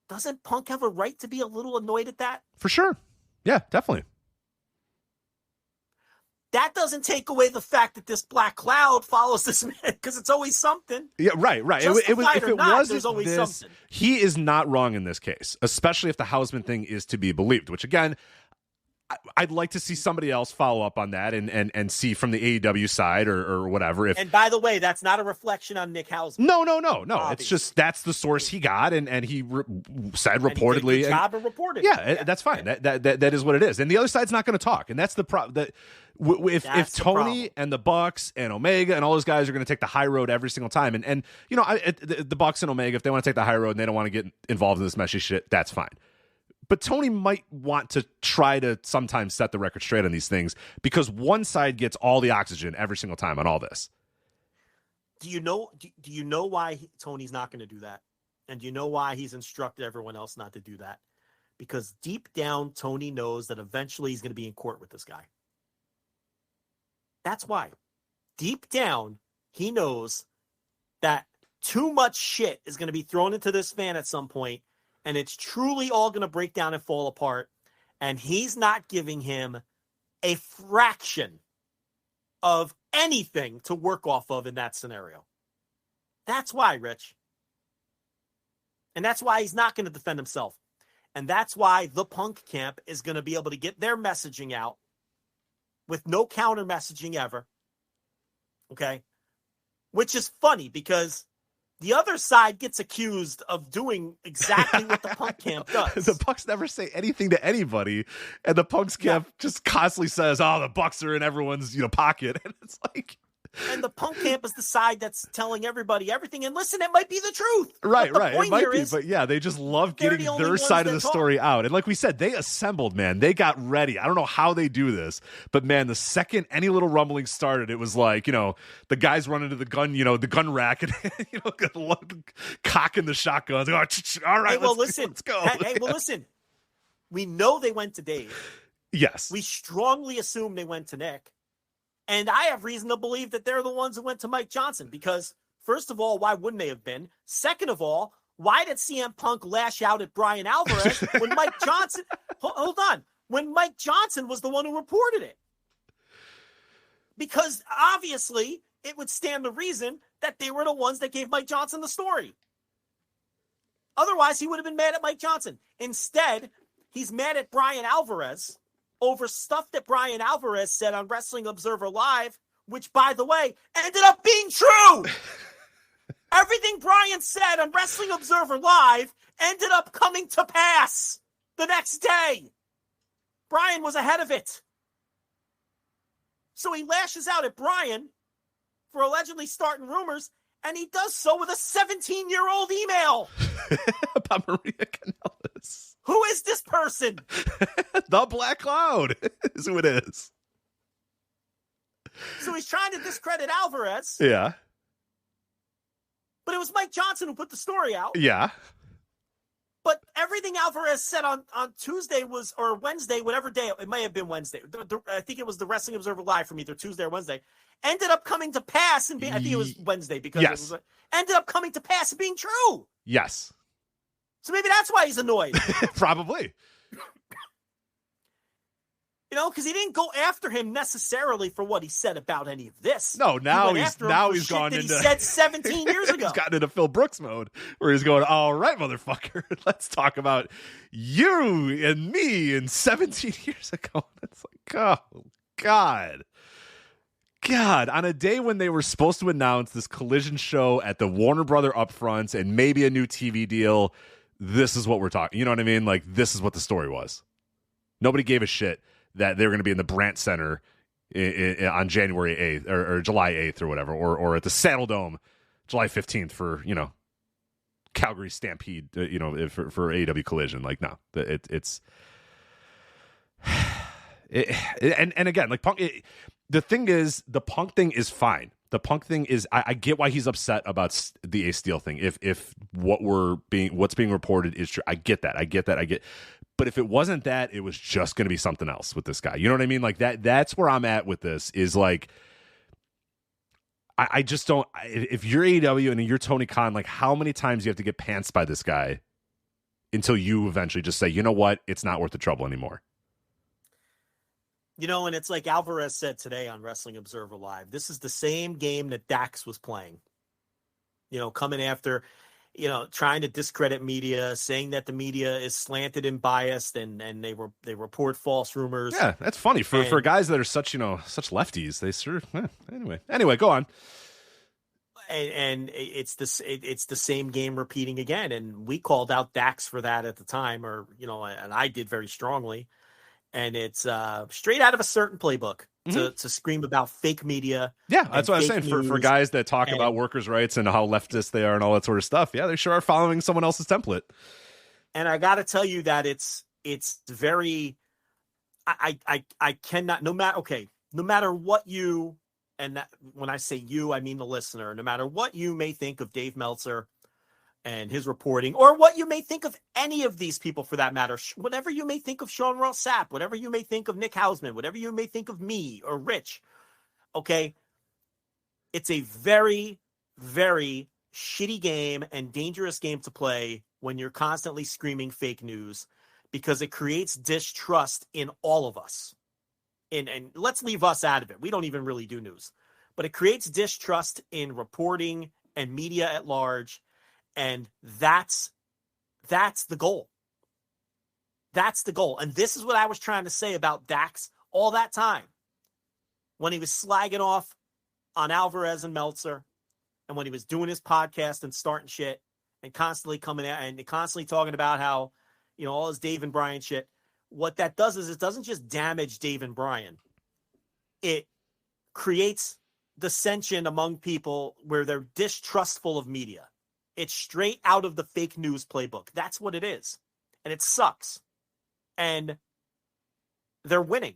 doesn't Punk have a right to be a little annoyed at that? For sure. Yeah, definitely. That doesn't take away the fact that this black cloud follows this man, because it's always something. Yeah, right. It was, if it wasn't there's always this, something. he is not wrong in this case, especially if the Hausman thing is to be believed, which again, I'd like to see somebody else follow up on that and see from the AEW side or whatever. And by the way, that's not a reflection on Nick Hausman. No. It's just that's the source he got, and he said reportedly. He did a good job and reported. Yeah, that's fine. That is what it is. And the other side's not going to talk, and that's the problem. That if Tony and the Bucks and Omega and all those guys are going to take the high road every single time, and you know the Bucks and Omega, if they want to take the high road and they don't want to get involved in this messy shit, that's fine. But Tony might want to try to sometimes set the record straight on these things because one side gets all the oxygen every single time on all this. Do you know why Tony's not going to do that? And do you know why he's instructed everyone else not to do that? Because deep down, Tony knows that eventually he's going to be in court with this guy. That's why. Deep down, he knows that too much shit is going to be thrown into this fan at some point, and it's truly all going to break down and fall apart. And he's not giving him a fraction of anything to work off of in that scenario. That's why, Rich. And that's why he's not going to defend himself. And that's why the Punk camp is going to be able to get their messaging out with no counter messaging ever. Okay? Which is funny because the other side gets accused of doing exactly what the Punk camp does. The Bucks never say anything to anybody, and the Punk's camp just constantly says, "Oh, the Bucks are in everyone's pocket," and it's like. And the Punk camp is the side that's telling everybody everything. And listen, it might be the truth. Right. It might be, but yeah, they just love getting their side of the story out. And like we said, they assembled, man. They got ready. I don't know how they do this, but man, the second any little rumbling started, it was like, the guys running to the gun, the gun rack and, cocking the shotguns. All right, let's go. Hey, listen. We know they went to Dave. Yes. We strongly assume they went to Nick. And I have reason to believe that they're the ones who went to Mike Johnson because, first of all, why wouldn't they have been? Second of all, why did CM Punk lash out at Brian Alvarez when Mike Johnson – hold on. When Mike Johnson was the one who reported it? Because obviously it would stand to reason that they were the ones that gave Mike Johnson the story. Otherwise, he would have been mad at Mike Johnson. Instead, he's mad at Brian Alvarez over stuff that Brian Alvarez said on Wrestling Observer Live, which, by the way, ended up being true. Everything Brian said on Wrestling Observer Live ended up coming to pass the next day. Brian was ahead of it. So he lashes out at Brian for allegedly starting rumors, And he does so with a 17-year-old email. About Maria Kanellis. Who is this person? The Black Cloud is who it is. So he's trying to discredit Alvarez. Yeah. But it was Mike Johnson who put the story out. Yeah. But everything Alvarez said on Tuesday or Wednesday, whatever day, it may have been Wednesday. I think it was the Wrestling Observer Live from either Tuesday or Wednesday. Ended up coming to pass and I think it was Wednesday because yes. it was ended up coming to pass and being true. Yes. So maybe that's why he's annoyed. Probably. Because he didn't go after him necessarily for what he said about any of this. No, now he's gone into. He said 17 years ago. He's gotten into Phil Brooks mode where he's going, all right, motherfucker, let's talk about you and me and 17 years ago. It's like, oh God, on a day when they were supposed to announce this Collision show at the Warner Brother upfronts and maybe a new TV deal, this is what we're talking. You know what I mean? Like, this is what the story was. Nobody gave a shit that they were going to be in the Brandt Center on January 8th or July 8th or whatever, or at the Saddle Dome July 15th for, Calgary Stampede, for AEW Collision. Like, no, it's and again, like Punk, the thing is, the Punk thing is fine. The Punk thing is, I get why he's upset about the Ace Steel thing. If what's being reported is true, I get that. But if it wasn't that, it was just going to be something else with this guy. You know what I mean? Like that's where I'm at with this is like, I just don't, if you're AEW and you're Tony Khan, like how many times you have to get pantsed by this guy until you eventually just say, you know what? It's not worth the trouble anymore. And it's like Alvarez said today on Wrestling Observer Live, this is the same game that Dax was playing, coming after, trying to discredit media, saying that the media is slanted and biased and they report false rumors. Yeah, that's funny for guys that are such lefties. They anyway, go on. And it's the same game repeating again. And we called out Dax for that at the time, and I did very strongly. And it's straight out of a certain playbook to scream about fake media. Yeah, that's what I'm saying. For guys that talk about workers' rights and how leftist they are and all that sort of stuff. Yeah, they sure are following someone else's template. And I got to tell you that it's very. I cannot. No matter what you, and that, when I say you, I mean the listener. No matter what you may think of Dave Meltzer and his reporting, or what you may think of any of these people for that matter, whatever you may think of Sean Ross Sapp, whatever you may think of Nick Hausman, whatever you may think of me or Rich, okay, it's a very, very shitty game and dangerous game to play when you're constantly screaming fake news, because it creates distrust in all of us. And let's leave us out of it. We don't even really do news. But it creates distrust in reporting and media at large. And that's the goal. That's the goal. And this is what I was trying to say about Dax all that time. When he was slagging off on Alvarez and Meltzer, and when he was doing his podcast and starting shit and constantly coming out and constantly talking about how, all his Dave and Bryan shit. What that does is it doesn't just damage Dave and Bryan. It creates dissension among people where they're distrustful of media. It's straight out of the fake news playbook. That's what it is. And it sucks. And they're winning.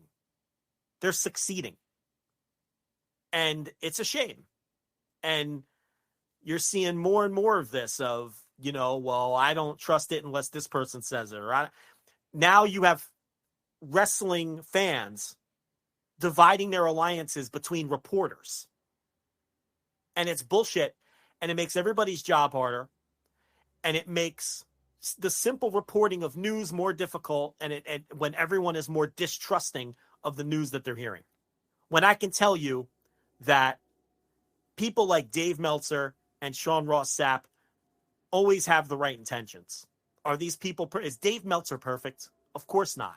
They're succeeding. And it's a shame. And you're seeing more and more of this of, I don't trust it unless this person says it. Now you have wrestling fans dividing their alliances between reporters. And it's bullshit. And it makes everybody's job harder. And it makes the simple reporting of news more difficult. And when everyone is more distrusting of the news that they're hearing. When I can tell you that people like Dave Meltzer and Sean Ross Sapp always have the right intentions. Are these people, is Dave Meltzer perfect? Of course not.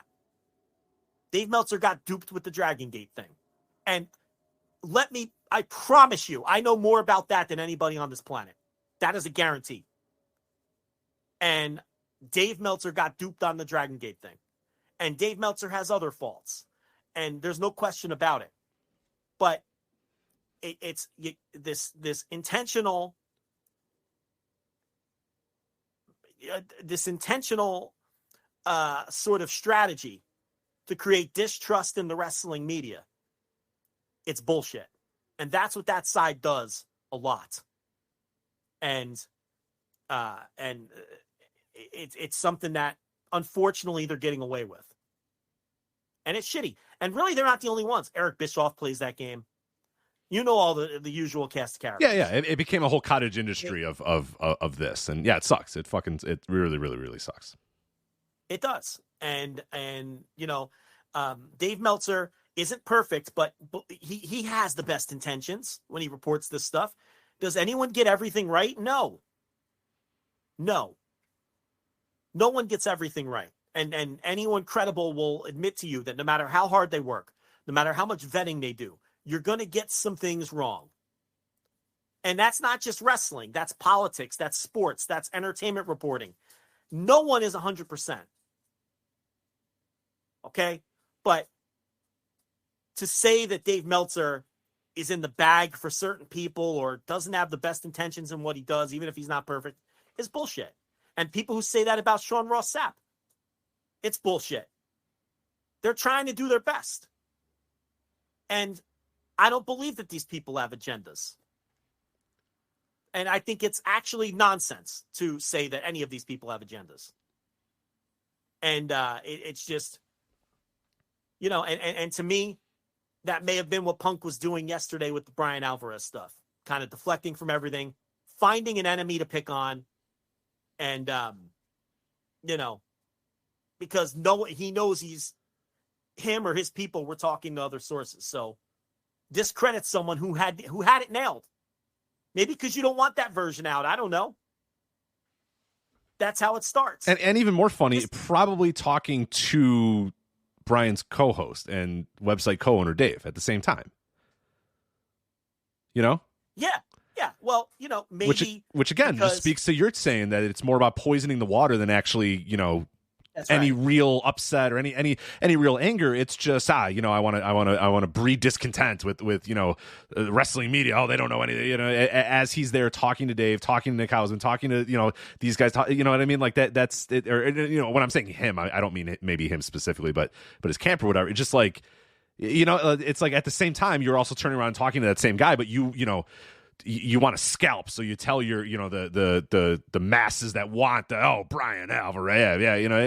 Dave Meltzer got duped with the Dragon Gate thing. And I promise you, I know more about that than anybody on this planet. That is a guarantee. And Dave Meltzer got duped on the Dragon Gate thing. And Dave Meltzer has other faults. And there's no question about it. But it's this intentional this intentional sort of strategy to create distrust in the wrestling media. It's bullshit. And that's what that side does a lot. And it's something that unfortunately they're getting away with. And it's shitty. And really, they're not the only ones. Eric Bischoff plays that game. You know all the usual cast of characters. Yeah. It became a whole cottage industry of this, and yeah, it sucks. It really, really, really sucks. It does. And Dave Meltzer isn't perfect, but he has the best intentions when he reports this stuff. Does anyone get everything right? No. No one gets everything right. And anyone credible will admit to you that no matter how hard they work, no matter how much vetting they do, you're going to get some things wrong. And that's not just wrestling. That's politics. That's sports. That's entertainment reporting. No one is 100%. Okay? But to say that Dave Meltzer is in the bag for certain people or doesn't have the best intentions in what he does, even if he's not perfect, is bullshit. And people who say that about Sean Ross Sapp, it's bullshit. They're trying to do their best. And I don't believe that these people have agendas. And I think it's actually nonsense to say that any of these people have agendas. And it's just, and to me, that may have been what Punk was doing yesterday with the Brian Alvarez stuff. Kind of deflecting from everything, finding an enemy to pick on. And, because he knows him or his people were talking to other sources. So discredit someone who had it nailed. Maybe because you don't want that version out. I don't know. That's how it starts. And even more funny, probably talking to Brian's co-host and website co-owner Dave at the same time. Yeah. Well, maybe which again just speaks to your saying that it's more about poisoning the water than actually, any real upset or any real anger. It's just I want to breed discontent with wrestling media. Oh, they don't know anything. As he's there talking to Dave, talking to Nick Hausman, talking to these guys. You know what I mean? Like that's it. Or when I'm saying him, I don't mean maybe him specifically, but his camp or whatever. It's just like it's like at the same time you're also turning around and talking to that same guy, but you want to scalp, so you tell your the masses that want Brian Alvarez,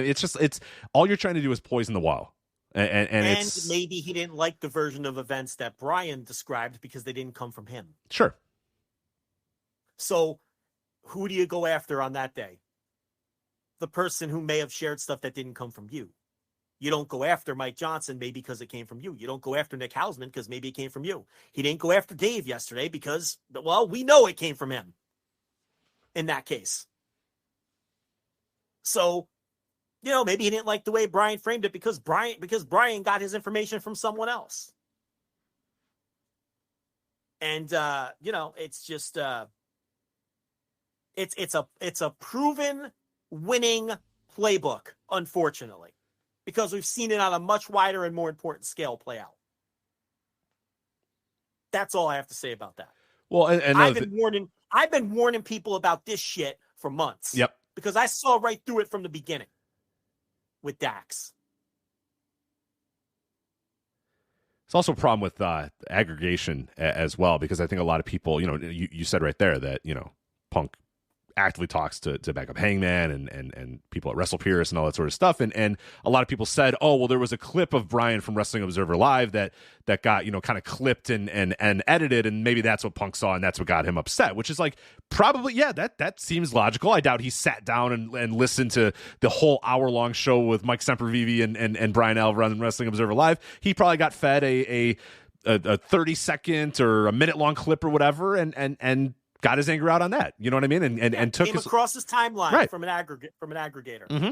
it's all you're trying to do is poison the well, and it's, maybe he didn't like the version of events that Brian described because they didn't come from him. Sure. So who do you go after on that day? The person who may have shared stuff that didn't come from you. You don't go after Mike Johnson, maybe because it came from you. You don't go after Nick Hausman because maybe it came from you. He didn't go after Dave yesterday because, we know it came from him in that case. So, maybe he didn't like the way Brian framed it because Brian got his information from someone else. And, it's just, it's a proven winning playbook, unfortunately. Because we've seen it on a much wider and more important scale play out. That's all I have to say about that. Well, and I've been warning people about this shit for months. Yep. Because I saw right through it from the beginning with Dax. It's also a problem with aggregation as well, because I think a lot of people, you said right there that, Punk actively talks to back up Hangman and people at Wrestle Pierce and all that sort of stuff. And a lot of people said, oh, well, there was a clip of Brian from Wrestling Observer Live that got, kind of clipped and edited. And maybe that's what Punk saw and that's what got him upset, which is like, probably, yeah, that seems logical. I doubt he sat down and listened to the whole hour-long show with Mike Sempervive and Brian Alvarez on Wrestling Observer Live. He probably got fed a 30-second or a minute-long clip or whatever and got his anger out on that. You know what I mean? And took came across his timeline from an aggregator. Mm-hmm.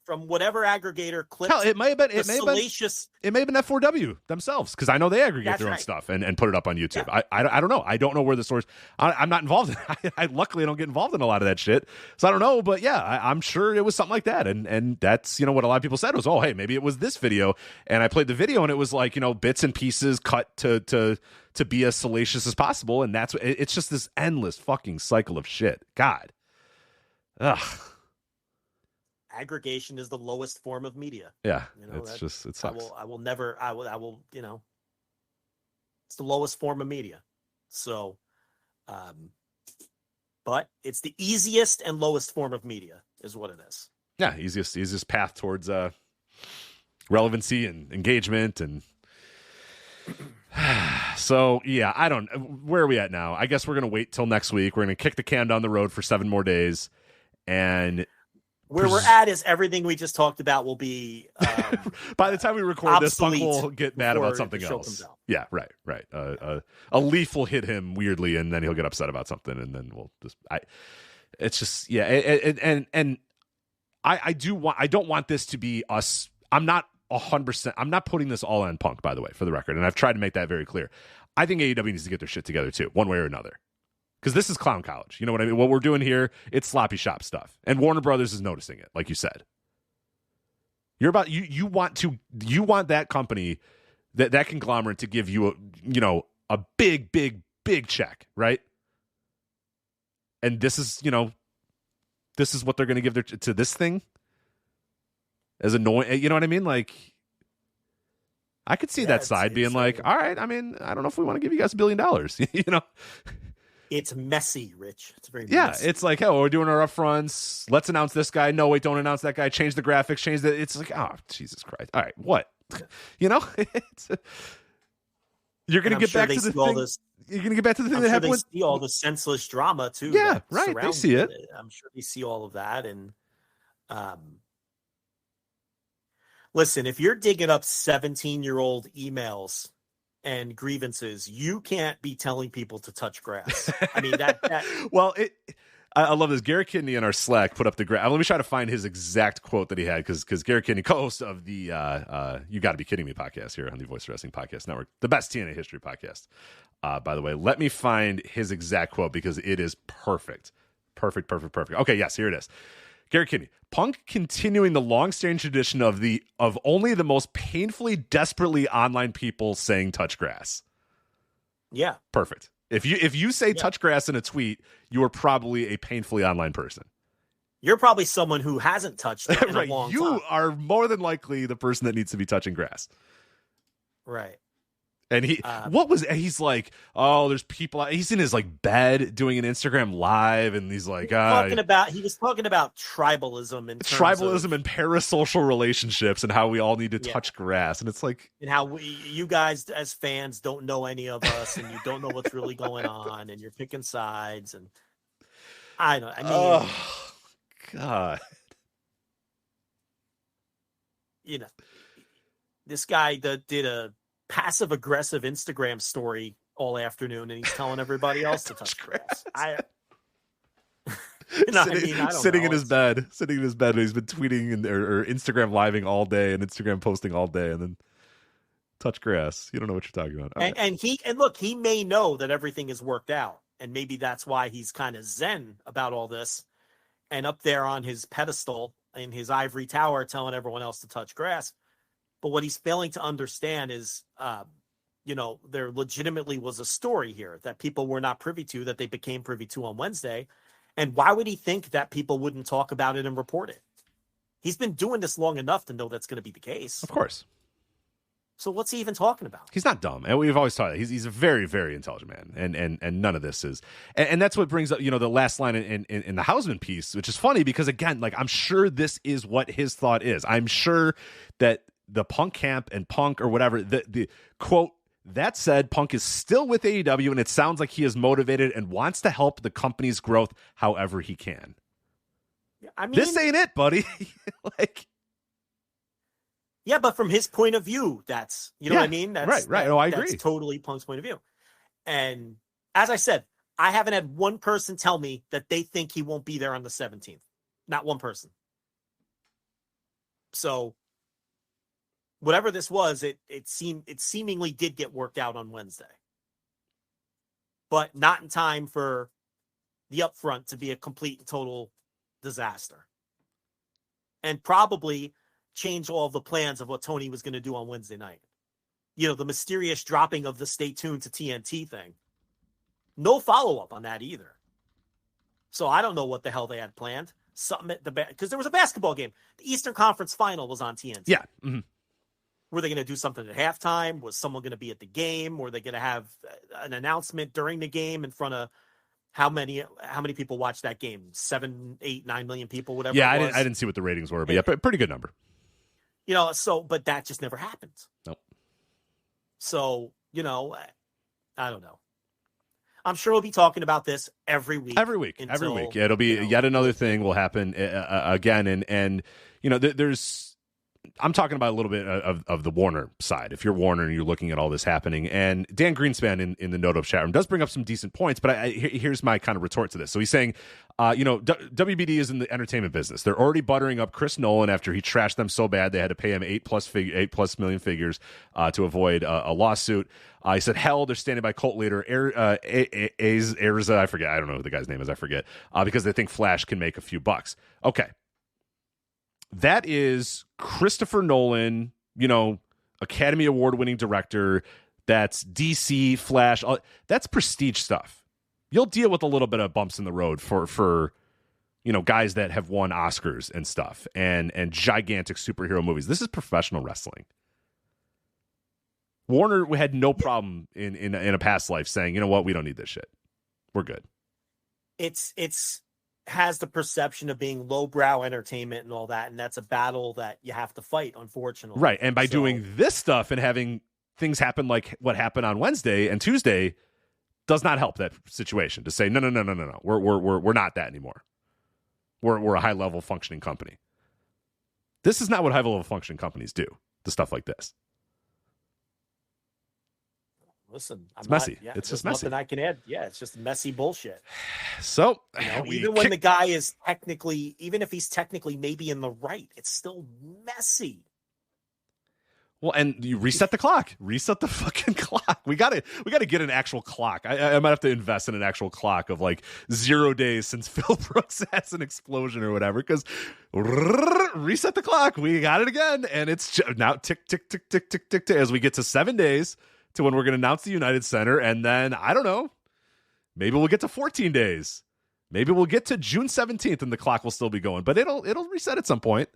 From whatever aggregator clips. Hell, it may have been F4W themselves, because I know they aggregate their own stuff and put it up on YouTube. Yeah. I don't know. I don't know where the source. I'm not involved in. I luckily don't get involved in a lot of that shit, so I don't know. But yeah, I'm sure it was something like that. And that's what a lot of people said was, oh, hey, maybe it was this video. And I played the video and it was like bits and pieces cut to be as salacious as possible. And it's just this endless fucking cycle of shit. God, ugh. aggregation is the lowest form of media. Yeah, You know, it sucks. I will, you know, it's the lowest form of media. So, but it's the easiest and lowest form of media is what it is. Yeah, easiest path towards relevancy and engagement. And so, yeah, where are we at now? I guess we're going to wait till next week. We're going to kick the can down the road for 7 more days. And where we're at is everything we just talked about will be by the time we record this, Punk will get mad about something else. Yeah, right. A leaf will hit him weirdly, and then he'll get upset about something, and then we'll just. It's just and I don't want this to be us. I'm not 100%. I'm not putting this all on Punk, by the way, for the record, and I've tried to make that very clear. I think AEW needs to get their shit together too, one way or another. Because this is clown college. You know what I mean? What we're doing here, it's sloppy shop stuff. And Warner Brothers is noticing it, like you said. You want that company, that conglomerate to give you a big check, right? And this is what they're going to give to this thing? As annoying, you know what I mean? Like, I could see that side being like, all right, I mean, I don't know if we want to give you guys $1 billion, you know? It's messy, Rich. It's very messy. It's like, oh, we're doing our upfronts. Let's announce this guy. No, wait, don't announce that guy. Change the graphics. Change the. It's like, oh, Jesus Christ. All right, what? You know, you're gonna get back to the thing. You're gonna get back to the thing that happened. They see all the senseless drama too. Yeah, right. They see it. I'm sure they see all of that. And listen, if you're digging up 17-year-old emails and grievances, you can't be telling people to touch grass. I mean, well, I love this. Garrett Kidney in our Slack put up the graph. Let me try to find his exact quote that he had, because Garrett Kidney, co-host of the You Gotta Be Kidding Me podcast here on the Voice of Wrestling Podcast Network, the best TNA history podcast, by the way. Let me find his exact quote, because it is perfect. Perfect. Okay, yes, here it is. Garrett Kidney: Punk continuing the long-standing tradition of only the most painfully, desperately online people saying touch grass. Yeah. Perfect. If you say touch grass in a tweet, you are probably a painfully online person. You're probably someone who hasn't touched it in a long time. You are more than likely the person that needs to be touching grass. Right. And he's like, oh, there's people. He's in his like bed doing an Instagram live, and he's like, he was talking about tribalism and parasocial relationships, and how we all need to touch grass, and it's like, and how you guys as fans don't know any of us, and you don't know what's really going on, and you're picking sides, and oh God, you know, this guy that did a passive aggressive Instagram story all afternoon, and he's telling everybody else to touch grass. Sitting in his bed, and he's been tweeting or Instagram living all day and Instagram posting all day, and then touch grass. You don't know what you're talking about. And look, he may know that everything is worked out, and maybe that's why he's kind of zen about all this, and up there on his pedestal in his ivory tower telling everyone else to touch grass. But what he's failing to understand is, there legitimately was a story here that people were not privy to, that they became privy to on Wednesday. And why would he think that people wouldn't talk about it and report it? He's been doing this long enough to know that's going to be the case. Of course. So what's he even talking about? He's not dumb. And we've always taught that. He's a very, very intelligent man. And none of this is. And that's what brings up, the last line in the Hausman piece, which is funny because, again, like, I'm sure this is what his thought is. I'm sure that the Punk camp and Punk or whatever, the quote, that said, Punk is still with AEW, and it sounds like he is motivated and wants to help the company's growth however he can. I mean, this ain't it, buddy. Yeah, but from his point of view, that's, what I mean? That's, right. I agree. That's totally Punk's point of view. And as I said, I haven't had one person tell me that they think he won't be there on the 17th. Not one person. So whatever this was, it seemingly did get worked out on Wednesday, but not in time for the upfront to be a complete and total disaster, and probably change all of the plans of what Tony was going to do on Wednesday night. The mysterious dropping of the stay tuned to TNT thing. No follow-up on that either. So I don't know what the hell they had planned. something at the because there was a basketball game. The Eastern Conference Final was on TNT. Yeah. Mm-hmm. Were they going to do something at halftime? Was someone going to be at the game? Were they going to have an announcement during the game in front of how many people watched that game? 7, 8, 9 million people, whatever. Yeah, it was. I didn't see what the ratings were, but yeah, pretty good number. But that just never happened. Nope. So, I don't know. I'm sure we'll be talking about this every week. Every week. It'll be yet another thing will happen again. And there's, I'm talking about a little bit of the Warner side. If you're Warner and you're looking at all this happening, and Dan Greenspan in the Note Up chat room does bring up some decent points, but here's my kind of retort to this. So he's saying, WBD is in the entertainment business. They're already buttering up Chris Nolan after he trashed them so bad they had to pay him 8+ million figures to avoid a lawsuit. He said, hell, they're standing by cult leader Erza. I forget. I don't know who the guy's name is. I forget. Because they think Flash can make a few bucks. Okay. That is Christopher Nolan, Academy Award winning director. That's DC, Flash. That's prestige stuff. You'll deal with a little bit of bumps in the road for guys that have won Oscars and stuff and gigantic superhero movies. This is professional wrestling. Warner had no problem in a past life saying, you know what, we don't need this shit. We're good. It's has the perception of being lowbrow entertainment and all that, and that's a battle that you have to fight, unfortunately. Right, and by doing this stuff and having things happen like what happened on Wednesday and Tuesday does not help that situation. To say no, we're not that anymore. We're a high level functioning company. This is not what high level functioning companies do. The stuff like this. Listen, it's messy. It's just messy. Nothing I can add. Yeah, it's just messy bullshit. So even when the guy is even if he's technically maybe in the right, it's still messy. Well, and you reset the clock. Reset the fucking clock. We gotta get an actual clock. I might have to invest in an actual clock of like 0 days since Phil Brooks has an explosion or whatever. Because reset the clock. We got it again, and it's now tick tick tick tick tick tick as we get to 7 days to when we're going to announce the United Center, and then I don't know. Maybe we'll get to 14 days. Maybe we'll get to June 17th, and the clock will still be going. But it'll reset at some point.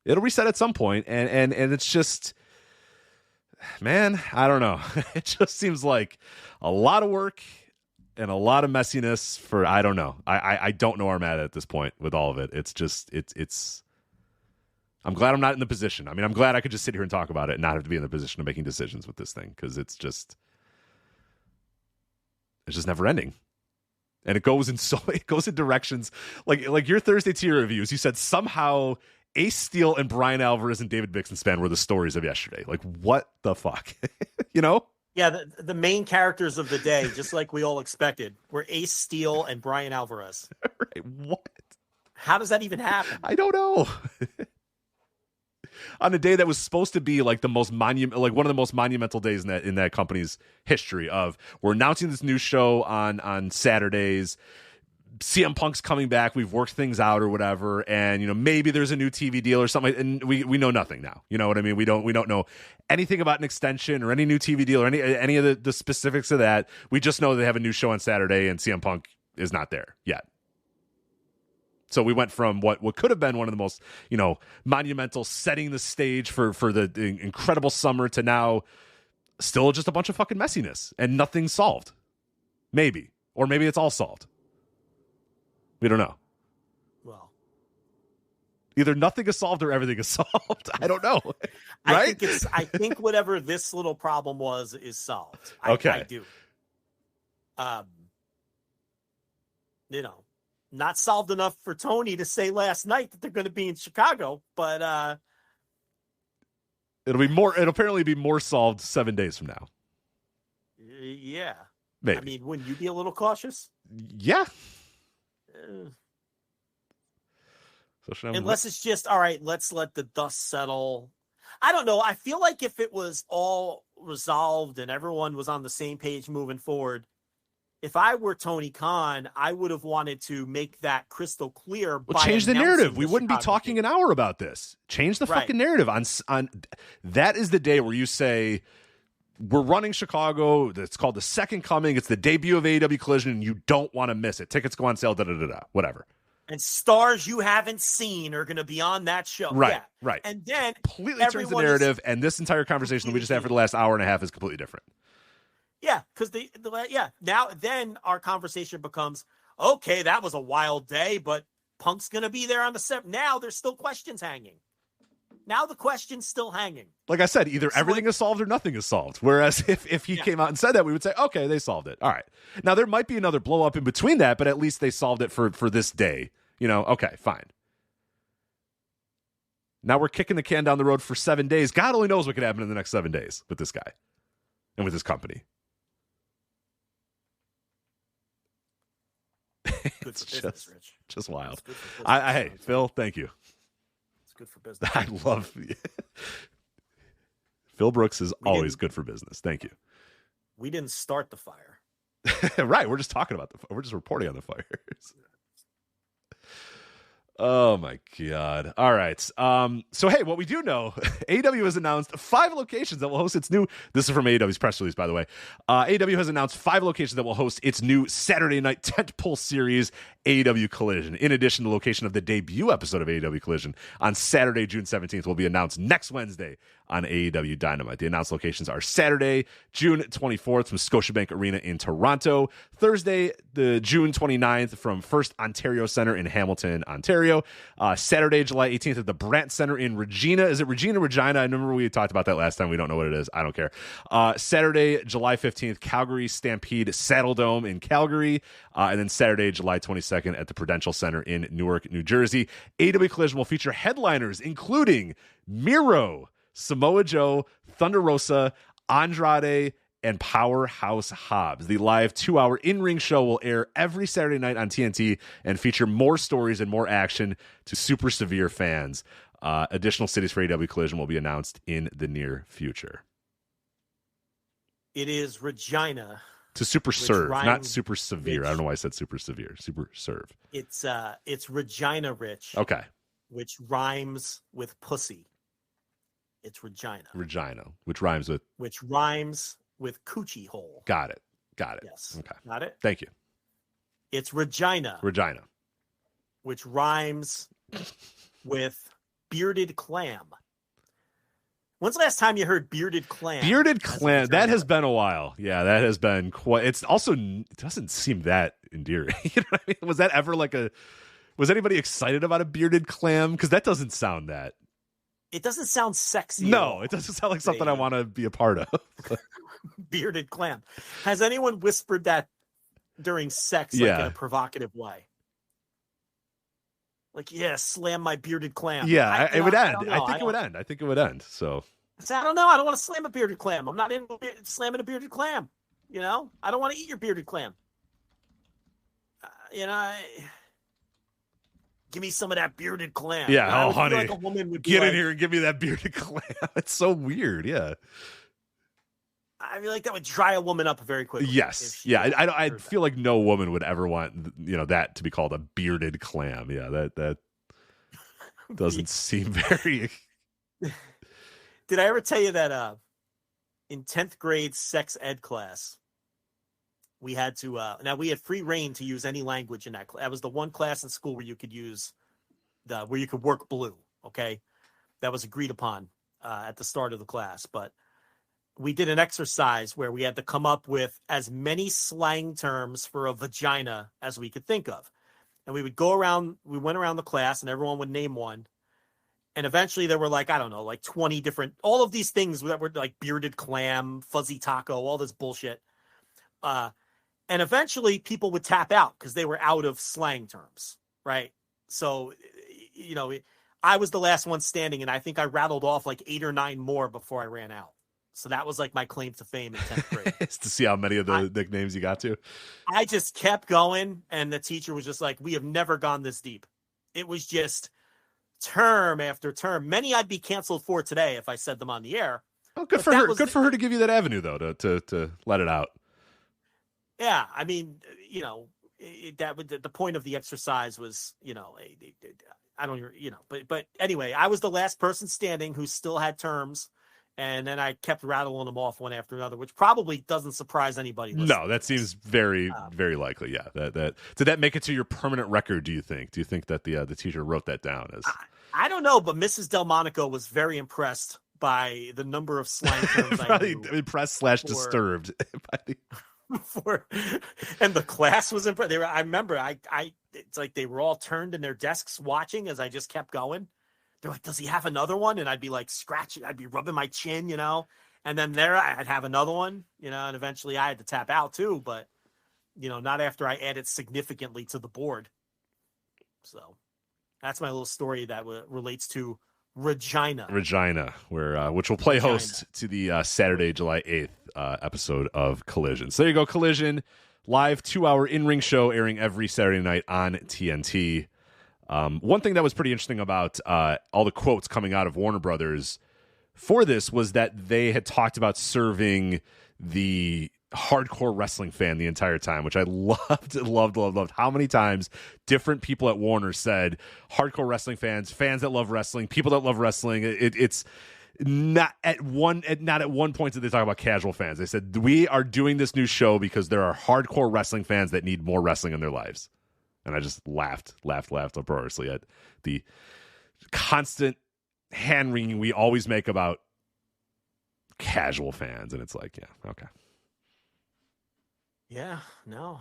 It'll reset at some point, and it's just, man, I don't know. It just seems like a lot of work and a lot of messiness for, I don't know. I don't know where I'm at this point with all of it. It's just, it's. I'm glad I'm not in the position. I mean, I'm glad I could just sit here and talk about it and not have to be in the position of making decisions with this thing, because it's just never ending. And it goes in directions like your Thursday tier reviews. You said somehow Ace Steel and Brian Alvarez and David Bixenspan were the stories of yesterday. Like, what the fuck? Yeah, the main characters of the day, just like we all expected, were Ace Steel and Brian Alvarez. Right? What? How does that even happen? I don't know. On a day that was supposed to be like one of the most monumental days in that company's history. Of, we're announcing this new show on Saturdays. CM Punk's coming back. We've worked things out or whatever, and maybe there's a new TV deal or something. And we know nothing now. You know what I mean? We don't know anything about an extension or any new TV deal or any of the specifics of that. We just know they have a new show on Saturday, and CM Punk is not there yet. So we went from what could have been one of the most, monumental, setting the stage for the incredible summer, to now still just a bunch of fucking messiness and nothing solved. Maybe. Or maybe it's all solved. We don't know. Well, either nothing is solved or everything is solved. I don't know. Right? I think whatever this little problem was is solved. Okay. I do. Not solved enough for Tony to say last night that they're going to be in Chicago, but it'll apparently be more solved 7 days from now. Yeah. Maybe. I mean, wouldn't you be a little cautious? Yeah. Unless it's just, all right, let's let the dust settle. I don't know. I feel like if it was all resolved and everyone was on the same page moving forward, if I were Tony Khan, I would have wanted to make that crystal clear. Well, change the narrative. We wouldn't be talking an hour about this. Change the fucking narrative. On that is the day where you say, we're running Chicago. It's called the Second Coming. It's the debut of AEW Collision, and you don't want to miss it. Tickets go on sale. Whatever. And stars you haven't seen are going to be on that show. Right, Yeah. right. And then Completely turns the narrative, and this entire conversation that we just had for the last hour and a half is completely different. Yeah, because now then our conversation becomes, okay, that was a wild day, but Punk's going to be there on the 7th. Now there's still questions hanging. Now the question's still hanging. Like I said, either everything is solved or nothing is solved. Whereas if he came out and said that, we would say, okay, they solved it. All right. Now there might be another blow up in between that, but at least they solved it for this day. Okay, fine. Now we're kicking the can down the road for 7 days. God only knows what could happen in the next 7 days with this guy and with his company. Good for business, Rich. Just wild. Hey, Phil, thank you. It's good for business. I love Phil Brooks is always good for business. Thank you. We didn't start the fire. Right. We're just talking about we're just reporting on the fires. Oh my God. All right. So hey, what we do know, AEW has announced 5 locations that will host its new, this is from AEW's press release, by the way. AEW has announced 5 locations that will host its new Saturday night tentpole series, AEW Collision. In addition, the location of the debut episode of AEW Collision on Saturday, June 17th will be announced next Wednesday on AEW Dynamite. The announced locations are Saturday, June 24th from Scotiabank Arena in Toronto, Thursday, the June 29th from First Ontario Center in Hamilton, Ontario, Saturday, July 18th at the Brant Center in Regina. Is it Regina, Regina? I remember we talked about that last time. We don't know what it is. I don't care. Saturday, July 15th, Calgary Stampede Saddle Dome in Calgary, and then Saturday, July 22nd at the Prudential Center in Newark, New Jersey. AEW Collision will feature headliners including Miro, Samoa Joe, Thunder Rosa, Andrade, and Powerhouse Hobbs. The live 2-hour in-ring show will air every Saturday night on TNT and feature more stories and more action to super severe fans. Additional cities for AEW Collision will be announced in the near future. It is Regina. To super serve, not super severe. Rich. I don't know why I said super severe. Super serve. It's Regina, Rich. Okay. Which rhymes with pussy. It's Regina. Regina, which rhymes with coochie hole. Got it. Yes. Okay. Got it? Thank you. It's Regina. Which rhymes with bearded clam. When's the last time you heard bearded clam? Bearded clam. That has been a while. Yeah, that has been quite. It doesn't seem that endearing. You know what I mean? Was that ever was anybody excited about a bearded clam? Because that doesn't sound that. It doesn't sound sexy. No, it doesn't sound like something I want to be a part of. Bearded clam. Has anyone whispered that during sex in a provocative way? Like, slam my bearded clam. Yeah, it would end. I think it would end. So I don't know. I don't want to slam a bearded clam. I'm not into slamming a bearded clam. I don't want to eat your bearded clam. Give me some of that bearded clam. Yeah, honey, like a woman would get in here and give me that bearded clam. It's so weird. Yeah, I feel like that would dry a woman up very quickly. Yes, yeah. I feel like no woman would ever want that to be called a bearded clam. Yeah, that doesn't seem very. Did I ever tell you that in 10th grade sex ed class, we had to now we had free reign to use any language in that class. That was the one class in school where you could use where you could work blue. Okay, that was agreed upon at the start of the class. But we did an exercise where we had to come up with as many slang terms for a vagina as we could think of, and we would go around. We went around the class, and everyone would name one. And eventually there were 20 different, all of these things that were like bearded clam, fuzzy taco, all this bullshit. And eventually people would tap out because they were out of slang terms, right? So, I was the last one standing, and I think I rattled off 8 or 9 more before I ran out. So that was my claim to fame in 10th grade. It's to see how many of the nicknames you got to. I just kept going, and the teacher was just like, we have never gone this deep. It was just term after term. Many I'd be canceled for today if I said them on the air. Oh, good for her. Good for her to give you that avenue, though, to let it out. Yeah, I mean, the point of the exercise was, I don't, but anyway, I was the last person standing who still had terms, And then I kept rattling them off one after another, which probably doesn't surprise anybody listening. No, that seems very, very likely. Yeah. That did that make it to your permanent record, do you think? Do you think that the teacher wrote that down as I don't know, but Mrs. Delmonico was very impressed by the number of slang terms probably I knew. impressed / disturbed by the And the class was impressed. I remember it's like they were all turned in their desks watching as I just kept going. They're like, does he have another one? And I'd be like scratching, I'd be rubbing my chin, and then I'd have another one, and eventually I had to tap out too, but not after I added significantly to the board. So that's my little story that relates to Regina, where which will play host to the Saturday, July 8th episode of Collision. So there you go, Collision, live 2-hour in-ring show airing every Saturday night on TNT. One thing that was pretty interesting about all the quotes coming out of Warner Brothers for this was that they had talked about serving the hardcore wrestling fan the entire time, which I loved. How many times different people at Warner said hardcore wrestling fans that love wrestling, people that love wrestling. It's not at one point did they talk about casual fans. They said, we are doing this new show because there are hardcore wrestling fans that need more wrestling in their lives. And I just laughed uproariously at the constant hand-wringing we always make about casual fans. And it's like, yeah, okay. Yeah, no,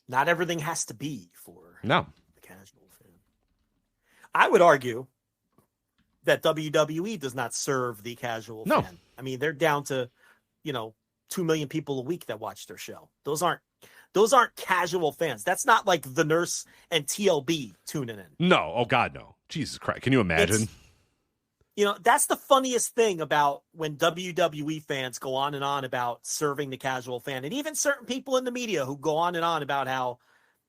not everything has to be for the casual fan. I would argue that WWE does not serve the casual fan. I mean, they're down to, 2 million people a week that watch their show. Those aren't casual fans. That's not like The Nurse and TLB tuning in. No. Oh, God, no. Jesus Christ. Can you imagine? That's the funniest thing about when WWE fans go on and on about serving the casual fan. And even certain people in the media who go on and on about how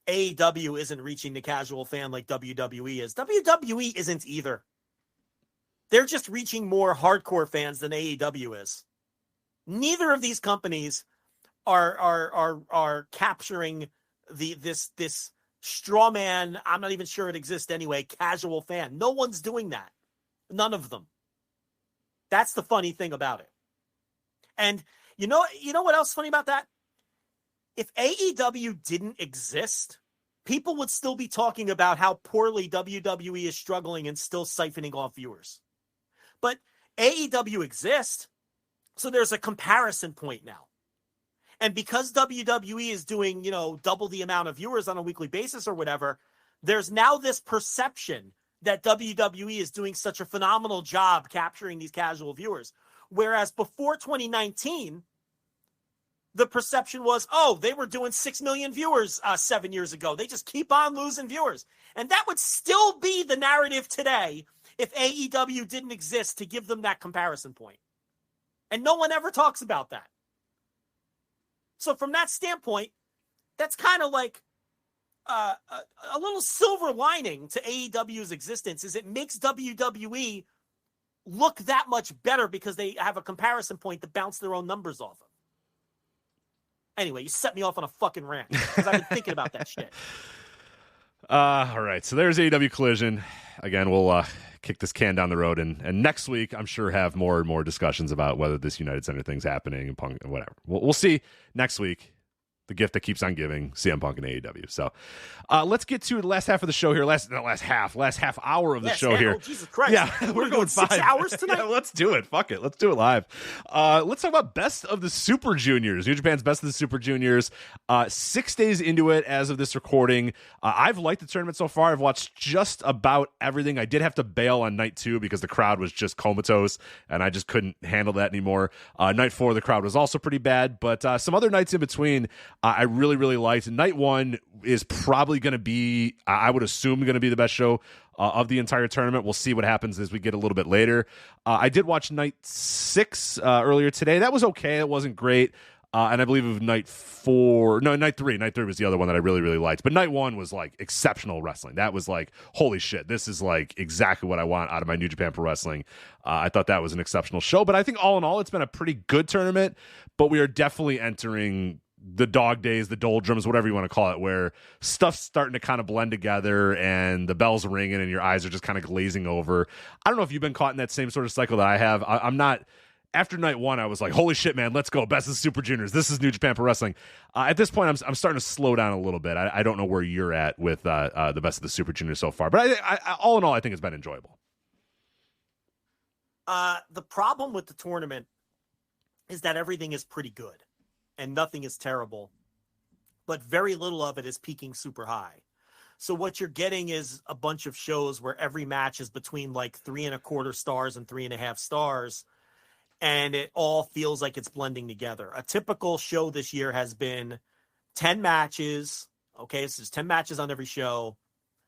AEW isn't reaching the casual fan like WWE is. WWE isn't either. They're just reaching more hardcore fans than AEW is. Neither of these companies are capturing this straw man, I'm not even sure it exists anyway, casual fan. No one's doing that. None of them. That's the funny thing about it. And you know what else is funny about that? If AEW didn't exist, people would still be talking about how poorly WWE is struggling and still siphoning off viewers. But AEW exists, so there's a comparison point now. And because WWE is doing, double the amount of viewers on a weekly basis or whatever, there's now this perception that WWE is doing such a phenomenal job capturing these casual viewers. Whereas before 2019, the perception was, they were doing 6 million viewers 7 years ago. They just keep on losing viewers. And that would still be the narrative today if AEW didn't exist to give them that comparison point. And no one ever talks about that. So from that standpoint, that's kind of like a little silver lining to AEW's existence is it makes WWE look that much better because they have a comparison point to bounce their own numbers off of. Anyway, you set me off on a fucking rant because I've been thinking about that shit. All right, so there's AEW Collision. Again, we'll kick this can down the road, and next week I'm sure have more and more discussions about whether this United Center thing's happening and Punk and whatever. We'll see next week. The gift that keeps on giving, CM Punk and AEW. So let's get to the last half of the show here. Last half hour of the show here. Oh, Jesus Christ. Yeah, we're going 6 hours tonight? Yeah, let's do it. Fuck it. Let's do it live. Let's talk about Best of the Super Juniors. New Japan's Best of the Super Juniors. 6 days into it as of this recording. I've liked the tournament so far. I've watched just about everything. I did have to bail on night 2 because the crowd was just comatose, and I just couldn't handle that anymore. Night 4, the crowd was also pretty bad, but some other nights in between, I really, really liked. Night 1 is probably going to be, I would assume, going to be the best show of the entire tournament. We'll see what happens as we get a little bit later. I did watch Night 6 earlier today. That was okay. It wasn't great. And I believe of Night 3. Night 3 was the other one that I really, really liked. But Night 1 was like exceptional wrestling. That was like, holy shit, this is like exactly what I want out of my New Japan Pro Wrestling. I thought that was an exceptional show. But I think all in all, it's been a pretty good tournament. But we are definitely entering the dog days, the doldrums, whatever you want to call it, where stuff's starting to kind of blend together and the bell's ringing and your eyes are just kind of glazing over. I don't know if you've been caught in that same sort of cycle that I have. I'm not. After night one, I was like, holy shit, man, let's go. Best of Super Juniors. This is New Japan Pro Wrestling. At this point, I'm starting to slow down a little bit. I don't know where you're at with the Best of the Super Juniors so far. But I all in all, I think it's been enjoyable. The problem with the tournament is that everything is pretty good and nothing is terrible, but very little of it is peaking super high. So what you're getting is a bunch of shows where every match is between like 3.25 stars and 3.5 stars. And it all feels like it's blending together. A typical show this year has been 10 matches. Okay, so there's 10 matches on every show.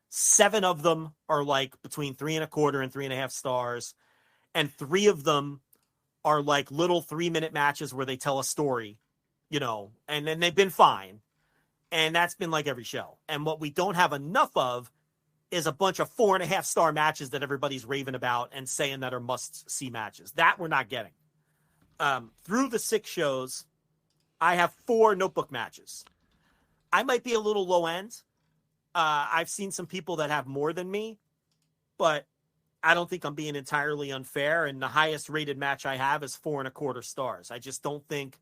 7 of them are like between 3.25 and 3.5 stars. And 3 of them are like little 3-minute matches where they tell a story, and then they've been fine. And that's been like every show. And what we don't have enough of is a bunch of 4.5 star matches that everybody's raving about and saying that are must-see matches. That we're not getting. Through the 6 shows, I have 4 notebook matches. I might be a little low end. I've seen some people that have more than me, but I don't think I'm being entirely unfair. And the highest rated match I have is 4.25 stars. I just don't think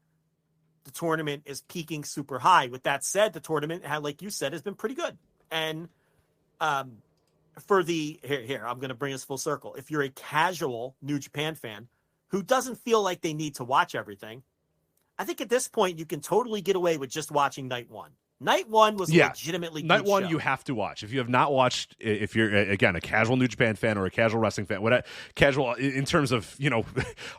the tournament is peaking super high. With that said, the tournament, like you said, has been pretty good. And for the here, I'm going to bring us full circle. If you're a casual New Japan fan who doesn't feel like they need to watch everything, I think at this point you can totally get away with just watching night one. Night one was legitimately night good one show. You have to watch. If you have not watched, if you're again a casual New Japan fan or a casual wrestling fan, casual in terms of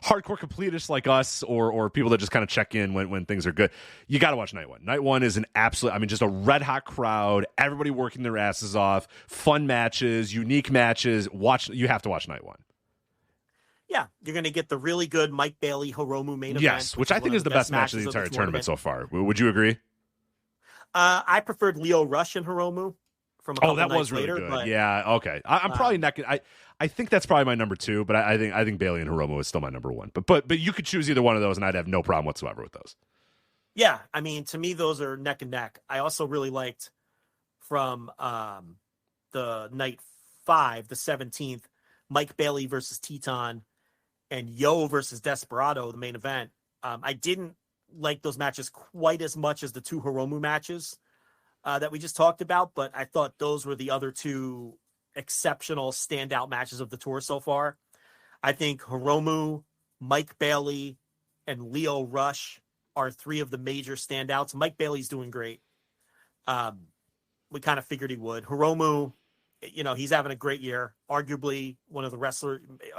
hardcore completists like us or people that just kind of check in when things are good, you got to watch night one. Night one is an absolute, just a red hot crowd, everybody working their asses off, fun matches, unique matches. You have to watch night one. Yeah, you're going to get the really good Mike Bailey Hiromu main event. Yes, which I think is the best match of the entire tournament so far. Would you agree? I preferred Leo Rush and Hiromu from a couple that nights was really later, good. But, yeah, okay. I'm probably not. I think that's probably my number 2, but I think Bailey and Hiromu is still my number 1. But you could choose either one of those, and I'd have no problem whatsoever with those. Yeah, to me those are neck and neck. I also really liked from the night 5, the 17th, Mike Bailey versus Teton and Yo versus Desperado, the main event. I didn't like those matches quite as much as the 2 Hiromu matches that we just talked about, but I thought those were the other 2 exceptional standout matches of the tour so far. I think Hiromu, Mike Bailey, and Leo Rush are 3 of the major standouts. Mike Bailey's doing great. We kind of figured he would. Hiromu, he's having a great year. Arguably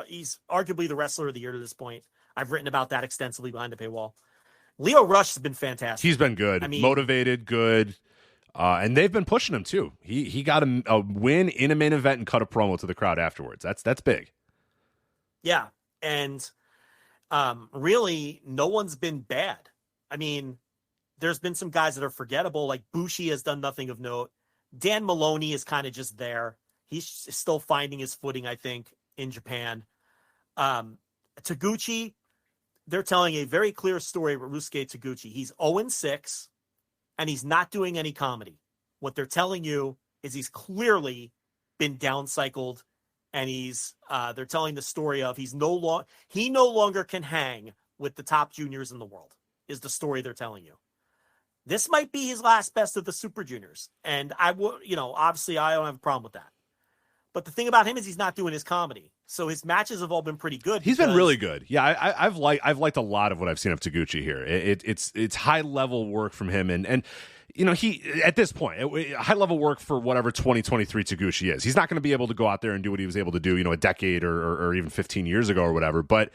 he's arguably the wrestler of the year to this point. I've written about that extensively behind the paywall. Leo Rush has been fantastic. He's been good, motivated, good, and they've been pushing him too. He got a win in a main event and cut a promo to the crowd afterwards. That's big. Yeah, and really, no one's been bad. There's been some guys that are forgettable, like Bushi has done nothing of note. Dan Maloney is kind of just there. He's still finding his footing, I think, in Japan. Taguchi, they're telling a very clear story with Ryusuke Taguchi. He's 0-6, and he's not doing any comedy. What they're telling you is he's clearly been downcycled, and they're telling the story of he no longer can hang with the top juniors in the world, is the story they're telling you. This might be his last best of the Super Juniors, and I would, obviously I don't have a problem with that. But the thing about him is he's not doing his comedy. So his matches have all been pretty good. He's been really good. Yeah, I've liked a lot of what I've seen of Taguchi here. It's high level work from him, and he at this point high level work for whatever 2023 Taguchi is. He's not going to be able to go out there and do what he was able to do, a decade or even 15 years ago or whatever. But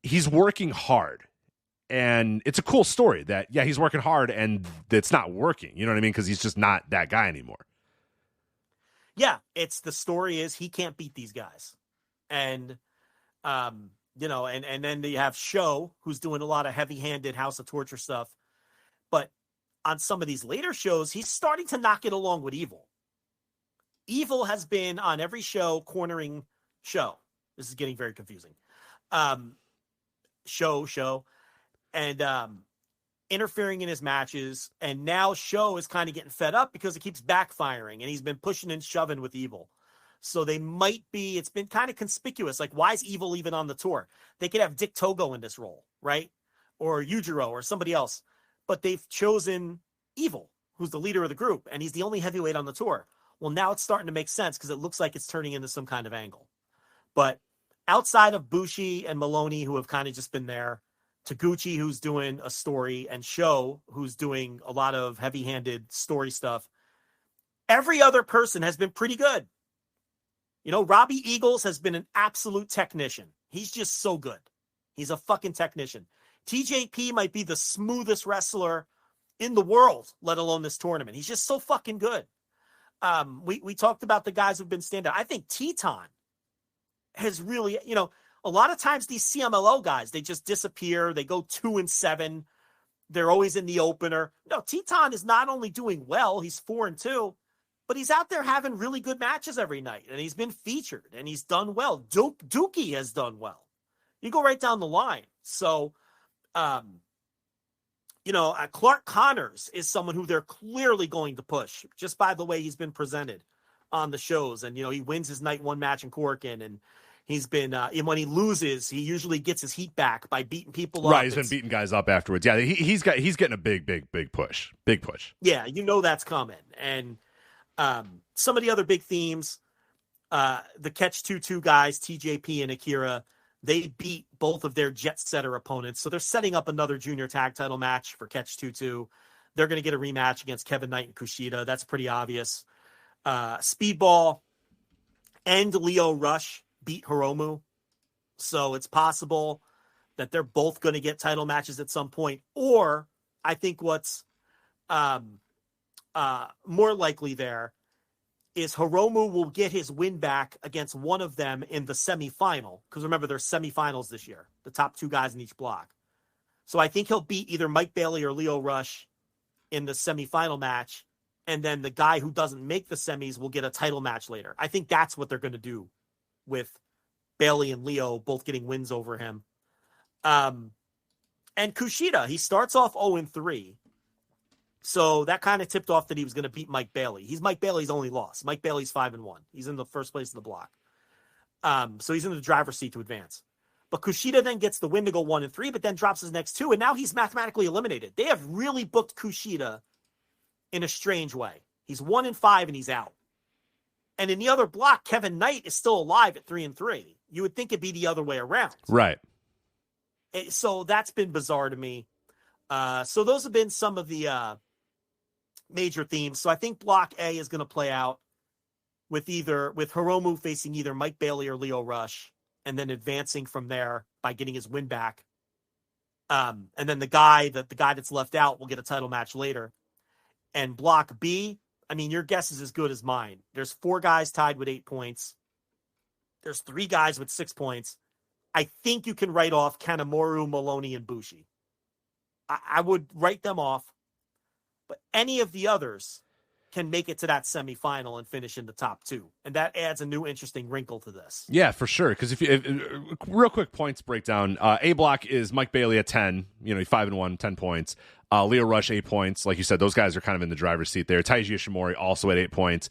he's working hard, and it's a cool story that he's working hard and it's not working. You know what I mean? Because he's just not that guy anymore. Yeah, the story is he can't beat these guys. And, and then you have Sho, who's doing a lot of heavy-handed House of Torture stuff. But on some of these later shows, he's starting to knock it along with Evil. Evil has been on every show cornering Sho. This is getting very confusing. Sho. And interfering in his matches, and now Sho is kind of getting fed up because it keeps backfiring, and he's been pushing and shoving with Evil. So they might be, it's been kind of conspicuous. Like, why is Evil even on the tour? They could have Dick Togo in this role, right? Or Yujiro or somebody else. But they've chosen Evil, who's the leader of the group, and he's the only heavyweight on the tour. Well, now it's starting to make sense because it looks like it's turning into some kind of angle. But outside of Bushi and Maloney, who have kind of just been there, Taguchi, who's doing a story, and Sho, who's doing a lot of heavy-handed story stuff, every other person has been pretty good. You know, Robbie Eagles has been an absolute technician. He's just so good. He's a fucking technician. TJP might be the smoothest wrestler in the world, let alone this tournament. He's just so fucking good. We talked about the guys who've been standout. I think Teton has really, you know, a lot of times these CMLL guys, they just disappear. They go 2-7. They're always in the opener. No, Teton is not only doing well, he's 4-2, but he's out there having really good matches every night, and he's been featured, and he's done well. Dookie has done well. You go right down the line. So, you know, Clark Connors is someone who they're clearly going to push just by the way he's been presented on the shows. And, you know, he wins his night one match in Corkin, and he's been, and when he loses, he usually gets his heat back by beating people up. Right, he's been beating guys up afterwards. Yeah, he's getting a big push. Big push. Yeah, you know that's coming. And some of the other big themes, the Catch 2-2 guys, TJP and Akira, they beat both of their jet setter opponents. So they're setting up another junior tag title match for Catch 2-2. They're going to get a rematch against Kevin Knight and Kushida. That's pretty obvious. Speedball and Leo Rush beat Hiromu. So it's possible that they're both going to get title matches at some point. Or I think what's more likely there is Hiromu will get his win back against one of them in the semifinal. Because remember, there's semifinals this year. The top two guys in each block. So I think he'll beat either Mike Bailey or Leo Rush in the semifinal match. And then the guy who doesn't make the semis will get a title match later. I think that's what they're going to do with Bailey and Leo both getting wins over him. And Kushida, he starts off 0-3. So that kind of tipped off that he was going to beat Mike Bailey. He's Mike Bailey's only loss. Mike Bailey's 5-1. He's in the first place in the block. So he's in the driver's seat to advance. But Kushida then gets the win to go 1-3, but then drops his next two, and now he's mathematically eliminated. They have really booked Kushida in a strange way. He's 1-5 and he's out. And in the other block, Kevin Knight is still alive at 3-3. You would think it'd be the other way around. Right. So that's been bizarre to me. So those have been some of the major themes. So I think Block A is going to play out with Hiromu facing either Mike Bailey or Leo Rush, and then advancing from there by getting his win back. And then the guy that's left out will get a title match later. And Block B, I mean, your guess is as good as mine. There's 4 guys tied with 8 points. There's 3 guys with 6 points. I think you can write off Kanemaru, Maloney, and Bushi. I would write them off, but any of the others can make it to that semifinal and finish in the top 2. And that adds a new interesting wrinkle to this. Yeah, for sure. Because real quick points breakdown, A block is Mike Bailey at 10, you know, 5-1, 10 points. Leo Rush, 8 points. Like you said, those guys are kind of in the driver's seat there. Taiji Ishimori also at 8 points.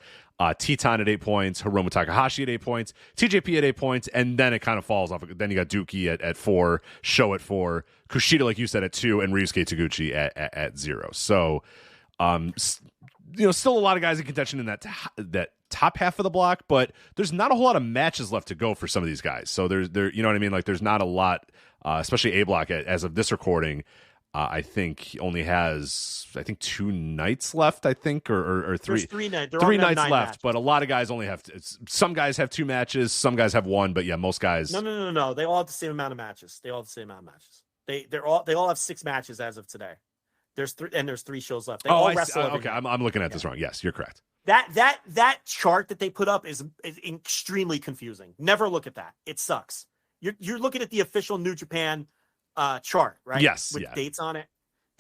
Teton at 8 points. Hiromu Takahashi at 8 points. TJP at 8 points. And then it kind of falls off. Then you got Dookie at 4. Sho at 4. Kushida, like you said, at 2. And Ryusuke Taguchi at 0. So, you know, still a lot of guys in contention in that top half of the block. But there's not a whole lot of matches left to go for some of these guys. So there, you know what I mean? Like there's not a lot, especially A block as of this recording. I think he only has, 2 nights left, or 3. There's 3 nights. 3 nights left, matches. but a lot of guys only have, some guys have 2 matches, some guys have 1, but yeah, most guys. No. They all have the same amount of matches. They all have 6 matches as of today. There's 3 shows left. They all wrestle every night. I'm looking at this wrong. Yes, you're correct. That chart that they put up is extremely confusing. Never look at that. It sucks. You're looking at the official New Japan chart, right? Yes, with dates on it.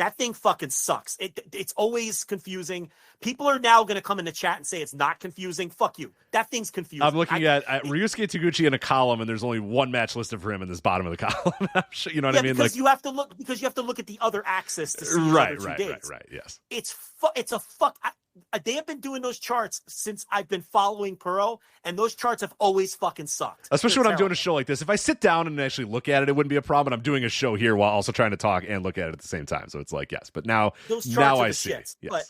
That thing fucking sucks. It's always confusing. People are now going to come in the chat and say it's not confusing. Fuck you. That thing's confusing. I'm looking at Ryusuke Taguchi in a column, and there's only one match listed for him in this bottom of the column. You know what I mean? Because you have to look at the other axis to see right. Yes. Yes. It's a fuck. They have been doing those charts since I've been following Puro, and those charts have always fucking sucked. Especially when I'm doing a show like this. If I sit down and actually look at it, it wouldn't be a problem. But I'm doing a show here while also trying to talk and look at it at the same time. So it's like, yes. But now I see. Yes. But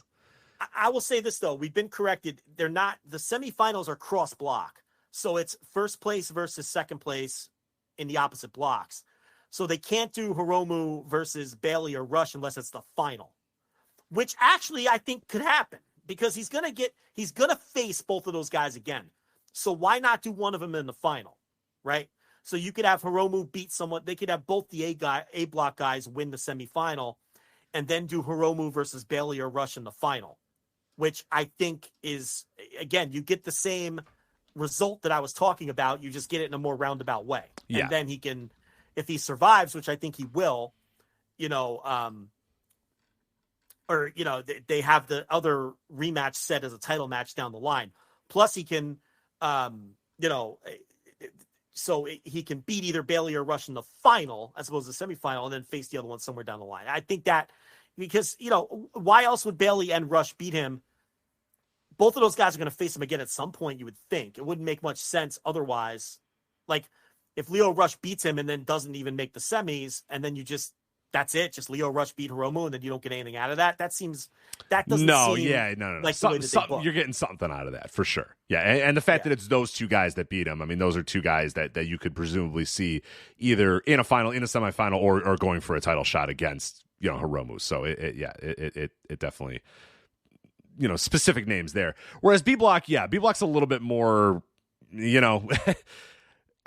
I will say this, though. We've been corrected. They're not. The semifinals are cross block. So it's first place versus second place in the opposite blocks. So they can't do Hiromu versus Bailey or Rush unless it's the final, which actually I think could happen. Because he's gonna face both of those guys again. So why not do one of them in the final, right? So you could have Hiromu beat someone. They could have both the A block guys win the semifinal, and then do Hiromu versus Bailey or Rush in the final, which I think is, again, you get the same result that I was talking about. You just get it in a more roundabout way, and then he can, if he survives, which I think he will, or, they have the other rematch set as a title match down the line. Plus he can, so he can beat either Bailey or Rush in the final as opposed to the semifinal and then face the other one somewhere down the line. I think that because, why else would Bailey and Rush beat him? Both of those guys are going to face him again at some point, you would think. It wouldn't make much sense otherwise. Like, if Leo Rush beats him and then doesn't even make the semis, and then that's it. Just Leo Rush beat Hiromu, and then you don't get anything out of that. That doesn't seem like the way that they book. You're getting something out of that for sure. Yeah, and the fact that it's those two guys that beat him. I mean, those are two guys that you could presumably see either in a final, in a semifinal, or going for a title shot against Hiromu. So it definitely specific names there. Whereas B Block, B Block's a little bit more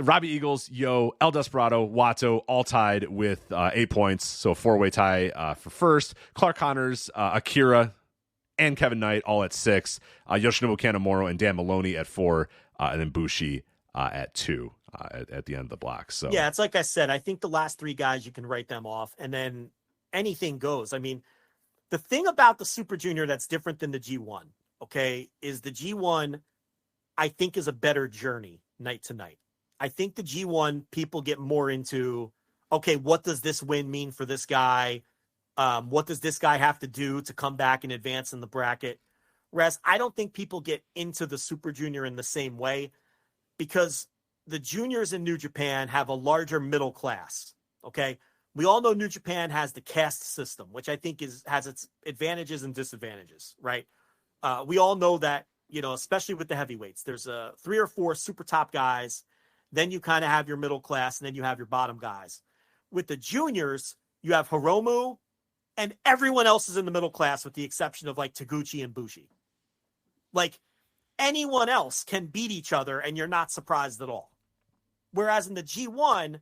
Robbie Eagles, El Desperado, Watto, all tied with 8 points. So a 4-way tie for first. Clark Connors, Akira, and Kevin Knight all at 6. Yoshinobu Kanemaru and Dan Maloney at 4. And then Bushi at 2 at the end of the block. So yeah, it's like I said, I think the last 3 guys, you can write them off. And then anything goes. I mean, the thing about the Super Junior that's different than the G1, okay, is the G1, I think, is a better journey night to night. I think the G1 people get more into, okay, what does this win mean for this guy? What does this guy have to do to come back and advance in the bracket? Whereas I don't think people get into the Super Junior in the same way because the juniors in New Japan have a larger middle class. Okay. We all know New Japan has the caste system, which I think has its advantages and disadvantages, right? We all know that, especially with the heavyweights, there's 3 or 4 super top guys. Then you kind of have your middle class, and then you have your bottom guys. With the juniors, you have Hiromu, and everyone else is in the middle class with the exception of like Taguchi and Bushi. Like anyone else can beat each other, and you're not surprised at all. Whereas in the G1,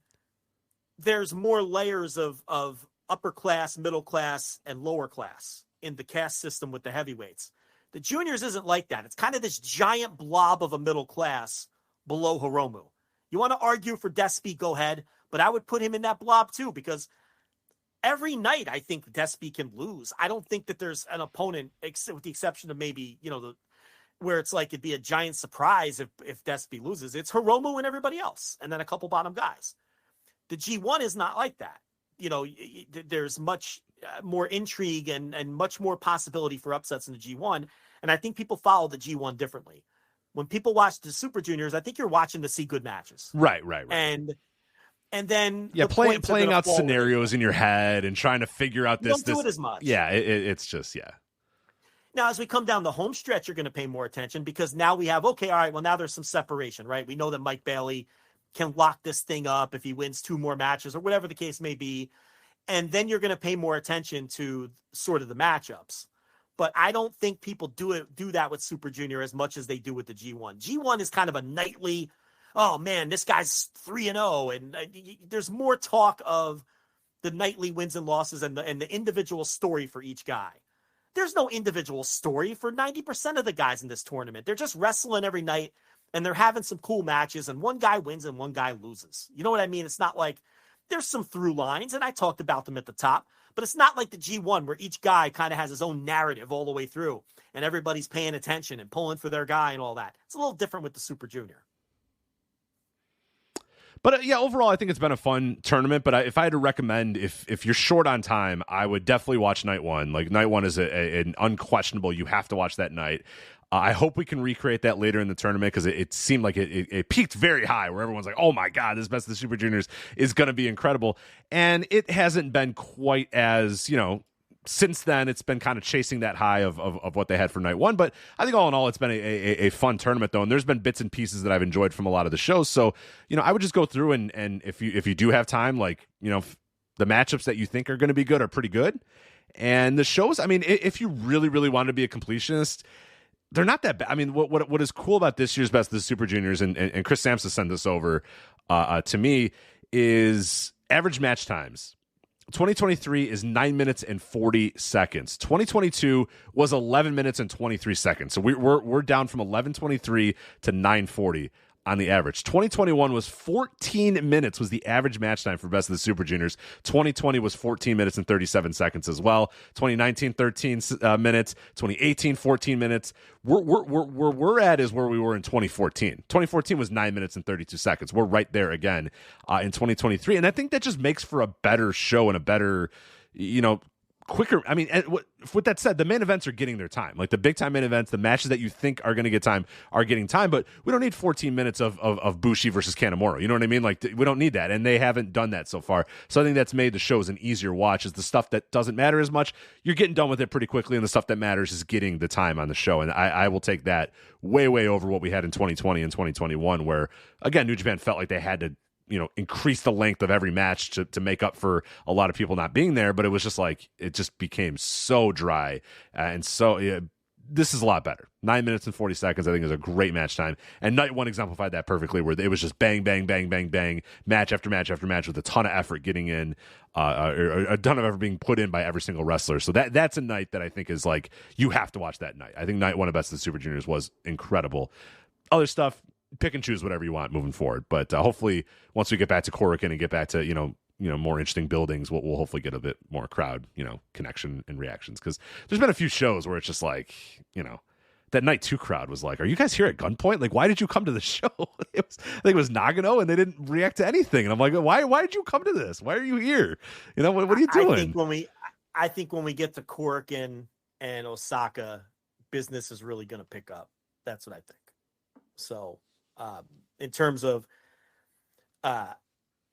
there's more layers of upper class, middle class, and lower class in the caste system with the heavyweights. The juniors isn't like that. It's kind of this giant blob of a middle class below Hiromu. You want to argue for Despy, go ahead, but I would put him in that blob too because every night I think Despy can lose. I don't think that there's an opponent, with the exception of maybe, where it's like it'd be a giant surprise if Despy loses. It's Hiromu and everybody else, and then a couple bottom guys. The G1 is not like that. There's much more intrigue and much more possibility for upsets in the G1, and I think people follow the G1 differently. When people watch the Super Juniors, I think you're watching to see good matches. Right. And then playing out scenarios in your head and trying to figure out this. Don't do it as much. Yeah, it's just Now, as we come down the home stretch, you're going to pay more attention because now we have now there's some separation, right? We know that Mike Bailey can lock this thing up if he wins 2 more matches or whatever the case may be, and then you're going to pay more attention to sort of the matchups. But I don't think people do that with Super Junior as much as they do with the G1. G1 is kind of a nightly, oh man, this guy's 3-0, and there's more talk of the nightly wins and losses and the individual story for each guy. There's no individual story for 90% of the guys in this tournament. They're just wrestling every night, and they're having some cool matches, and one guy wins and one guy loses. You know what I mean? It's not like there's some through lines, and I talked about them at the top, but it's not like the G1 where each guy kind of has his own narrative all the way through, and everybody's paying attention and pulling for their guy and all that. It's a little different with the Super Junior. But yeah, overall, I think it's been a fun tournament. But if I had to recommend, if you're short on time, I would definitely watch night one. Like, night one is an unquestionable. You have to watch that night. I hope we can recreate that later in the tournament, because it seemed like it peaked very high, where everyone's like, oh my God, this Best of the Super Juniors is going to be incredible. And it hasn't been quite as, since then. It's been kind of chasing that high of what they had for night one. But I think all in all, it's been a fun tournament, though. And there's been bits and pieces that I've enjoyed from a lot of the shows. So, I would just go through and if you do have time, like, the matchups that you think are going to be good are pretty good. And the shows, I mean, if you really, really want to be a completionist, they're not that bad. I mean, what is cool about this year's Best of the Super Juniors, and Chris Sampson sent this over to me, is average match times. 2023 is 9 minutes and 40 seconds. 2022 was 11 minutes and 23 seconds. So we're down from 11:23 to 9:40 on the average. 2021 was 14 minutes was the average match time for Best of the Super Juniors. 2020 was 14 minutes and 37 seconds as well. 2019, 13 minutes. 2018, 14 minutes. Where we're at is where we were in 2014. 2014 was 9 minutes and 32 seconds. We're right there again in 2023. And I think that just makes for a better show and a better, quicker. I mean, with that said, the main events are getting their time. Like, the big time main events, the matches that you think are going to get time are getting time, but we don't need 14 minutes of Bushi versus Kanemaru. You know what I mean? Like, we don't need that, and they haven't done that so far. So I think that's made the shows an easier watch. Is the stuff that doesn't matter as much, you're getting done with it pretty quickly, and the stuff that matters is getting the time on the show. And I will take that way, way over what we had in 2020 and 2021, where, again, New Japan felt like they had to increase the length of every match to make up for a lot of people not being there. But it was just like, it just became so dry. And so this is a lot better. 9 minutes and 40 seconds, I think, is a great match time. And night one exemplified that perfectly, where it was just bang, bang, bang, bang, bang, match after match after match, with a ton of effort getting in, or a ton of effort being put in by every single wrestler. So that's a night that I think is like, you have to watch that night. I think night one of Best of the Super Juniors was incredible. Other stuff, pick and choose whatever you want moving forward. But hopefully, once we get back to Korakuen and get back to more interesting buildings, we'll hopefully get a bit more crowd connection and reactions, because there's been a few shows where it's just like, that night 2 crowd was like, are you guys here at gunpoint? Like, why did you come to the show? I think it was Nagano, and they didn't react to anything. And I'm like, why did you come to this? Why are you here? What are you doing? I think when we get to Korakuen and Osaka, business is really going to pick up. That's what I think. So, in terms of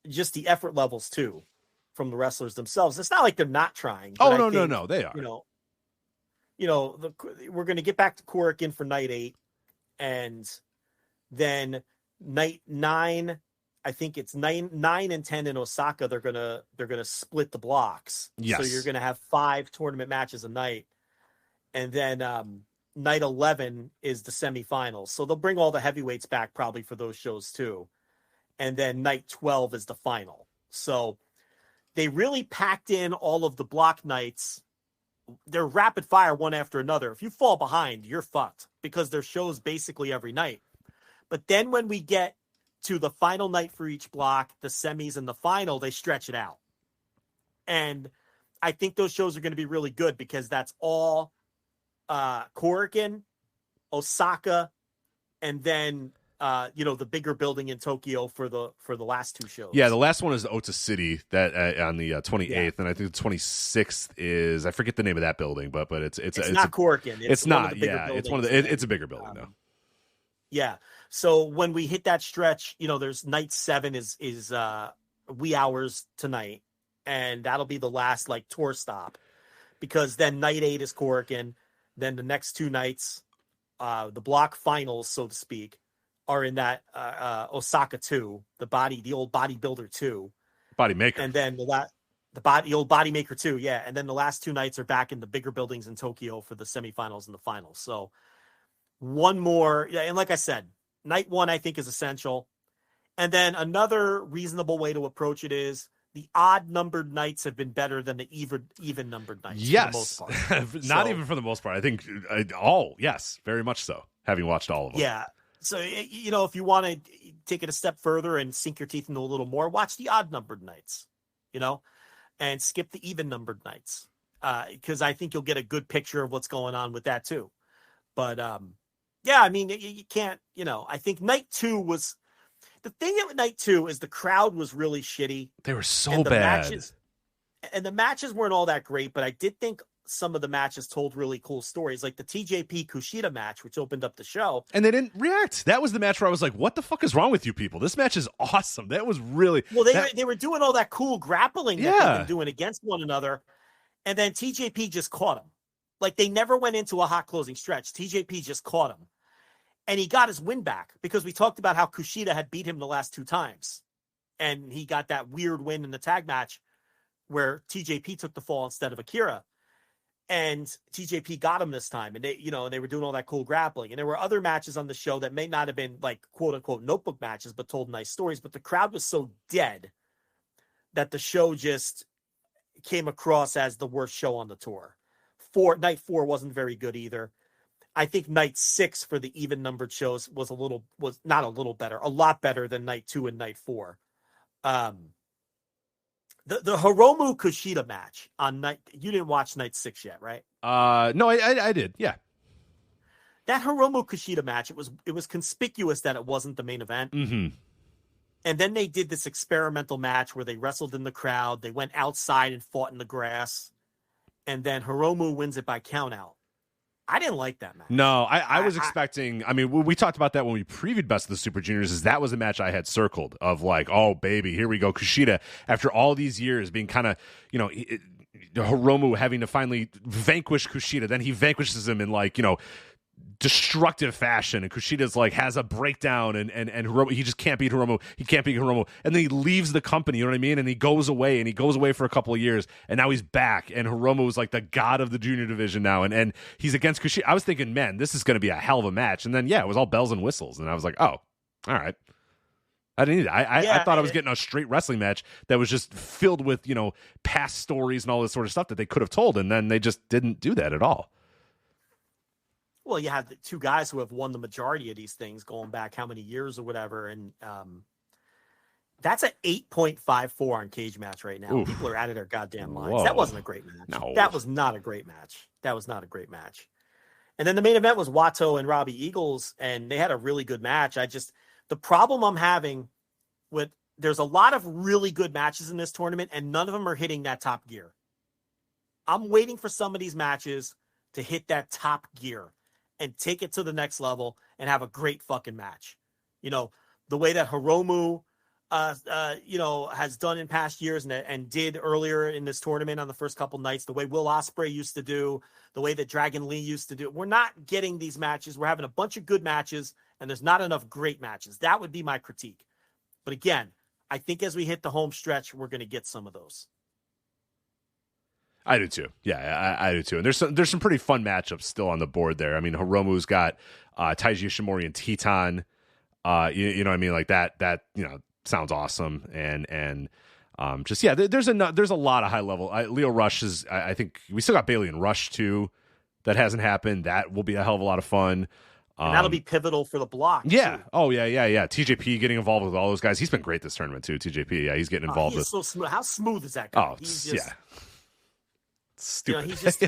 just the effort levels too from the wrestlers themselves, it's not like they're not trying. Oh, no, they are. We're going to get back to Korakuen for night 8, and then night 9. I think it's 9 and 10 in Osaka. They're gonna split the blocks. Yes. So you're gonna have 5 tournament matches a night, and then night 11 is the semifinals. So they'll bring all the heavyweights back probably for those shows too. And then night 12 is the final. So they really packed in all of the block nights. They're rapid fire one after another. If you fall behind, you're fucked, because there's shows basically every night. But then when we get to the final night for each block, the semis and the final, they stretch it out. And I think those shows are going to be really good, because that's all Korakuen, Osaka, and then the bigger building in Tokyo for the last 2 shows. Yeah, the last one is the Ota City that on the 28th, and I think the 26th is, I forget the name of that building, but it's not Korakuen. It's not. Yeah, it's one of the. It's a bigger building though. Yeah. So when we hit that stretch, there's night 7 is wee hours tonight, and that'll be the last tour stop, because then night 8 is Korakuen. Then the next 2 nights, the block finals, so to speak, are in that Osaka 2, the old bodybuilder 2. Bodymaker. And then the old bodymaker 2, yeah. And then the last 2 nights are back in the bigger buildings in Tokyo for the semifinals and the finals. So one more, yeah, and like I said, night 1 I think is essential. And then another reasonable way to approach it is, the odd numbered nights have been better than the even numbered nights. Yes. For the most part. Not even for the most part. I think yes, very much so, having watched all of them. Yeah. So, if you want to take it a step further and sink your teeth into a little more, watch the odd numbered nights, and skip the even numbered nights. Because I think you'll get a good picture of what's going on with that too. But yeah, I mean, you can't, I think night 2 was the thing with night 2 is the crowd was really shitty. They were so bad. And the matches weren't all that great, but I did think some of the matches told really cool stories, like the TJP Kushida match, which opened up the show. And they didn't react. That was the match where I was like, what the fuck is wrong with you people? This match is awesome. That was really... Well, they were doing all that cool grappling that they've been doing against one another. And then TJP just caught him. Like, they never went into a hot closing stretch. TJP just caught him. And he got his win back because we talked about how Kushida had beat him the last 2 times. And he got that weird win in the tag match where TJP took the fall instead of Akira. And TJP got him this time. And they were doing all that cool grappling. And there were other matches on the show that may not have been like quote unquote notebook matches, but told nice stories. But the crowd was so dead that the show just came across as the worst show on the tour. Night 4 wasn't very good either. I think night 6 for the even numbered shows was not a little better, a lot better than night 2 and night 4. The Hiromu Kushida match on you didn't watch night 6 yet, right? No, I did. Yeah. That Hiromu Kushida match, it was conspicuous that it wasn't the main event. Mm-hmm. And then they did this experimental match where they wrestled in the crowd. They went outside and fought in the grass. And then Hiromu wins it by countout. I didn't like that match. No, I was expecting. I mean, we talked about that when we previewed Best of the Super Juniors. Is that was a match I had circled of like, oh baby, here we go, Kushida. After all these years being kind of, Hiromu having to finally vanquish Kushida, then he vanquishes him in like, destructive fashion, and Kushida's like has a breakdown, and Hiromu, he just can't beat Hiromu. He can't beat Hiromu, and then he leaves the company. You know what I mean? And he goes away for a couple of years, and now he's back. And Hiromu is like the god of the junior division now, and he's against Kushida. I was thinking, man, this is going to be a hell of a match. And then it was all bells and whistles, and I was like, oh, all right. I didn't need it. I thought I was getting a straight wrestling match that was just filled with past stories and all this sort of stuff that they could have told, and then they just didn't do that at all. Well, you have the 2 guys who have won the majority of these things going back how many years or whatever. And that's an 8.54 on Cage Match right now. Oof. People are out of their goddamn minds. Whoa. That wasn't a great match. No. That was not a great match. And then the main event was Wato and Robbie Eagles, and they had a really good match. The problem I'm having with, there's a lot of really good matches in this tournament, and none of them are hitting that top gear. I'm waiting for some of these matches to hit that top gear and take it to the next level and have a great fucking match. The way that Hiromu, has done in past years and did earlier in this tournament on the first couple nights, the way Will Ospreay used to do, the way that Dragon Lee used to do. We're not getting these matches. We're having a bunch of good matches, and there's not enough great matches. That would be my critique. But again, I think as we hit the home stretch, we're going to get some of those. I do too. Yeah, I do too. And there's some pretty fun matchups still on the board there. I mean, Hiromu's got Taiji Ishimori and Teton. You know what I mean? Like that sounds awesome. And there's a lot of high level. Leo Rush is. I think we still got Bailey and Rush too. That hasn't happened. That will be a hell of a lot of fun. And that'll be pivotal for the block. Yeah. Too. Oh yeah. TJP getting involved with all those guys. He's been great this tournament too. TJP. Yeah, he's getting involved with. So smooth. How smooth is that guy? Oh, stupid. He's just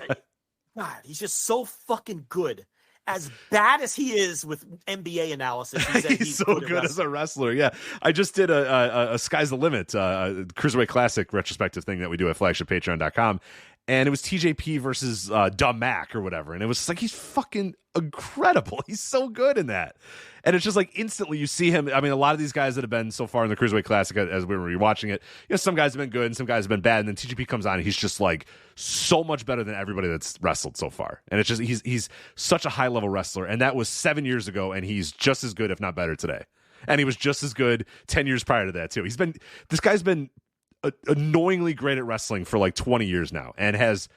God. He's just so fucking good. As bad as he is with NBA analysis, he's so good as a wrestler. Yeah, I just did a Sky's the Limit Cruiserweight Classic retrospective thing that we do at flagshippatreon.com, and it was TJP versus Dumb Mac or whatever, and it was like he's fucking incredible. He's so good in that. And it's just like instantly you see him. I mean, a lot of these guys that have been so far in the Cruiserweight Classic as we were rewatching it, some guys have been good and some guys have been bad. And then TJP comes on and he's just like so much better than everybody that's wrestled so far. And it's just he's such a high level wrestler. And that was 7 years ago, and he's just as good, if not better, today. And he was just as good 10 years prior to that too. This guy's been annoyingly great at wrestling for like 20 years now, and has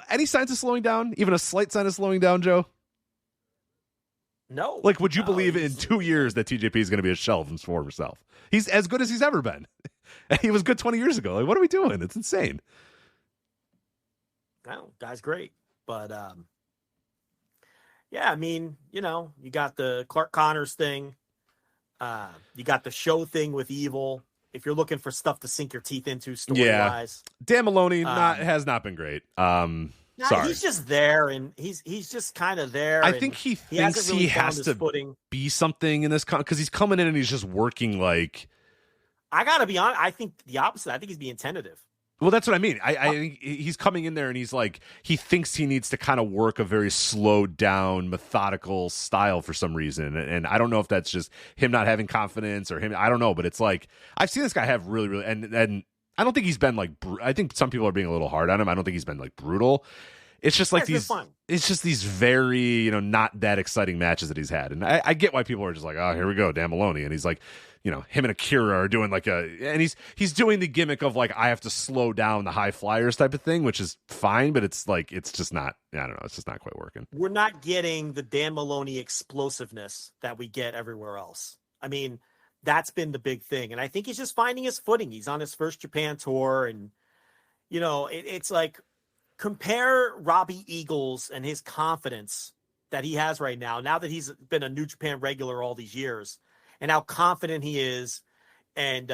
any signs of slowing down, even a slight sign of slowing down, Joe. No. Like, would you believe in 2 years that TJP is going to be a shell of himself? He's as good as he's ever been. And he was good 20 years ago. Like, what are we doing? It's insane. No, guy's great. But, Yeah, I mean, you got the Clark Connors thing. You got the show thing with Evil. If you're looking for stuff to sink your teeth into story-wise. Dan Maloney has not been great. Sorry. He's just there, and he's just kind of there. I think he thinks he has to be something in this because he's coming in and he's just working like. I gotta be honest. I think the opposite. I think he's being tentative. Well, that's what I mean. I think he's coming in there and he's like, he thinks he needs to kind of work a very slowed down, methodical style for some reason. And I don't know if that's just him not having confidence or him. I don't know, but it's like, I've seen this guy have really, really, and I don't think he's been like, I think some people are being a little hard on him. I don't think he's been like brutal. It's just like it's just these very, not that exciting matches that he's had. And I get why people are just like, oh, here we go, Dan Maloney. And he's like, him and Akira are doing and he's doing the gimmick of like, I have to slow down the high flyers type of thing, which is fine, but it's like, it's just not, I don't know. It's just not quite working. We're not getting the Dan Maloney explosiveness that we get everywhere else. I mean, that's been the big thing. And I think he's just finding his footing. He's on his first Japan tour. And, it's like, compare Robbie Eagles and his confidence that he has right now that he's been a New Japan regular all these years, and how confident he is, and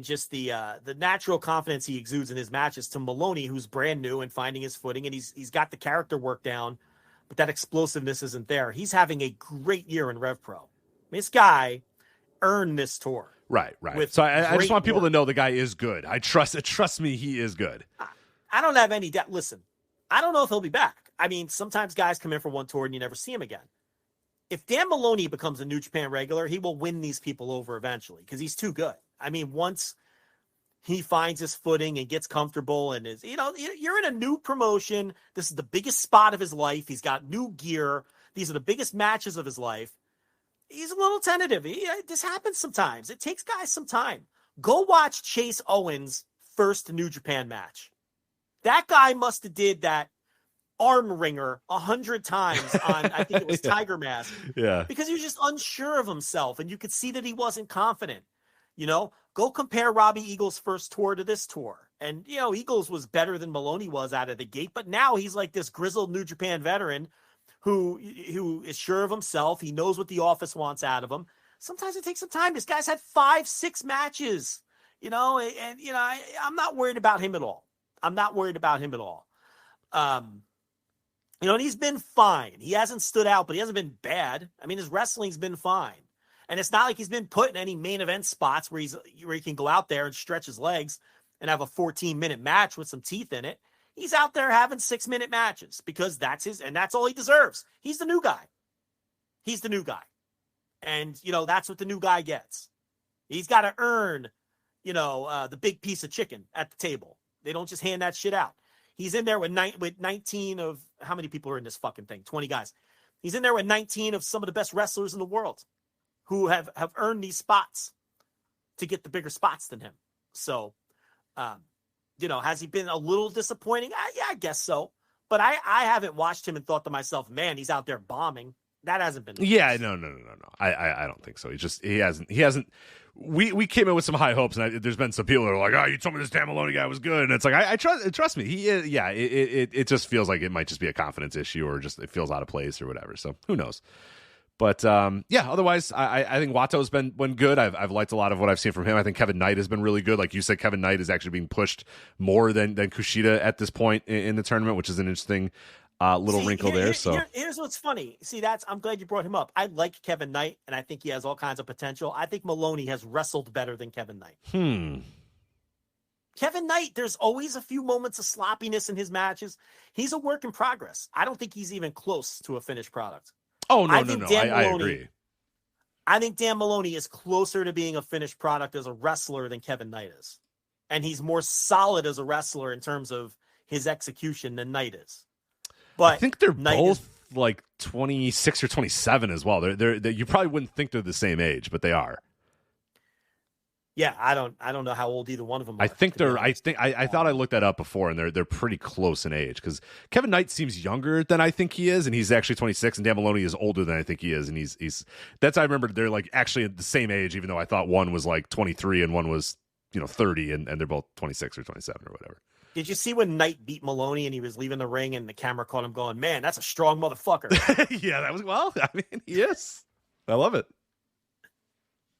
just the natural confidence he exudes in his matches, to Maloney, who's brand new and finding his footing, and he's got the character work down, but that explosiveness isn't there. He's having a great year in Rev Pro. This guy earned this tour. Right. So I just want people to know the guy is good. Trust me, he is good. I don't have any doubt. Listen, I don't know if he'll be back. I mean, sometimes guys come in for one tour and you never see him again. If Dan Maloney becomes a New Japan regular, he will win these people over eventually because he's too good. I mean, once he finds his footing and gets comfortable and is, you're in a new promotion. This is the biggest spot of his life. He's got new gear. These are the biggest matches of his life. He's a little tentative. This happens sometimes. It takes guys some time. Go watch Chase Owens' first New Japan match. That guy must have did that arm wringer 100 times on, I think it was Tiger Mask. Yeah. Because he was just unsure of himself, and you could see that he wasn't confident. Go compare Robbie Eagles' first tour to this tour. And, Eagles was better than Maloney was out of the gate, but now he's like this grizzled New Japan veteran who is sure of himself. He knows what the office wants out of him. Sometimes it takes some time. This guy's had 5-6 matches, and I'm not worried about him at all. And he's been fine. He hasn't stood out, but he hasn't been bad. I mean, his wrestling's been fine. And it's not like he's been put in any main event spots where he can go out there and stretch his legs and have a 14-minute match with some teeth in it. He's out there having 6-minute matches because that's all he deserves. He's the new guy. And, that's what the new guy gets. He's got to earn, the big piece of chicken at the table. They don't just hand that shit out. He's in there with 19 of, how many people are in this fucking thing? 20 guys. He's in there with 19 of some of the best wrestlers in the world who have earned these spots to get the bigger spots than him. So, has he been a little disappointing? Yeah, I guess so. But I haven't watched him and thought to myself, man, he's out there bombing. That hasn't been. Yeah, no. I don't think so. He hasn't. We came in with some high hopes, and there's been some people that are like, "Oh, you told me this Dan Maloney guy was good," and it's like, I trust me. He is. Yeah, it just feels like it might just be a confidence issue, or just it feels out of place, or whatever. So who knows? But otherwise, I think Wato's been good. I've liked a lot of what I've seen from him. I think Kevin Knight has been really good. Like you said, Kevin Knight is actually being pushed more than Kushida at this point in the tournament, which is an interesting wrinkle there. So here's what's funny. I'm glad you brought him up. I like Kevin Knight, and I think he has all kinds of potential. I think Maloney has wrestled better than Kevin Knight. Kevin Knight, there's always a few moments of sloppiness in his matches. He's a work in progress. I don't think he's even close to a finished product. Oh, no. I agree. I think Dan Maloney is closer to being a finished product as a wrestler than Kevin Knight is. And he's more solid as a wrestler in terms of his execution than Knight is. But I think they're both like 26 or 27 as well. They're you probably wouldn't think they're the same age, but they are. Yeah, I don't know how old either one of them are. I thought I looked that up before, and they're pretty close in age, because Kevin Knight seems younger than I think he is, and he's actually 26, and Dan Maloney is older than I think he is, and he's that's I remember they're like actually at the same age, even though I thought one was like 23 and one was 30 and they're both 26 or 27 or whatever. Did you see when Knight beat Maloney and he was leaving the ring and the camera caught him going, man, that's a strong motherfucker. Yeah, that was, I mean, he is. I love it.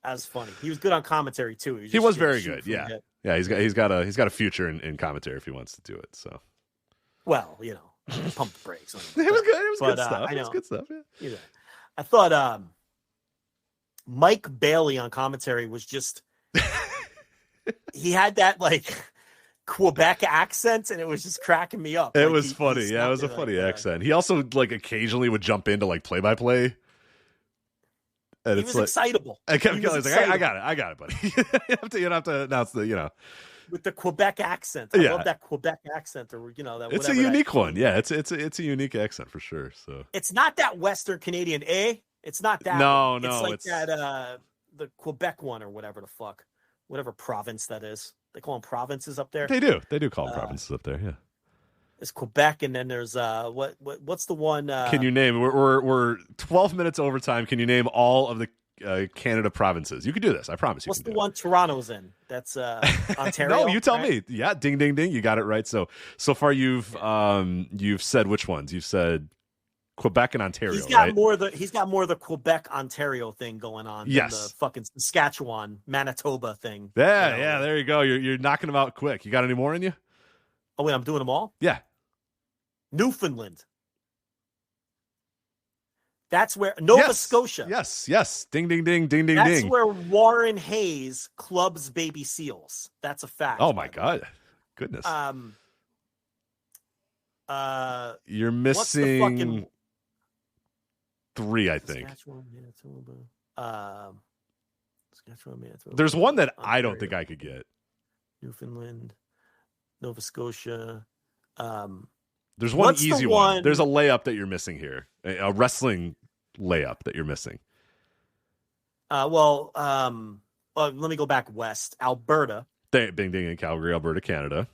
That was funny. He was good on commentary too. He was very good. Yeah. Yeah. He's got a future in commentary if he wants to do it. So, well, pump the brakes. It was good. It was good stuff. I know. It was good stuff. Yeah. I thought Mike Bailey on commentary was just, he had that like Quebec accent and it was just cracking me up. It was funny. Yeah, it was a funny accent. He also like occasionally would jump into like play-by-play. And he was excitable. I kept going. Like, I got it, buddy. you don't have to announce the, with the Quebec accent. I love that Quebec accent, or that. It's a unique one. Yeah, it's a unique accent for sure. So it's not that Western Canadian, It's not that. No, it's like that the Quebec one or whatever the fuck, whatever province that is. They call them provinces up there. They do call them provinces up there. Yeah. There's Quebec, and then there's what's the one? Can you name? We're 12 minutes overtime. Can you name all of the Canada provinces? You can do this. I promise you. What's the one Toronto's in? That's Ontario. No, you tell me. Yeah, ding, ding, ding. You got it right. So far you've said which ones? You've said Quebec and Ontario. He's got more of the Quebec Ontario thing going on. Yes, than the fucking Saskatchewan Manitoba thing. Yeah. There you go. You're knocking them out quick. You got any more in you? Oh wait, I'm doing them all? Yeah. Newfoundland. That's where Nova Scotia. Yes. Ding, ding, ding, ding, ding, That's ding. where Warren Hayes clubs baby seals. That's a fact. Oh my God. Goodness. You're missing 3, I think. Saskatchewan, Manitoba. There's one that I don't think I could get. Newfoundland. Nova Scotia. There's one easy one. There's a layup that you're missing here. A wrestling layup that you're missing. Let me go back west. Alberta. Bing, ding, in Calgary, Alberta, Canada.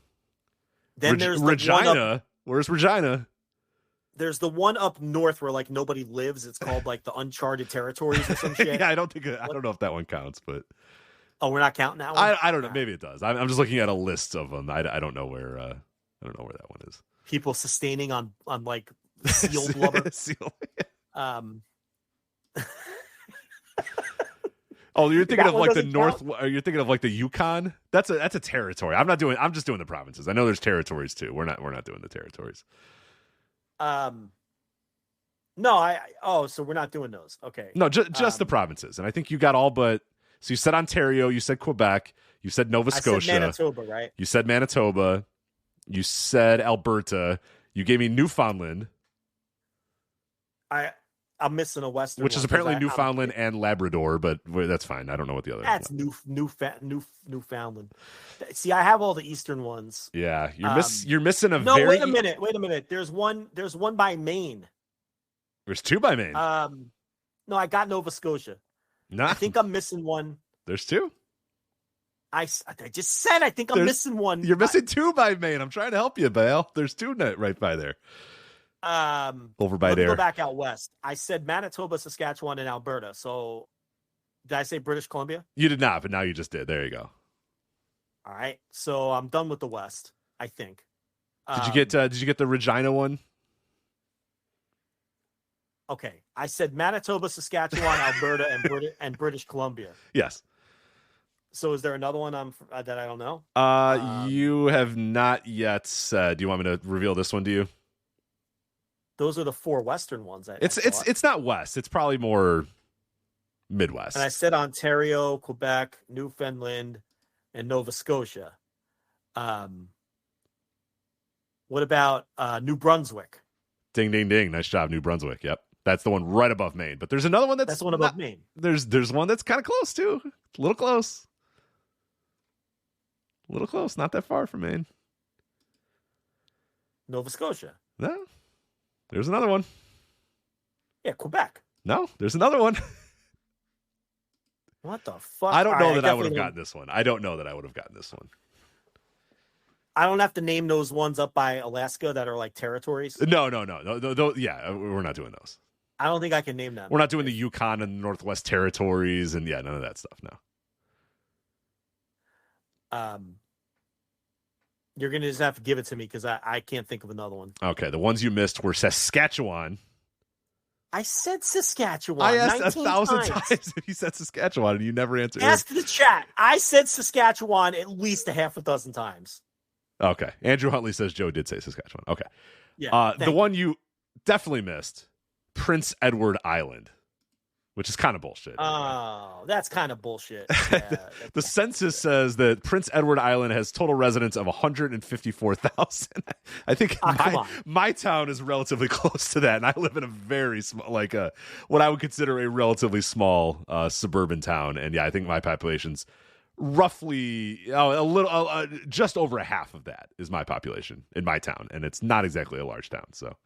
Then there's Regina. Where's Regina? There's the one up north where like nobody lives. It's called like the Uncharted Territories or some shit. Yeah, I don't know if that one counts, but we're not counting that one. I don't know. Maybe it does. I'm just looking at a list of them. I don't know where that one is. People sustaining on like seal blubber. Oh, you're thinking of like the North. You're thinking of like the Yukon. That's a territory. I'm just doing the provinces. I know there's territories too. We're not doing the territories. No, so we're not doing those. Okay. No, just the provinces. And I think you got all but. So you said Ontario, you said Quebec, you said Nova Scotia. I said Manitoba, right? You said Manitoba. You said Alberta. You gave me Newfoundland. I'm missing a Western, which is apparently Newfoundland and Labrador, but that's fine. I don't know what the other. That's Newfoundland. See, I have all the Eastern ones. Yeah, you're missing a. No, wait a minute. There's one by Maine. There's 2 by Maine. No, I got Nova Scotia. Nah. I think I'm missing one. There's 2. I just said I think I'm missing one. You're missing 2 by Maine. I'm trying to help you, Bale. There's 2 right by there. Over by there. Go back out west. I said Manitoba, Saskatchewan, and Alberta. So did I say British Columbia? You did not, but now you just did. There you go. All right. So I'm done with the West, I think. Did you get the Regina one? Okay. I said Manitoba, Saskatchewan, Alberta, and British Columbia. Yes. So is there another one that I don't know? You have not yet said. Do you want me to reveal this one to you? Those are the 4 Western ones. It's not West. It's probably more Midwest. And I said Ontario, Quebec, Newfoundland, and Nova Scotia. What about New Brunswick? Ding, ding, ding. Nice job, New Brunswick. Yep. That's the one right above Maine. But there's another one that's the one above Maine. There's one that's kind of close, too. A little close. Not that far from Maine. Nova Scotia. No. There's another one. Yeah, Quebec. No, there's another one. What the fuck? I don't know that I would have gotten this one. I don't know that I would have gotten this one. I don't have to name those ones up by Alaska that are like territories. No. Yeah, we're not doing those. I don't think I can name them. We're not doing the Yukon and Northwest Territories and none of that stuff. No. You're going to just have to give it to me because I can't think of another one. Okay, the ones you missed were Saskatchewan. I said Saskatchewan. I asked 1,000 times if you said Saskatchewan, and you never answered. Ask the chat. I said Saskatchewan at least a half a dozen times. Okay. Andrew Huntley says Joe did say Saskatchewan. Okay. Yeah. The one you definitely missed, Prince Edward Island, which is kind of bullshit. Oh, that's kind of bullshit. Yeah, the census says that Prince Edward Island has total residents of 154,000. I think my town is relatively close to that, and I live in a very small, what I would consider a relatively small suburban town. And yeah, I think my population's roughly just over a half of that is my population in my town, and it's not exactly a large town. So.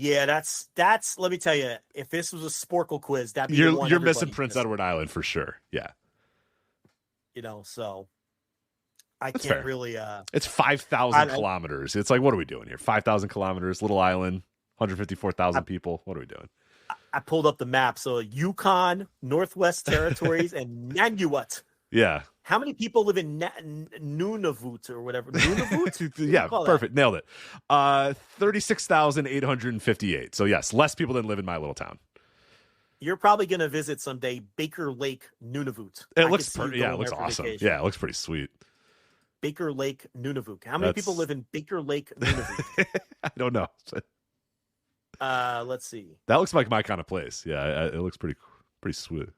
Yeah, that's. Let me tell you, if this was a Sporkle quiz, that'd be you're missing Prince Edward Island for sure. Yeah, so I that's can't fair. really. It's 5,000 kilometers. It's like, what are we doing here? 5,000 kilometers, little island, 154,000 people. What are we doing? I pulled up the map. So Yukon, Northwest Territories, and Nunavut. Yeah. How many people live in Nunavut or whatever? Nunavut? Yeah, perfect. Nailed it. 36,858. So yes, less people than live in my little town. You're probably going to visit someday Baker Lake, Nunavut. It looks it looks awesome. Vacation. Yeah, it looks pretty sweet. Baker Lake, Nunavut. How many people live in Baker Lake, Nunavut? I don't know. Let's see. That looks like my kind of place. Yeah, it looks pretty sweet.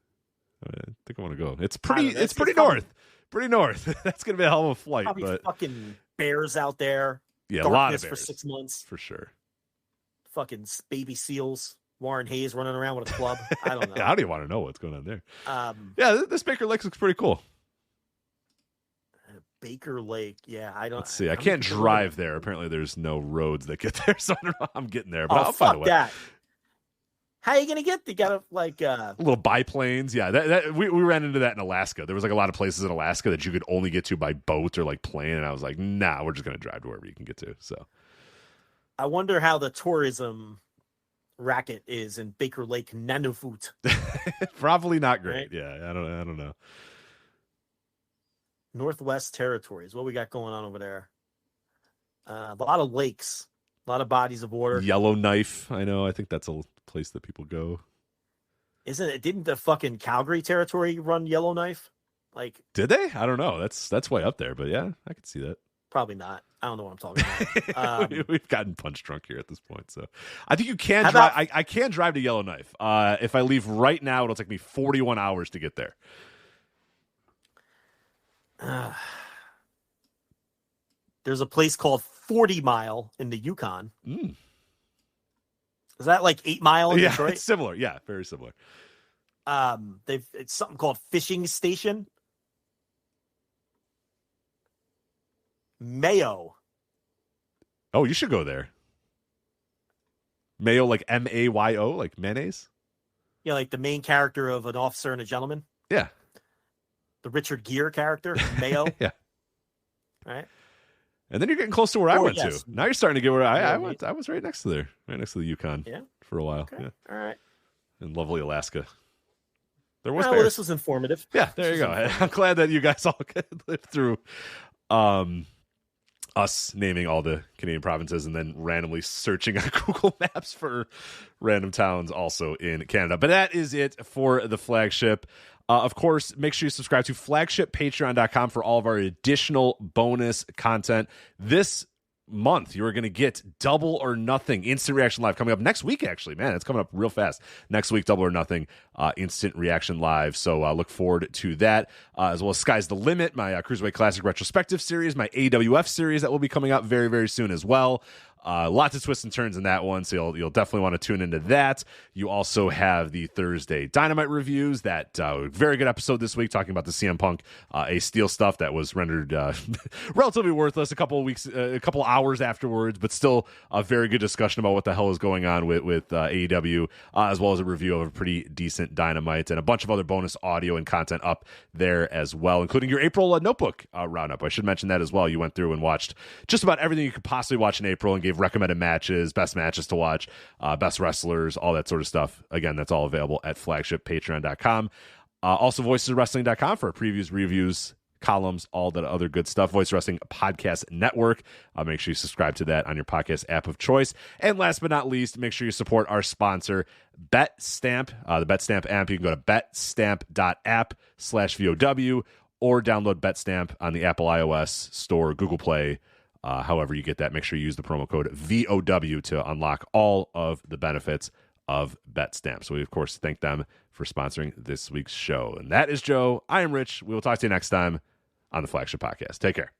I think I want to go. It's pretty north. Pretty north. That's going to be a hell of a flight. Probably but fucking bears out there. Yeah, a lot of bears. For 6 months. For sure. Fucking baby seals. Warren Hayes running around with a club. I don't know. Yeah, I don't even want to know what's going on there. Yeah, this Baker Lake looks pretty cool. Baker Lake. Yeah, I don't. Let's see. I can't drive there. Apparently, there's no roads that get there, so I don't know how I'm getting there. But I'll find a way. That. How are you gonna get? You gotta little biplanes. Yeah, we ran into that in Alaska. There was like a lot of places in Alaska that you could only get to by boat or like plane, and I was like, nah, we're just gonna drive to wherever you can get to. So, I wonder how the tourism racket is in Baker Lake, Nunavut. Probably not great. Right? Yeah, I don't know. Northwest Territories. What we got going on over there? A lot of lakes, a lot of bodies of water. Yellowknife. I know. I think that's a place that people go. Isn't it? Didn't the fucking Calgary Territory run Yellowknife? Like, did they? I don't know. That's way up there, but yeah, I could see that. Probably not. I don't know what I'm talking about. We've gotten punch drunk here at this point, so I think you can drive. I can drive to Yellowknife. If I leave right now, it'll take me 41 hours to get there. There's a place called 40 Mile in the Yukon. Mm. Is that like 8 Mile in yeah, Detroit? It's similar. Yeah, very similar. It's something called Fishing Station. Mayo. Oh, you should go there. Mayo, like Mayo, like mayonnaise? Yeah, like the main character of An Officer and a Gentleman. Yeah. The Richard Gere character, Mayo. Yeah. Right. And then you're getting close to where I went to. Now you're starting to get where I went. I was right next to there, right next to the Yukon. Yeah. For a while. Okay. Yeah. All right. In lovely Alaska. There was well, this was informative. Yeah, there you go. I'm glad that you guys all could live through us naming all the Canadian provinces and then randomly searching on Google Maps for random towns also in Canada. But that is it for the Flagship. Of course, make sure you subscribe to flagshippatreon.com for all of our additional bonus content. This month, you are going to get Double or Nothing Instant Reaction Live coming up next week, actually. Man, it's coming up real fast. Next week, Double or Nothing Instant Reaction Live. So look forward to that, as well as Sky's the Limit, my Cruiserweight Classic Retrospective series, my AWF series that will be coming out very, very soon as well. Lots of twists and turns in that one, so you'll definitely want to tune into that. You also have the Thursday Dynamite reviews. That very good episode this week talking about the CM Punk Ace Steel stuff that was rendered relatively worthless a couple hours afterwards, but still a very good discussion about what the hell is going on with AEW, as well as a review of a pretty decent Dynamite and a bunch of other bonus audio and content up there as well, including your April Notebook roundup. I should mention that as well. You went through and watched just about everything you could possibly watch in April and gave recommended matches, best matches to watch, best wrestlers, all that sort of stuff. Again, that's all available at flagshippatreon.com. Also, voicesofwrestling.com for previews, reviews, columns, all that other good stuff. Voice Wrestling Podcast Network. Make sure you subscribe to that on your podcast app of choice. And last but not least, make sure you support our sponsor, BetStamp. The BetStamp app, you can go to betstamp.app/VOW or download BetStamp on the Apple iOS store, Google Play, however you get that. Make sure you use the promo code VOW to unlock all of the benefits of BetStamp. So we, of course, thank them for sponsoring this week's show. And that is Joe. I am Rich. We will talk to you next time on the Flagship Podcast. Take care.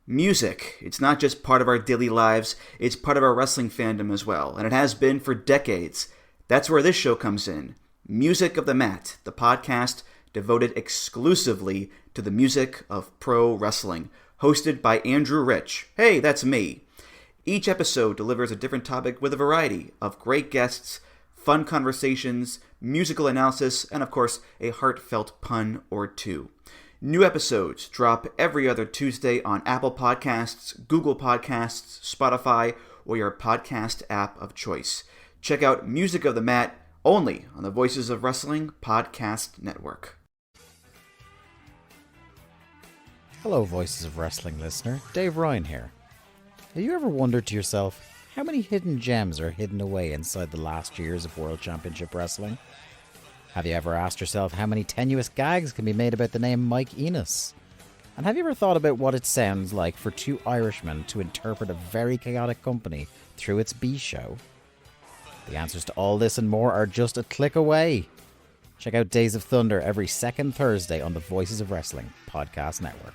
Music. It's not just part of our daily lives, it's part of our wrestling fandom as well, and it has been for decades. That's where this show comes in. Music of the Mat, the podcast devoted exclusively to the music of pro wrestling, hosted by Andrew Rich. Hey, that's me. Each episode delivers a different topic with a variety of great guests, fun conversations, musical analysis, and of course, a heartfelt pun or two. New episodes drop every other Tuesday on Apple Podcasts, Google Podcasts, Spotify, or your podcast app of choice. Check out Music of the Mat only on the Voices of Wrestling Podcast Network. Hello, Voices of Wrestling listener. Dave Ryan here. Have you ever wondered to yourself how many hidden gems are hidden away inside the last years of World Championship Wrestling? Have you ever asked yourself how many tenuous gags can be made about the name Mike Enos? And have you ever thought about what it sounds like for two Irishmen to interpret a very chaotic company through its B show? The answers to all this and more are just a click away. Check out Days of Thunder every second Thursday on the Voices of Wrestling Podcast Network.